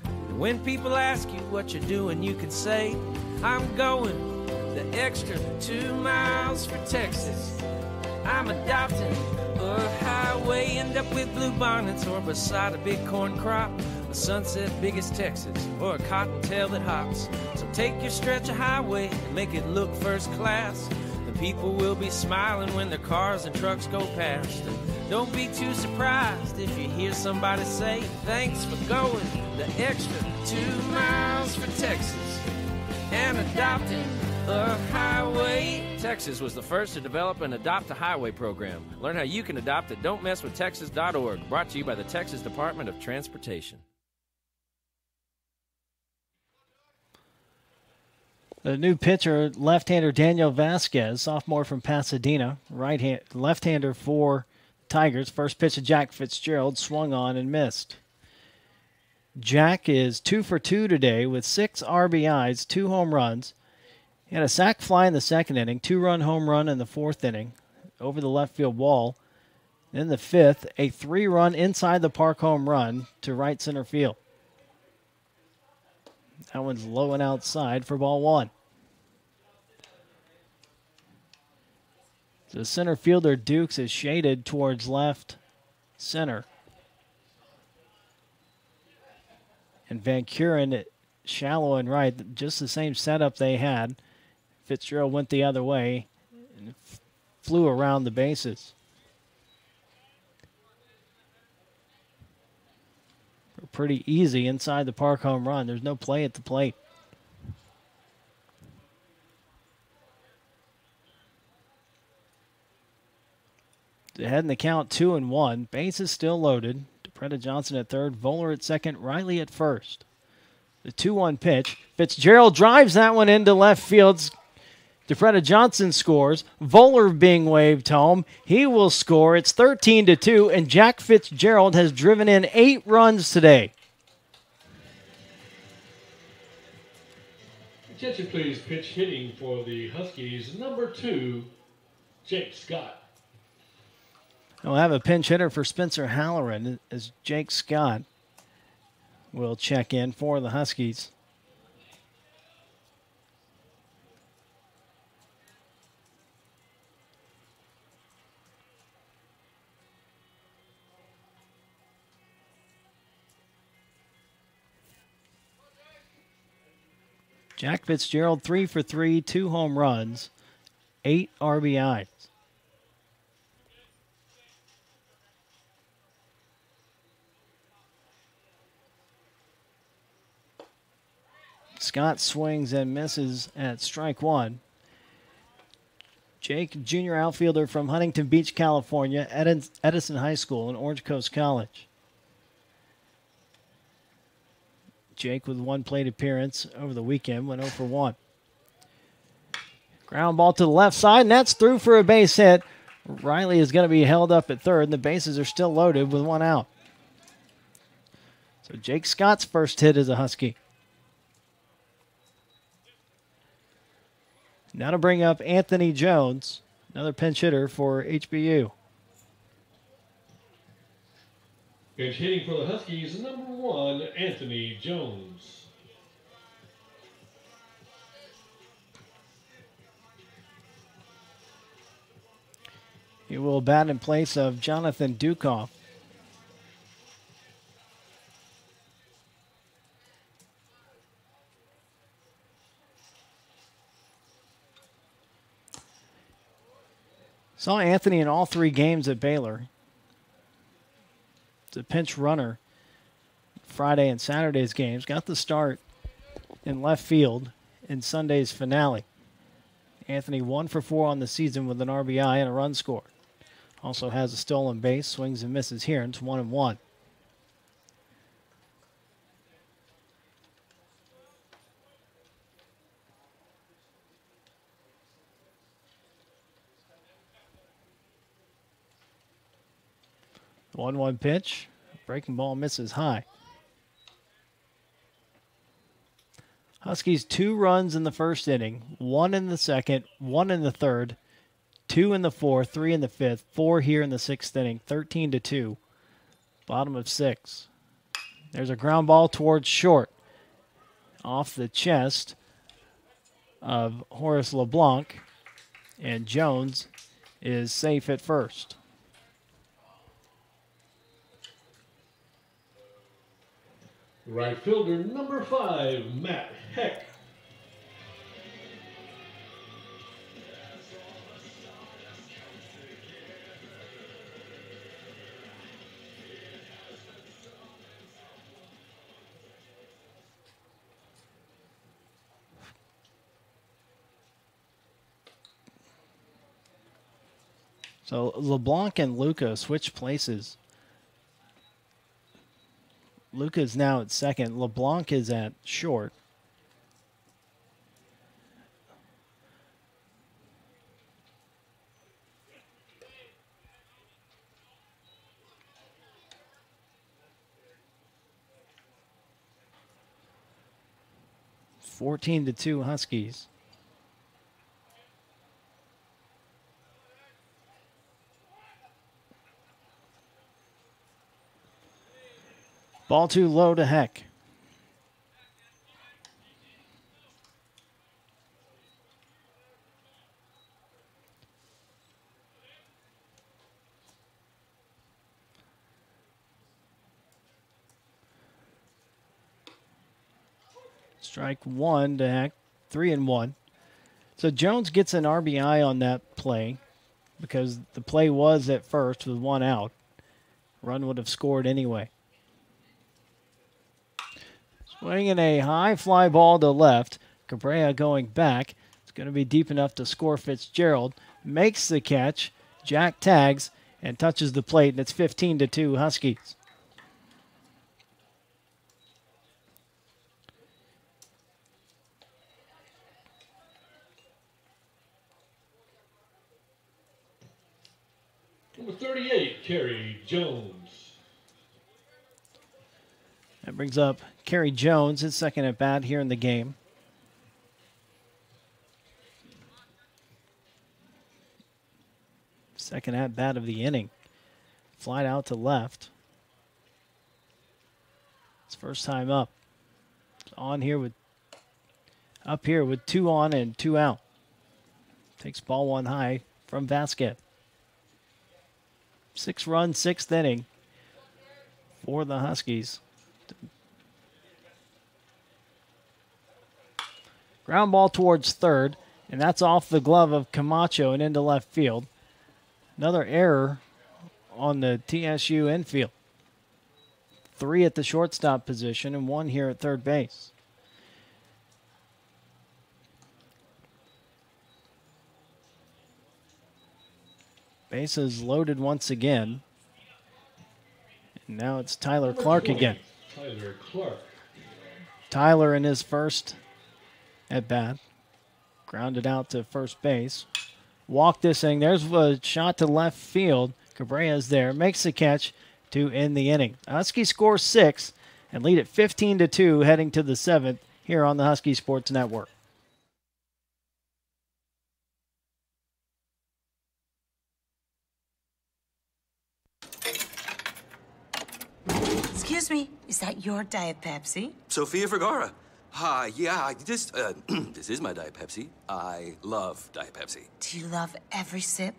And when people ask you what you're doing, you can say, I'm going the extra 2 miles for Texas. I'm adopting a highway, end up with blue bonnets or beside a big corn crop. A sunset big as Texas, or a cottontail that hops. So take your stretch of highway and make it look first class. The people will be smiling when their cars and trucks go past. And don't be too surprised if you hear somebody say, thanks for going the extra 2 miles for Texas and adopting a highway. Texas was the first to develop an Adopt a Highway program. Learn how you can adopt at don'tmesswithtexas.org. Brought to you by the Texas Department of Transportation. The new pitcher, left-hander Daniel Vasquez, sophomore from Pasadena, left-hander for Tigers. First pitch to Jack Fitzgerald, swung on and missed. Jack is 2 for 2 today with 6 RBIs, 2 home runs. He had a sac fly in the second inning, 2-run home run in the fourth inning over the left field wall. In the fifth, a 3-run inside the park home run to right center field. That one's low and outside for ball 1. The center fielder, Dukes, is shaded towards left center. And Van Kuren shallow and right, just the same setup they had. Fitzgerald went the other way and flew around the bases. Pretty easy inside the park home run. There's no play at the plate. Ahead in the count, 2-1. Bases still loaded. DePretta Johnson at third, Voller at second, Reilly at first. The 2-1 pitch. Fitzgerald drives that one into left field. DePretta Johnson scores. Voller being waved home. He will score. It's 13-2, and Jack Fitzgerald has driven in 8 runs today. Attention please, pitch hitting for the Huskies, number 2, Jake Scott. We'll have a pinch hitter for Spencer Halloran as Jake Scott will check in for the Huskies. Jack Fitzgerald, 3 for 3, 2 home runs, 8 RBIs. Scott swings and misses at strike 1. Jake, junior outfielder from Huntington Beach, California, Edison High School and Orange Coast College. Jake with 1 plate appearance over the weekend, went 0 for 1. Ground ball to the left side, and that's through for a base hit. Reilly is going to be held up at third, and the bases are still loaded with 1 out. So Jake Scott's first hit is a Husky. Now to bring up Anthony Jones, another pinch hitter for HBU. Pinch hitting for the Huskies, number 1, Anthony Jones. He will bat in place of Jonathan Dukoff. Saw Anthony in all 3 games at Baylor. It's a pinch runner Friday and Saturday's games. Got the start in left field in Sunday's finale. Anthony 1 for 4 on the season with an RBI and a run scored. Also has a stolen base, swings and misses here, and it's 1-1. The 1-1 pitch. Breaking ball misses high. Huskies 2 runs in the first inning, 1 in the second, 1 in the third, 2 in the fourth, 3 in the fifth, 4 here in the sixth inning, 13-2. Bottom of 6. There's a ground ball towards short. Off the chest of Horace LeBlanc, and Jones is safe at first. Right fielder number 5, Matt Heck. So LeBlanc and Luca switch places. Luca is now at second. LeBlanc is at short. It's 14-2 Huskies. Ball too low to Heck. Strike 1 to Heck. 3-1. So Jones gets an RBI on that play because the play was at first with 1 out. Run would have scored anyway. Swinging a high fly ball to left. Cabrera going back. It's going to be deep enough to score Fitzgerald. Makes the catch. Jack tags and touches the plate, and it's 15-2 Huskies. Number 38, Kerry Jones. That brings up Kerry Jones, his second at bat here in the game. Second at bat of the inning. Flied out to left. It's first time up. It's up here with 2 on and 2 out. Takes ball 1 high from Vasquez. 6-run, 6th inning for the Huskies. Ground ball towards third, and that's off the glove of Camacho and into left field. Another error on the TSU infield. 3 at the shortstop position and 1 here at third base. Bases loaded once again. And now it's Tyler Clark again. Tyler Clark. Tyler in his first at bat. Grounded out to first base. Walked this thing. There's a shot to left field. Cabrea's there. Makes the catch to end the inning. Huskies score 6 and lead at 15-2 heading to the 7th here on the Husky Sports Network. Excuse me, is that your Diet Pepsi? Sofia Vergara. Hi, yeah, this is my Diet Pepsi. I love Diet Pepsi. Do you love every sip?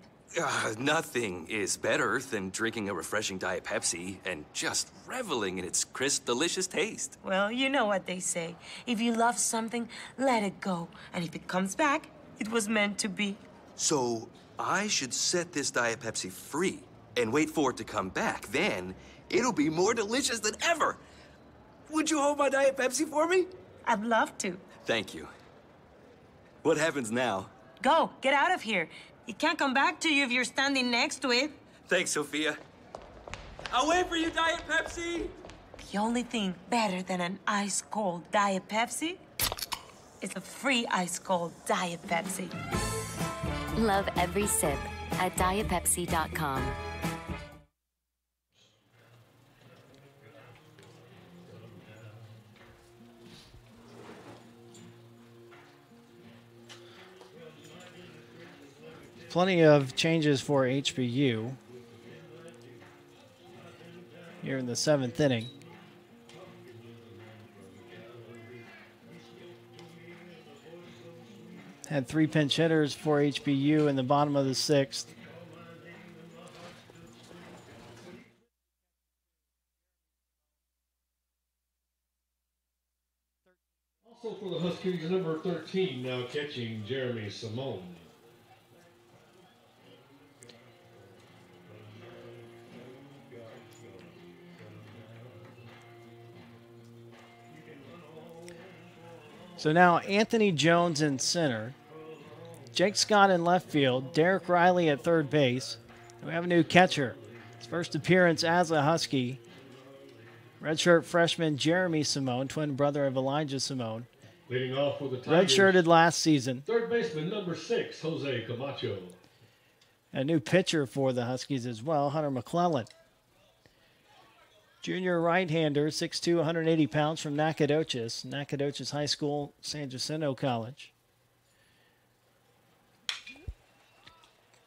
Nothing is better than drinking a refreshing Diet Pepsi and just reveling in its crisp, delicious taste. Well, you know what they say. If you love something, let it go. And if it comes back, it was meant to be. So I should set this Diet Pepsi free and wait for it to come back. Then it'll be more delicious than ever. Would you hold my Diet Pepsi for me? I'd love to. Thank you. What happens now? Go, get out of here. It can't come back to you if you're standing next to it. Thanks, Sophia. I'll wait for you, Diet Pepsi! The only thing better than an ice-cold Diet Pepsi is a free ice-cold Diet Pepsi. Love every sip at dietpepsi.com. Plenty of changes for HBU here in the 7th inning. Had 3 pinch hitters for HBU in the bottom of the 6th. Also for the Huskies, number 13 now catching Jeremy Simone. So now Anthony Jones in center, Jake Scott in left field, Derek Reilly at third base. We have a new catcher. His first appearance as a Husky. Redshirt freshman Jeremy Simone, twin brother of Elijah Simone. Leading off with the Tigers. Redshirted last season. Third baseman number 6, Jose Camacho. A new pitcher for the Huskies as well, Hunter McClellan. Junior right-hander, 6'2", 180 pounds from Nacogdoches High School, San Jacinto College.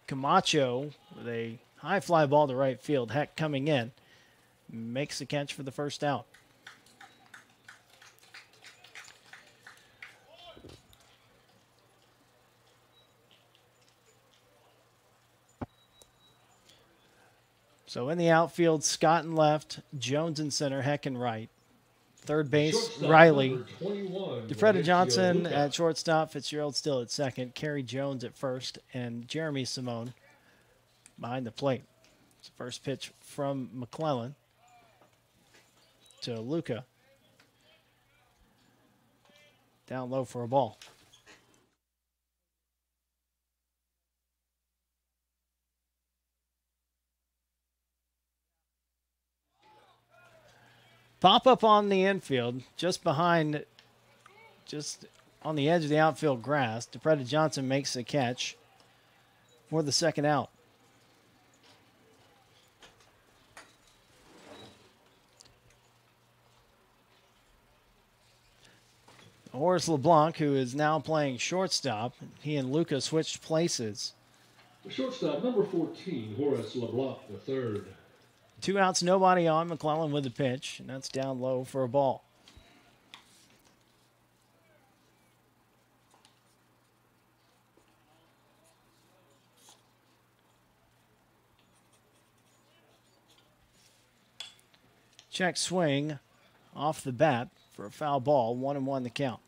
Camacho with a high fly ball to right field. Heck coming in. Makes the catch for the first out. So in the outfield, Scott in left, Jones in center, Heck in right. Third base, Reilly. DeFreda Johnson at shortstop, Fitzgerald still at second, Kerry Jones at first, and Jeremy Simone behind the plate. It's the first pitch from McClellan to Luca. Down low for a ball. Pop up on the infield, just behind, just on the edge of the outfield grass. DeFreda Johnson makes the catch for the second out. Horace LeBlanc, who is now playing shortstop, he and Luca switched places. The shortstop, number 14, Horace LeBlanc III. 2 outs, nobody on. McClellan with the pitch, and that's down low for a ball. Check swing off the bat for a foul ball. 1-1 the count.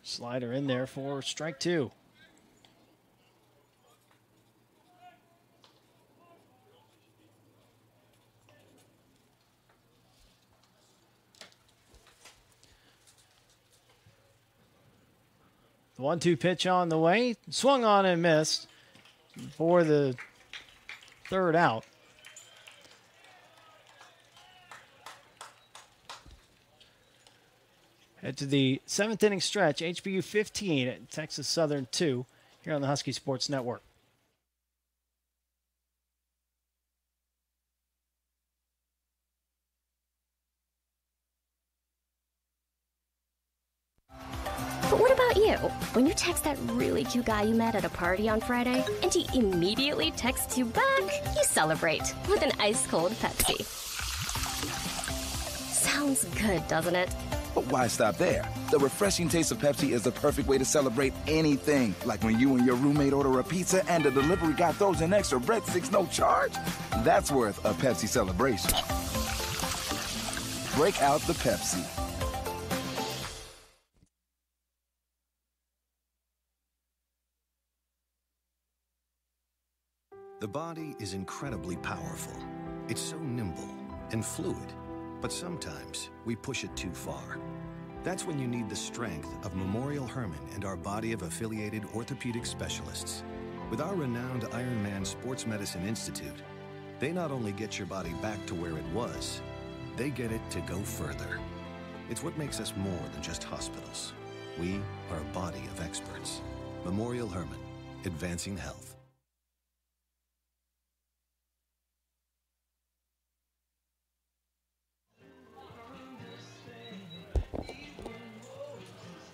Slider in there for strike 2. The 1-2 pitch on the way. Swung on and missed for the third out. Head to the 7th inning stretch, HBU 15 at Texas Southern 2 here on the Husky Sports Network. But what about you? When you text that really cute guy you met at a party on Friday and he immediately texts you back, you celebrate with an ice-cold Pepsi. Sounds good, doesn't it? But why stop there? The refreshing taste of Pepsi is the perfect way to celebrate anything. Like when you and your roommate order a pizza and the delivery guy throws in extra breadsticks, no charge. That's worth a Pepsi celebration. Break out the Pepsi. The body is incredibly powerful. It's so nimble and fluid, but sometimes we push it too far. That's when you need the strength of Memorial Hermann and our body of affiliated orthopedic specialists. With our renowned Ironman Sports Medicine Institute, they not only get your body back to where it was, they get it to go further. It's what makes us more than just hospitals. We are a body of experts. Memorial Hermann, advancing health.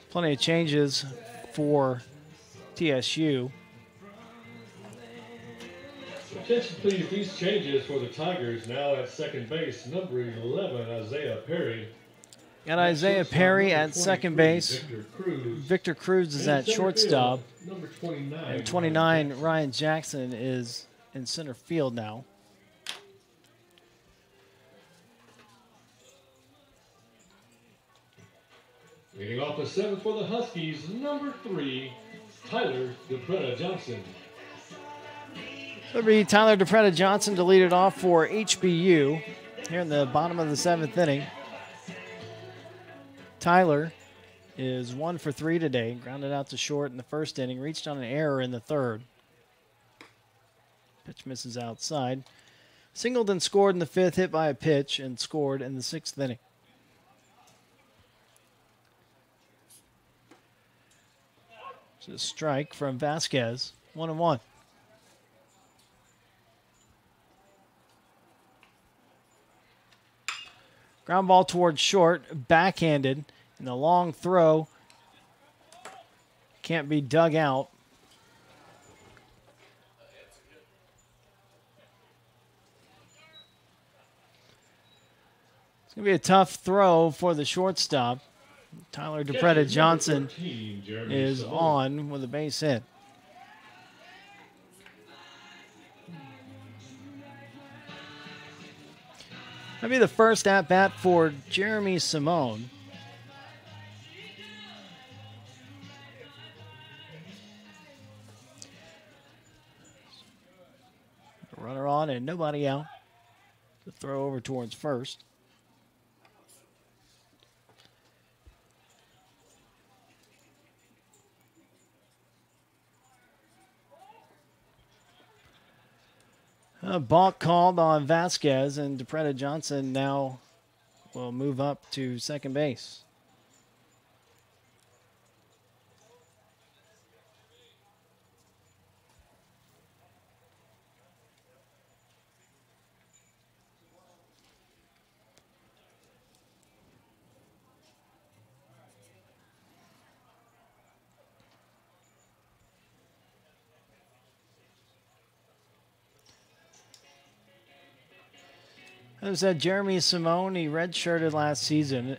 Plenty of changes for TSU. Attention please, these changes for the Tigers. Now at second base, number 11, Isaiah Perry. Got Isaiah Perry at second base. Victor Cruz is at shortstop. Number 29. And 29, Ryan Jackson is in center field now. Leading off the seventh for the Huskies, number 3, Tyler DePretta Johnson. It'll be Tyler DePretta Johnson to lead it off for HBU here in the bottom of the seventh inning. Tyler is 1 for 3 today. Grounded out to short in the first inning. Reached on an error in the third. Pitch misses outside. Singled and scored in the fifth. Hit by a pitch and scored in the sixth inning. It's a strike from Vasquez. 1-1. Ground ball towards short, backhanded, and the long throw can't be dug out. It's going to be a tough throw for the shortstop. Tyler DePretta Johnson is on with a base hit. That'll be the first at-bat for Jeremy Simone. Runner on and nobody out. The throw over towards first. A balk called on Vasquez, and DePretta Johnson now will move up to second base. As I said, Jeremy Simone, he redshirted last season.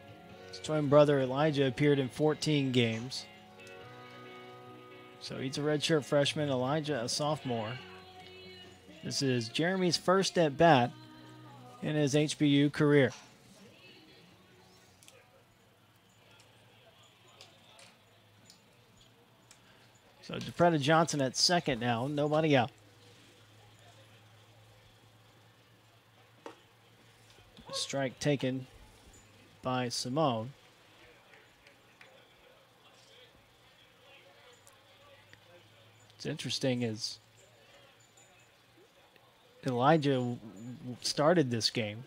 His twin brother Elijah appeared in 14 games. So he's a redshirt freshman, Elijah a sophomore. This is Jeremy's first at-bat in his HBU career. So DePretta Johnson at second now, nobody out. Strike taken by Simone. What's interesting is Elijah started this game.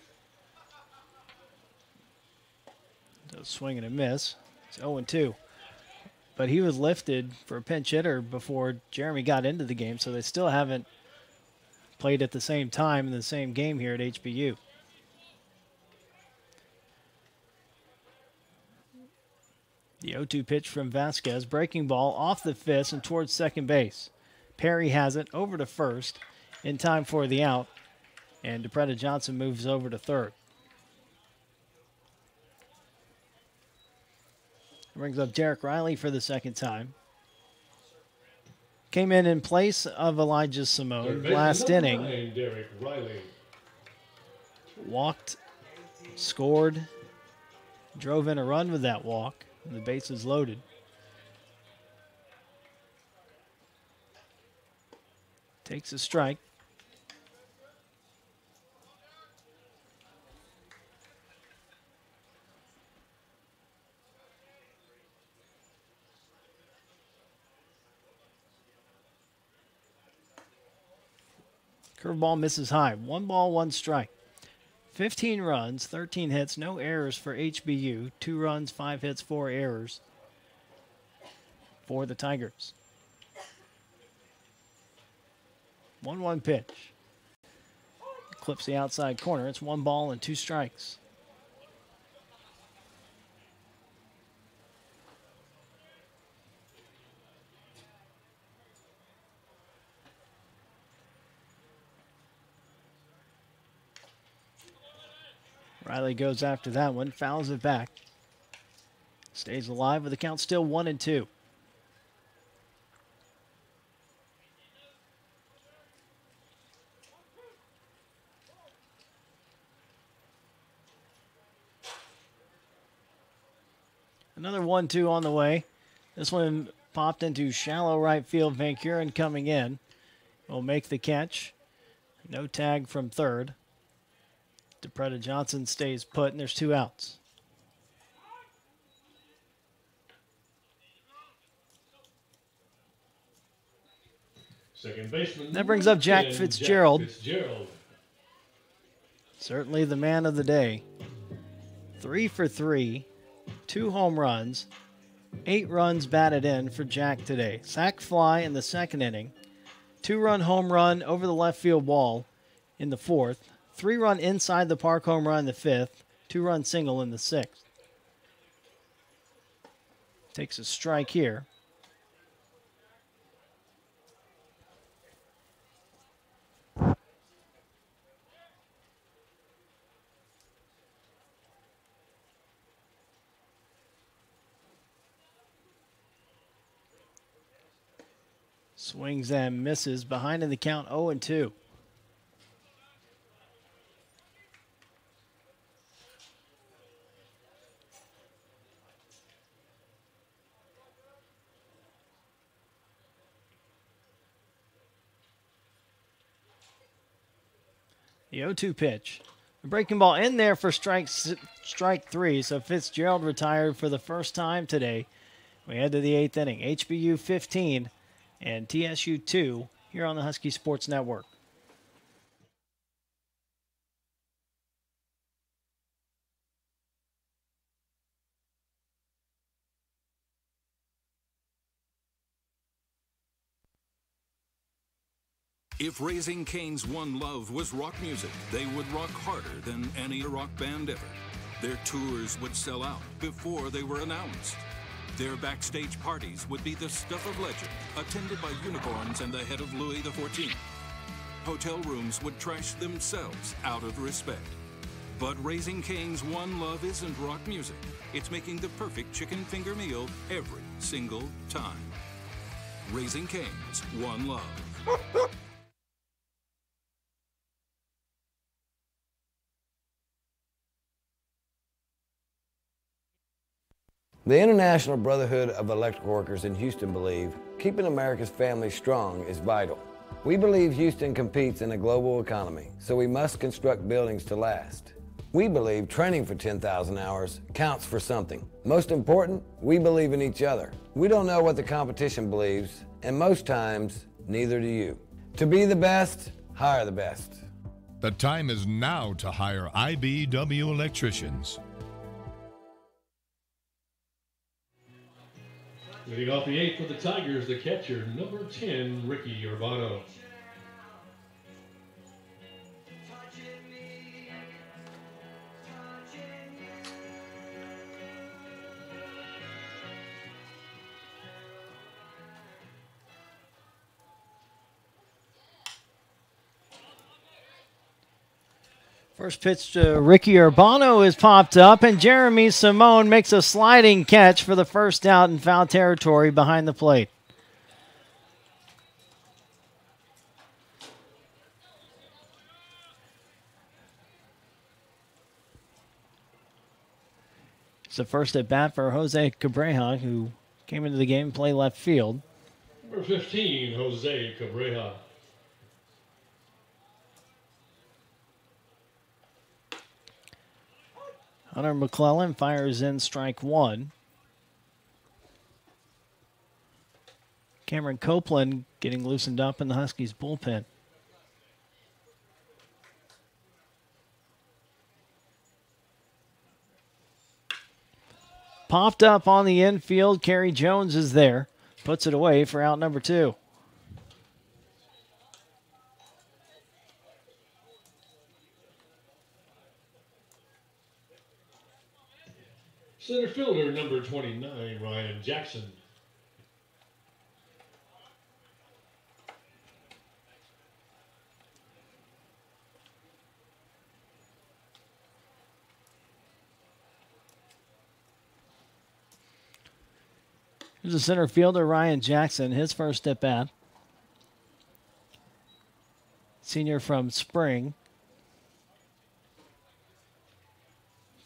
Does swing and a miss. It's 0-2. But he was lifted for a pinch hitter before Jeremy got into the game, so they still haven't played at the same time in the same game here at HBU. The 0-2 pitch from Vasquez. Breaking ball off the fist and towards second base. Perry has it over to first in time for the out. And DePretta Johnson moves over to third. Brings up Derek Reilly for the second time. Came in place of Elijah Simone last inning. Derek Reilly. Walked, scored, drove in a run with that walk. The base is loaded. Takes a strike. Curveball misses high. 1 ball, 1 strike. 15 runs, 13 hits, no errors for HBU. 2 runs, 5 hits, 4 errors for the Tigers. 1-1 pitch. Clips the outside corner. It's 1 ball and 2 strikes. Reilly goes after that one, fouls it back. Stays alive with the count still 1-2. Another 1-2 on the way. This one popped into shallow right field. Van Kuren coming in will make the catch. No tag from third. DePretta Johnson stays put, and there's 2 outs. Second baseman. That brings up Jack Fitzgerald. Fitzgerald. Certainly the man of the day. 3 for 3, 2 home runs, 8 runs batted in for Jack today. Sac fly in the second inning, 2-run home run over the left field wall in the fourth, 3-run inside the park home run in the fifth, 2-run single in the sixth. Takes a strike here. Swings and misses. Behind in the count, 0-2. The 0-2 pitch. The breaking ball in there for strike 3. So Fitzgerald retired for the first time today. We head to the 8th inning. HBU 15 and TSU 2 here on the Husky Sports Network. If Raising Cane's one love was rock music, they would rock harder than any rock band ever. Their tours would sell out before they were announced. Their backstage parties would be the stuff of legend, attended by unicorns and the head of Louis XIV. Hotel rooms would trash themselves out of respect. But Raising Cane's one love isn't rock music. It's making the perfect chicken finger meal every single time. Raising Cane's one love. The International Brotherhood of Electrical Workers in Houston believe keeping America's families strong is vital. We believe Houston competes in a global economy, so we must construct buildings to last. We believe training for 10,000 hours counts for something. Most important, we believe in each other. We don't know what the competition believes, and most times, neither do you. To be the best, hire the best. The time is now to hire IBW electricians. Leading off the 8th for the Tigers, the catcher, number 10, Ricky Urbano. First pitch to Ricky Urbano is popped up, and Jeremy Simone makes a sliding catch for the first out in foul territory behind the plate. It's the first at bat for Jose Cabreja, who came into the game to play left field. Number 15, Jose Cabreja. Hunter McClellan fires in strike 1. Cameron Copeland getting loosened up in the Huskies bullpen. Popped up on the infield. Kerry Jones is there. Puts it away for out number 2. Center fielder number 29, Ryan Jackson. Here's the center fielder, Ryan Jackson, his first at bat. Senior from Spring.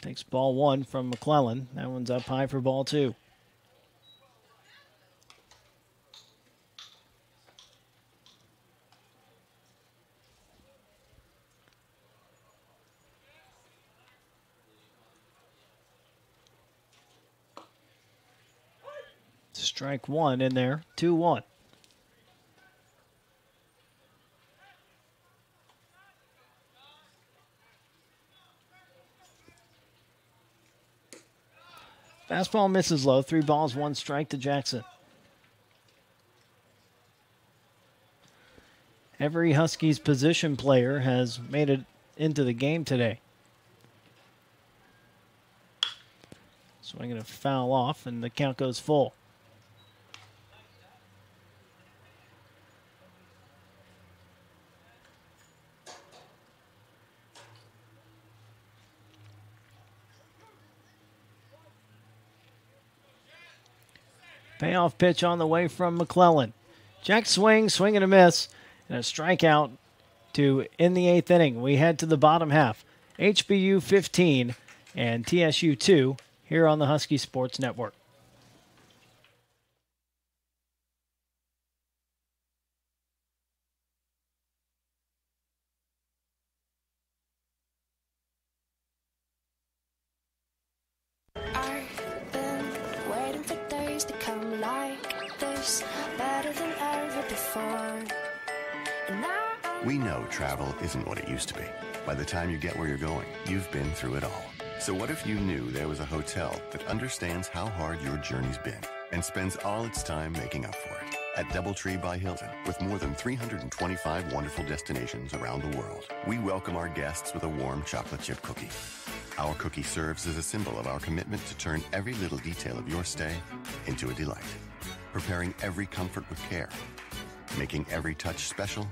Takes ball 1 from McClellan. That one's up high for ball 2. Strike 1 in there, 2-1. Fastball misses low. 3 balls, 1 strike to Jackson. Every Huskies position player has made it into the game today. Swinging a foul off, and the count goes full. Payoff pitch on the way from McClellan. Jack swing and a miss, and a strikeout to end the 8th inning. We head to the bottom half. HBU 15 and TSU 2 here on the Husky Sports Network. We know travel isn't what it used to be. By the time you get where you're going, you've been through it all. So what if you knew there was a hotel that understands how hard your journey's been and spends all its time making up for it? At DoubleTree by Hilton, with more than 325 wonderful destinations around the world, we welcome our guests with a warm chocolate chip cookie. Our cookie serves as a symbol of our commitment to turn every little detail of your stay into a delight, preparing every comfort with care, making every touch special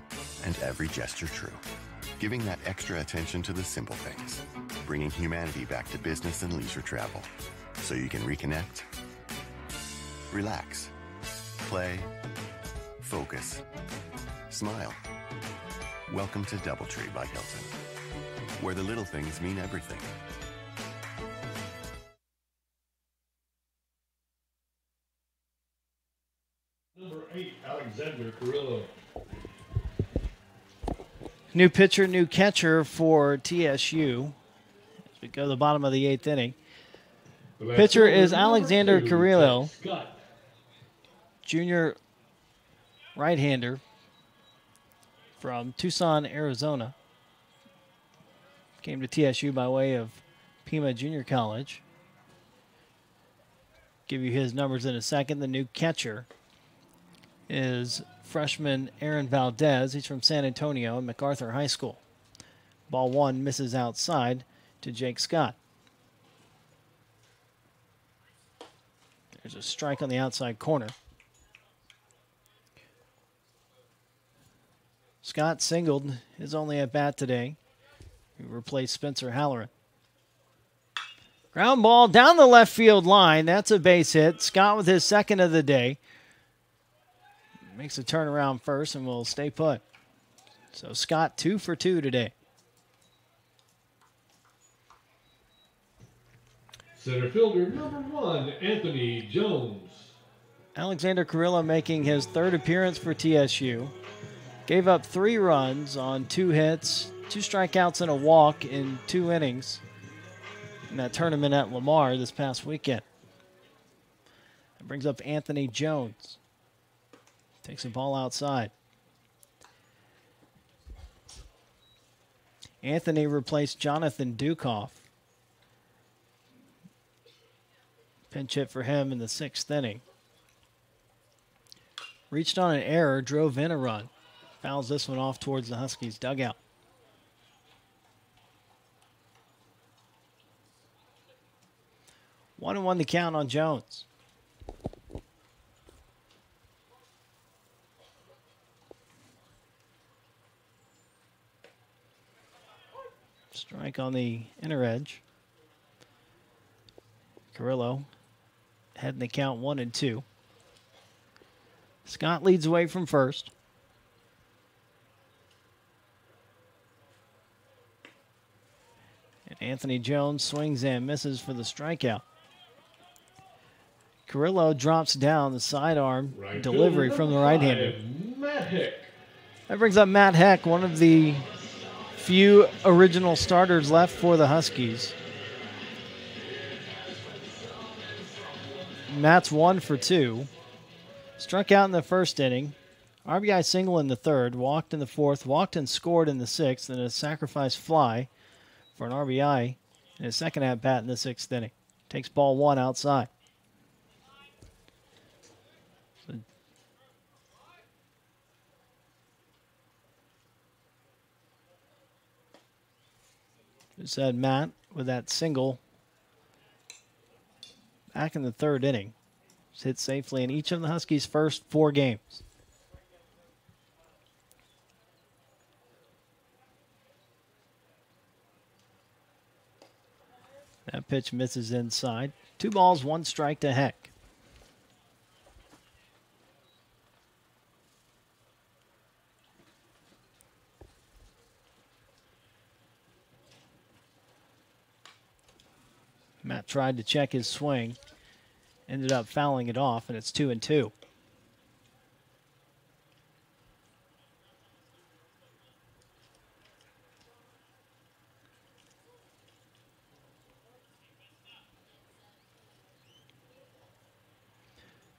and every gesture true, giving that extra attention to the simple things, bringing humanity back to business and leisure travel so you can reconnect, relax, play, focus, smile. Welcome to DoubleTree by Hilton, where the little things mean everything. Number 8, Alexander Carrillo. New pitcher, new catcher for TSU as we go to the bottom of the 8th inning. Pitcher is Alexander Carrillo, junior right-hander from Tucson, Arizona. Came to TSU by way of Pima Junior College. Give you his numbers in a second. The new catcher is freshman Aaron Valdez. He's from San Antonio, MacArthur High School. Ball 1 misses outside to Jake Scott. There's a strike on the outside corner. Scott singled his only at bat today. He replaced Spencer Halloran. Ground ball down the left field line. That's a base hit. Scott with his second of the day. Makes a turnaround first and will stay put. So Scott 2 for 2 today. Center fielder number 1, Anthony Jones. Alexander Carrillo making his 3rd appearance for TSU. Gave up 3 runs on 2 hits, 2 strikeouts and a walk in 2 innings in that tournament at Lamar this past weekend. That brings up Anthony Jones. Takes a ball outside. Anthony replaced Jonathan Dukoff. Pinch hit for him in the 6th inning. Reached on an error, drove in a run. Fouls this one off towards the Huskies' dugout. One and one to count on Jones. Strike on the inner edge. Carrillo heading the count 1-2. Scott leads away from first. And Anthony Jones swings and misses for the strikeout. Carrillo drops down the sidearm delivery from the right-hander. That brings up Matt Heck, one of the few original starters left for the Huskies. Matt's 1 for 2. Struck out in the 1st inning. RBI single in the 3rd. Walked in the 4th. Walked and scored in the 6th. And a sacrifice fly for an RBI in his 2nd at-bat in the 6th inning. Takes ball 1 outside. Just had Matt with that single back in the 3rd inning. Just hit safely in each of the Huskies' first 4 games. That pitch misses inside. 2 balls, 1 strike to Heck. Matt tried to check his swing. Ended up fouling it off, and it's 2-2.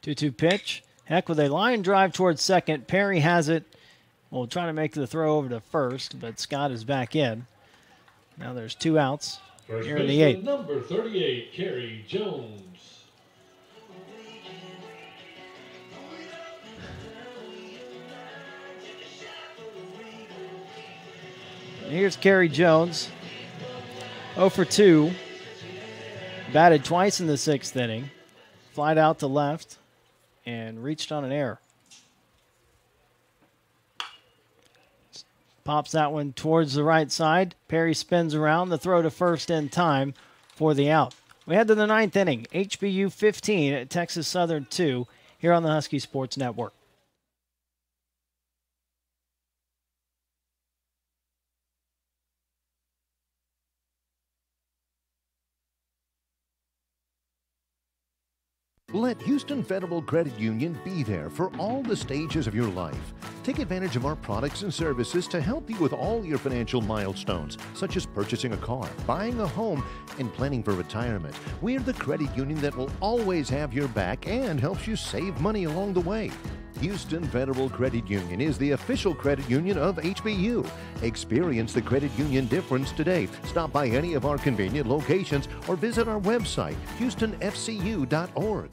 Two-two pitch. Heck with a line drive towards second. Perry has it. We'll try to make the throw over to first, but Scott is back in. Now there's 2 outs here in the 8th. Number 38, Kerry Jones. Here's Kerry Jones, 0 for 2. Batted twice in the 6th inning. Flied out to left and reached on an error. Pops that one towards the right side. Perry spins around. The throw to first in time for the out. We head to the 9th inning. HBU 15 at Texas Southern 2 here on the Husky Sports Network. Let Houston Federal Credit Union be there for all the stages of your life. Take advantage of our products and services to help you with all your financial milestones, such as purchasing a car, buying a home, and planning for retirement. We're the credit union that will always have your back and helps you save money along the way. Houston Federal Credit Union is the official credit union of HBU. Experience the credit union difference today. Stop by any of our convenient locations or visit our website, houstonfcu.org.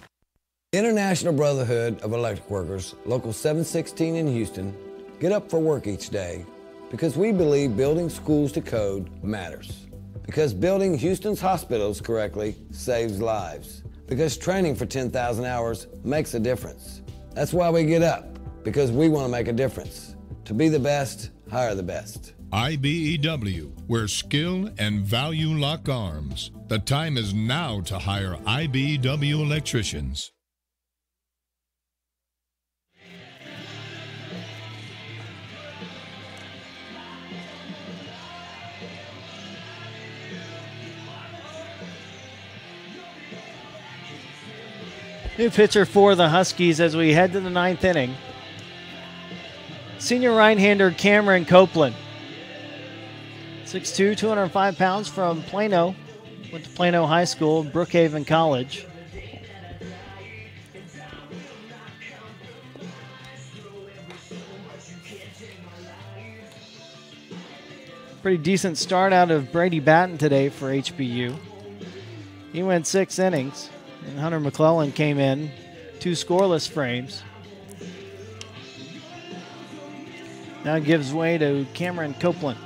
International Brotherhood of Electric Workers, Local 716 in Houston, get up for work each day because we believe building schools to code matters. Because building Houston's hospitals correctly saves lives. Because training for 10,000 hours makes a difference. That's why we get up, because we want to make a difference. To be the best, hire the best. IBEW, where skill and value lock arms. The time is now to hire IBEW electricians. New pitcher for the Huskies as we head to the 9th inning. Senior right-hander Cameron Copeland. 6'2", 205 pounds from Plano. Went to Plano High School, Brookhaven College. Pretty decent start out of Brady Batten today for HBU. He went 6 innings. And Hunter McClellan came in, 2 scoreless frames. Now gives way to Cameron Copeland.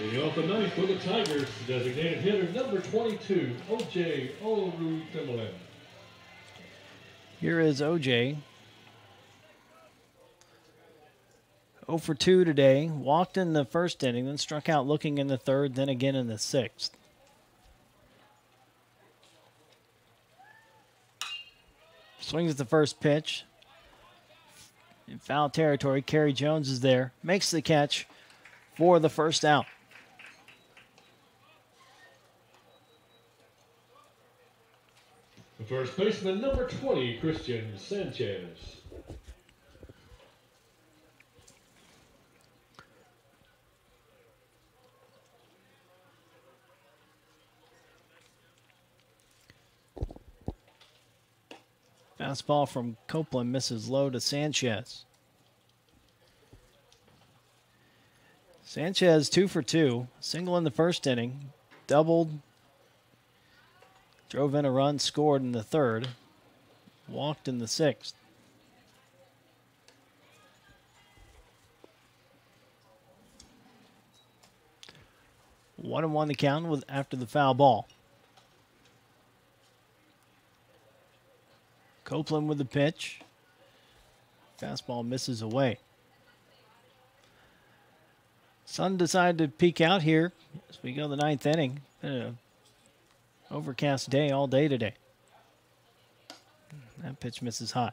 Leading off the ninth for the Tigers, designated hitter number 22, O.J. Olutimole. Here is O.J. 0 for 2 today. Walked in the first inning, then struck out looking in the third, then again in the sixth. Swings at the first pitch. In foul territory, Kerry Jones is there. Makes the catch for the first out. The first baseman, number 20, Christian Sanchez. Fastball from Copeland misses low to Sanchez. Sanchez 2 for 2. Single in the first inning. Doubled. Drove in a run, scored in the third. Walked in the sixth. One and one the count after the foul ball. Copeland with the pitch. Fastball misses away. Sun decided to peek out here as we go to the ninth inning. Been an overcast day all day today. That pitch misses high.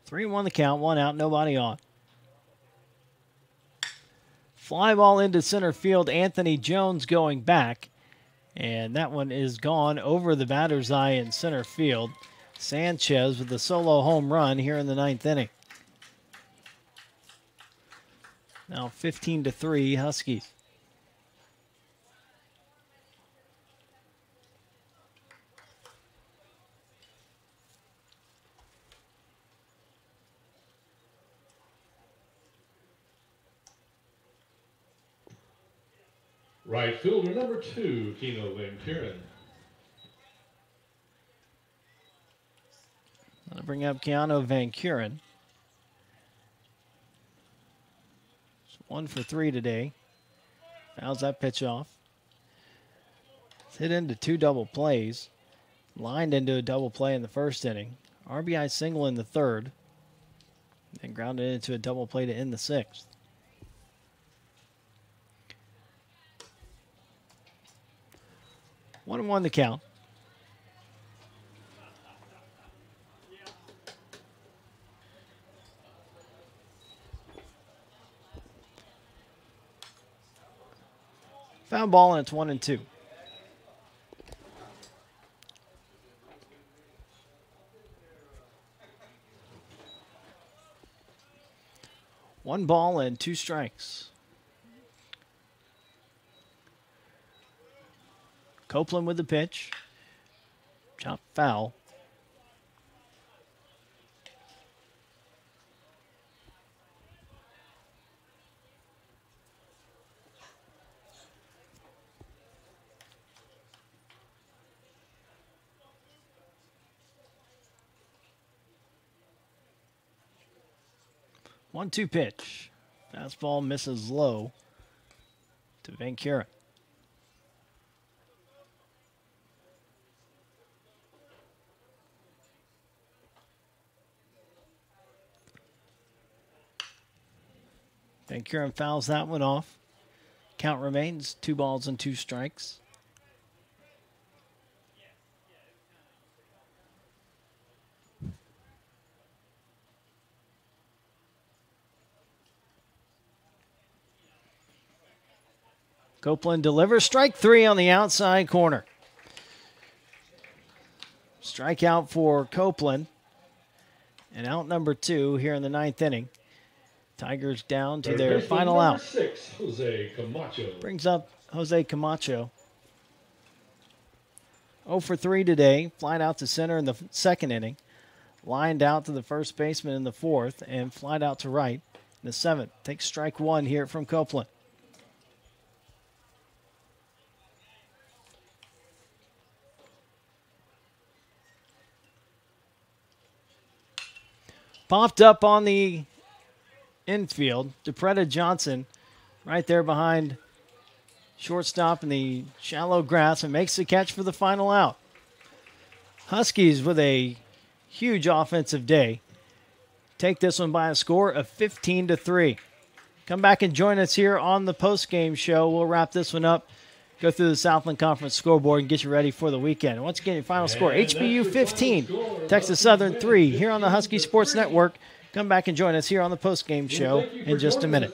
Three and one the count, one out, nobody on. Fly ball into center field. Anthony Jones going back. And that one is gone over the batter's eye in center field. Sanchez with a solo home run here in the ninth inning. Now 15-3 Huskies. Right fielder number 2, Keno Van Kuren. I'll bring up Keanu Van Kuren. 1 for 3 today. Fouls that pitch off. It's hit into 2 double plays. Lined into a double play in the first inning. RBI single in the third. Then grounded into a double play to end the sixth. One and one the count. Foul ball, and it's 1-2. One ball and 2 strikes. Copeland with the pitch. Chop foul. One-two pitch. Fastball misses low to Van Kuren. Van Kuren fouls that one off. Count remains 2 balls and 2 strikes. Copeland delivers strike 3 on the outside corner. Strikeout for Copeland. And out number 2 here in the ninth inning. Tigers down to their final out. 6, Jose Camacho. Brings up Jose Camacho. 0 for 3 today. Flied out to center in the second inning. Lined out to the first baseman in the fourth and flied out to right in the seventh. Takes strike one here from Copeland. Popped up on the infield. DePretta Johnson right there behind shortstop in the shallow grass and makes the catch for the final out. Huskies with a huge offensive day. Take this one by a score of 15-3. Come back and join us here on the postgame show. We'll wrap this one up, go through the Southland Conference scoreboard, and get you ready for the weekend. Once again, your final score, HBU 15, Texas Southern 3, here on the Husky Sports Network. Come back and join us here on the postgame show in just a minute.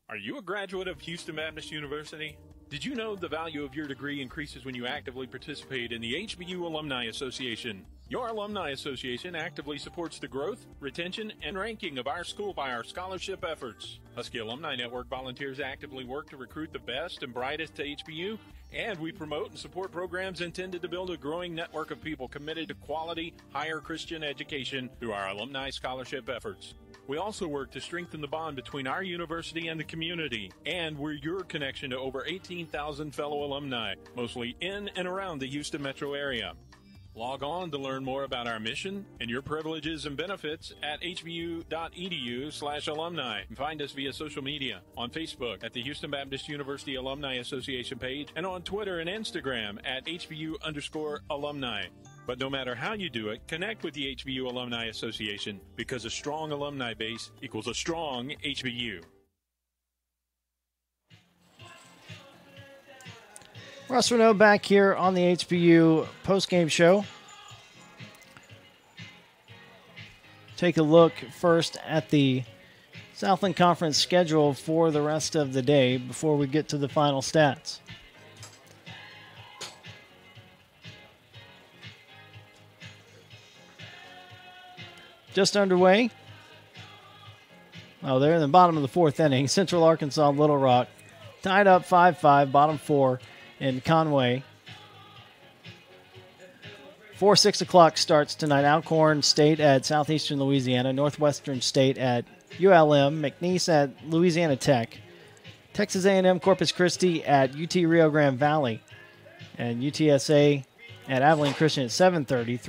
Are you a graduate of Houston Baptist University? Did you know the value of your degree increases when you actively participate in the HBU Alumni Association? Your Alumni Association actively supports the growth, retention, and ranking of our school by our scholarship efforts. Husky Alumni Network volunteers actively work to recruit the best and brightest to HBU, and we promote and support programs intended to build a growing network of people committed to quality, higher Christian education through our alumni scholarship efforts. We also work to strengthen the bond between our university and the community, and we're your connection to over 18,000 fellow alumni, mostly in and around the Houston metro area. Log on to learn more about our mission and your privileges and benefits at hbu.edu/alumni, and find us via social media on Facebook at the Houston Baptist University Alumni Association page and on Twitter and Instagram at HBU_alumni. But no matter how you do it, connect with the HBU Alumni Association, because a strong alumni base equals a strong HBU. Russ Renaud back here on the HBU postgame show. Take a look first at the Southland Conference schedule for the rest of the day before we get to the final stats. Just underway. Oh, they're in the bottom of the fourth inning. Central Arkansas, Little Rock, tied up 5-5, bottom four in Conway. 6 o'clock starts tonight. Alcorn State at Southeastern Louisiana, Northwestern State at ULM, McNeese at Louisiana Tech, Texas A&M Corpus Christi at UT Rio Grande Valley, and UTSA at Abilene Christian at 7:30. At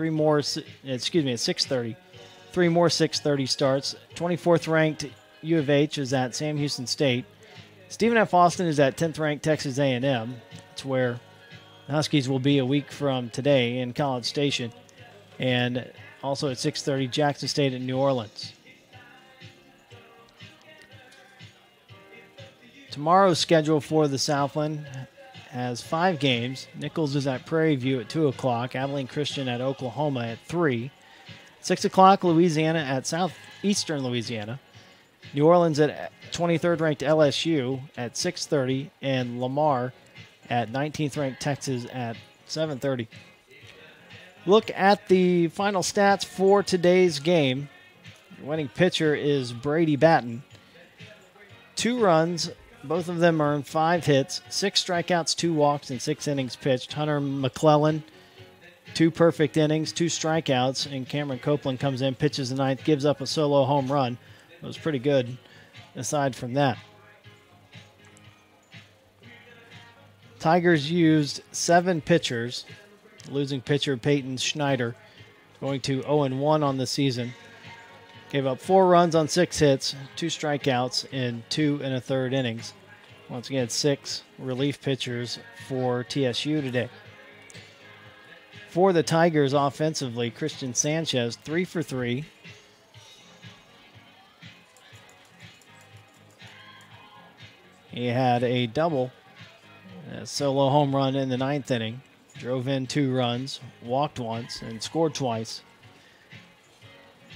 6:30. Three more 6:30 starts. 24th ranked U of H is at Sam Houston State. Stephen F. Austin is at 10th ranked Texas A&M. That's where the Huskies will be a week from today in College Station. And also at 6:30, Jackson State at New Orleans. Tomorrow's schedule for the Southland has 5 games. Nichols is at Prairie View at 2 o'clock. Abilene Christian at Oklahoma at 3. 6 o'clock, Louisiana at Southeastern Louisiana. New Orleans at 23rd ranked LSU at 6:30. And Lamar at 19th ranked Texas at 7:30. Look at the final stats for today's game. The winning pitcher is Brady Batten. 2 runs, both of them earned, 5 hits, 6 strikeouts, 2 walks, and 6 innings pitched. Hunter McClellan, 2 perfect innings, 2 strikeouts, and Cameron Copeland comes in, pitches the ninth, gives up a solo home run. It was pretty good aside from that. Tigers used 7 pitchers. Losing pitcher Peyton Schneider going to 0-1 on the season. Gave up 4 runs on 6 hits, 2 strikeouts in 2 1/3 innings. Once again, 6 relief pitchers for TSU today. For the Tigers offensively, Christian Sanchez, 3 for 3. He had a double, a solo home run in the 9th inning. Drove in 2 runs, walked once, and scored twice.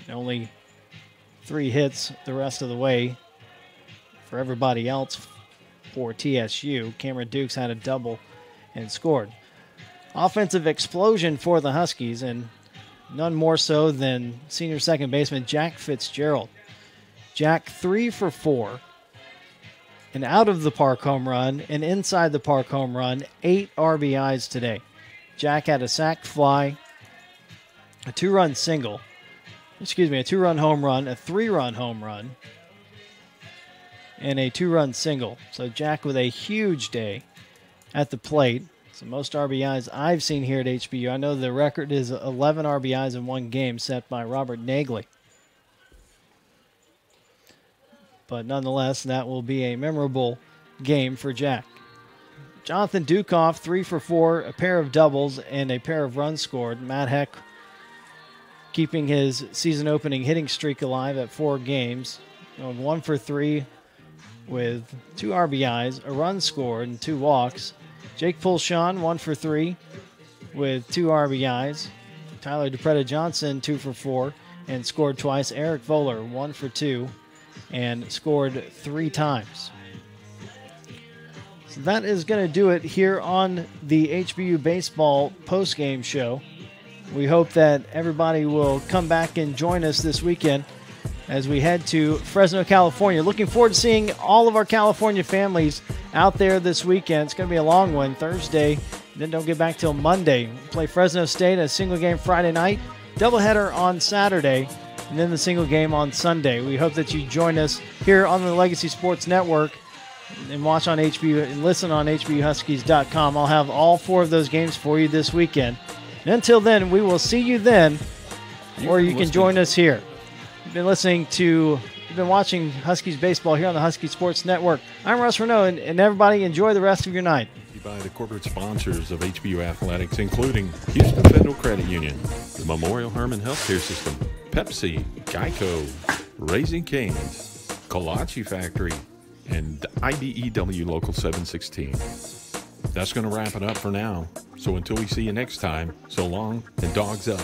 Only 3 hits the rest of the way for everybody else for TSU. Cameron Dukes had a double and scored. Offensive explosion for the Huskies, and none more so than senior second baseman Jack Fitzgerald. Jack 3 for 4. An out of the park home run, an inside the park home run, 8 RBIs today. Jack had a sac fly, a 2-run single, a 2-run home run, a 3-run home run, and a 2-run single. So Jack with a huge day at the plate. It's the most RBIs I've seen here at HBU. I know the record is 11 RBIs in one game set by Robert Nagley. But nonetheless, that will be a memorable game for Jack. Jonathan Dukoff, 3 for 4, a pair of doubles and a pair of runs scored. Matt Heck keeping his season-opening hitting streak alive at 4 games. 1 for 3 with 2 RBIs, a run scored, and 2 walks. Jake Pulshon, 1 for 3 with 2 RBIs. Tyler DePreta-Johnson, 2 for 4, and scored twice. Eric Voller, 1 for 2. And scored 3 times. So that is going to do it here on the HBU Baseball postgame show. We hope that everybody will come back and join us this weekend as we head to Fresno, California. Looking forward to seeing all of our California families out there this weekend. It's going to be a long one, Thursday, then don't get back till Monday. We'll play Fresno State, a single game Friday night, doubleheader on Saturday, and then the single game on Sunday. We hope that you join us here on the Legacy Sports Network and watch on HBU and listen on HBUHuskies.com. I'll have all 4 of those games for you this weekend. And until then, we will see you then, or you can join us here. You've been watching Huskies baseball here on the Husky Sports Network. I'm Russ Renault, and everybody enjoy the rest of your night. By the corporate sponsors of HBU Athletics, including Houston Federal Credit Union, the Memorial Hermann Healthcare System, Pepsi, Geico, Raising Cane's, Kolache Factory, and IBEW Local 716. That's going to wrap it up for now. So until we see you next time, so long and dogs up.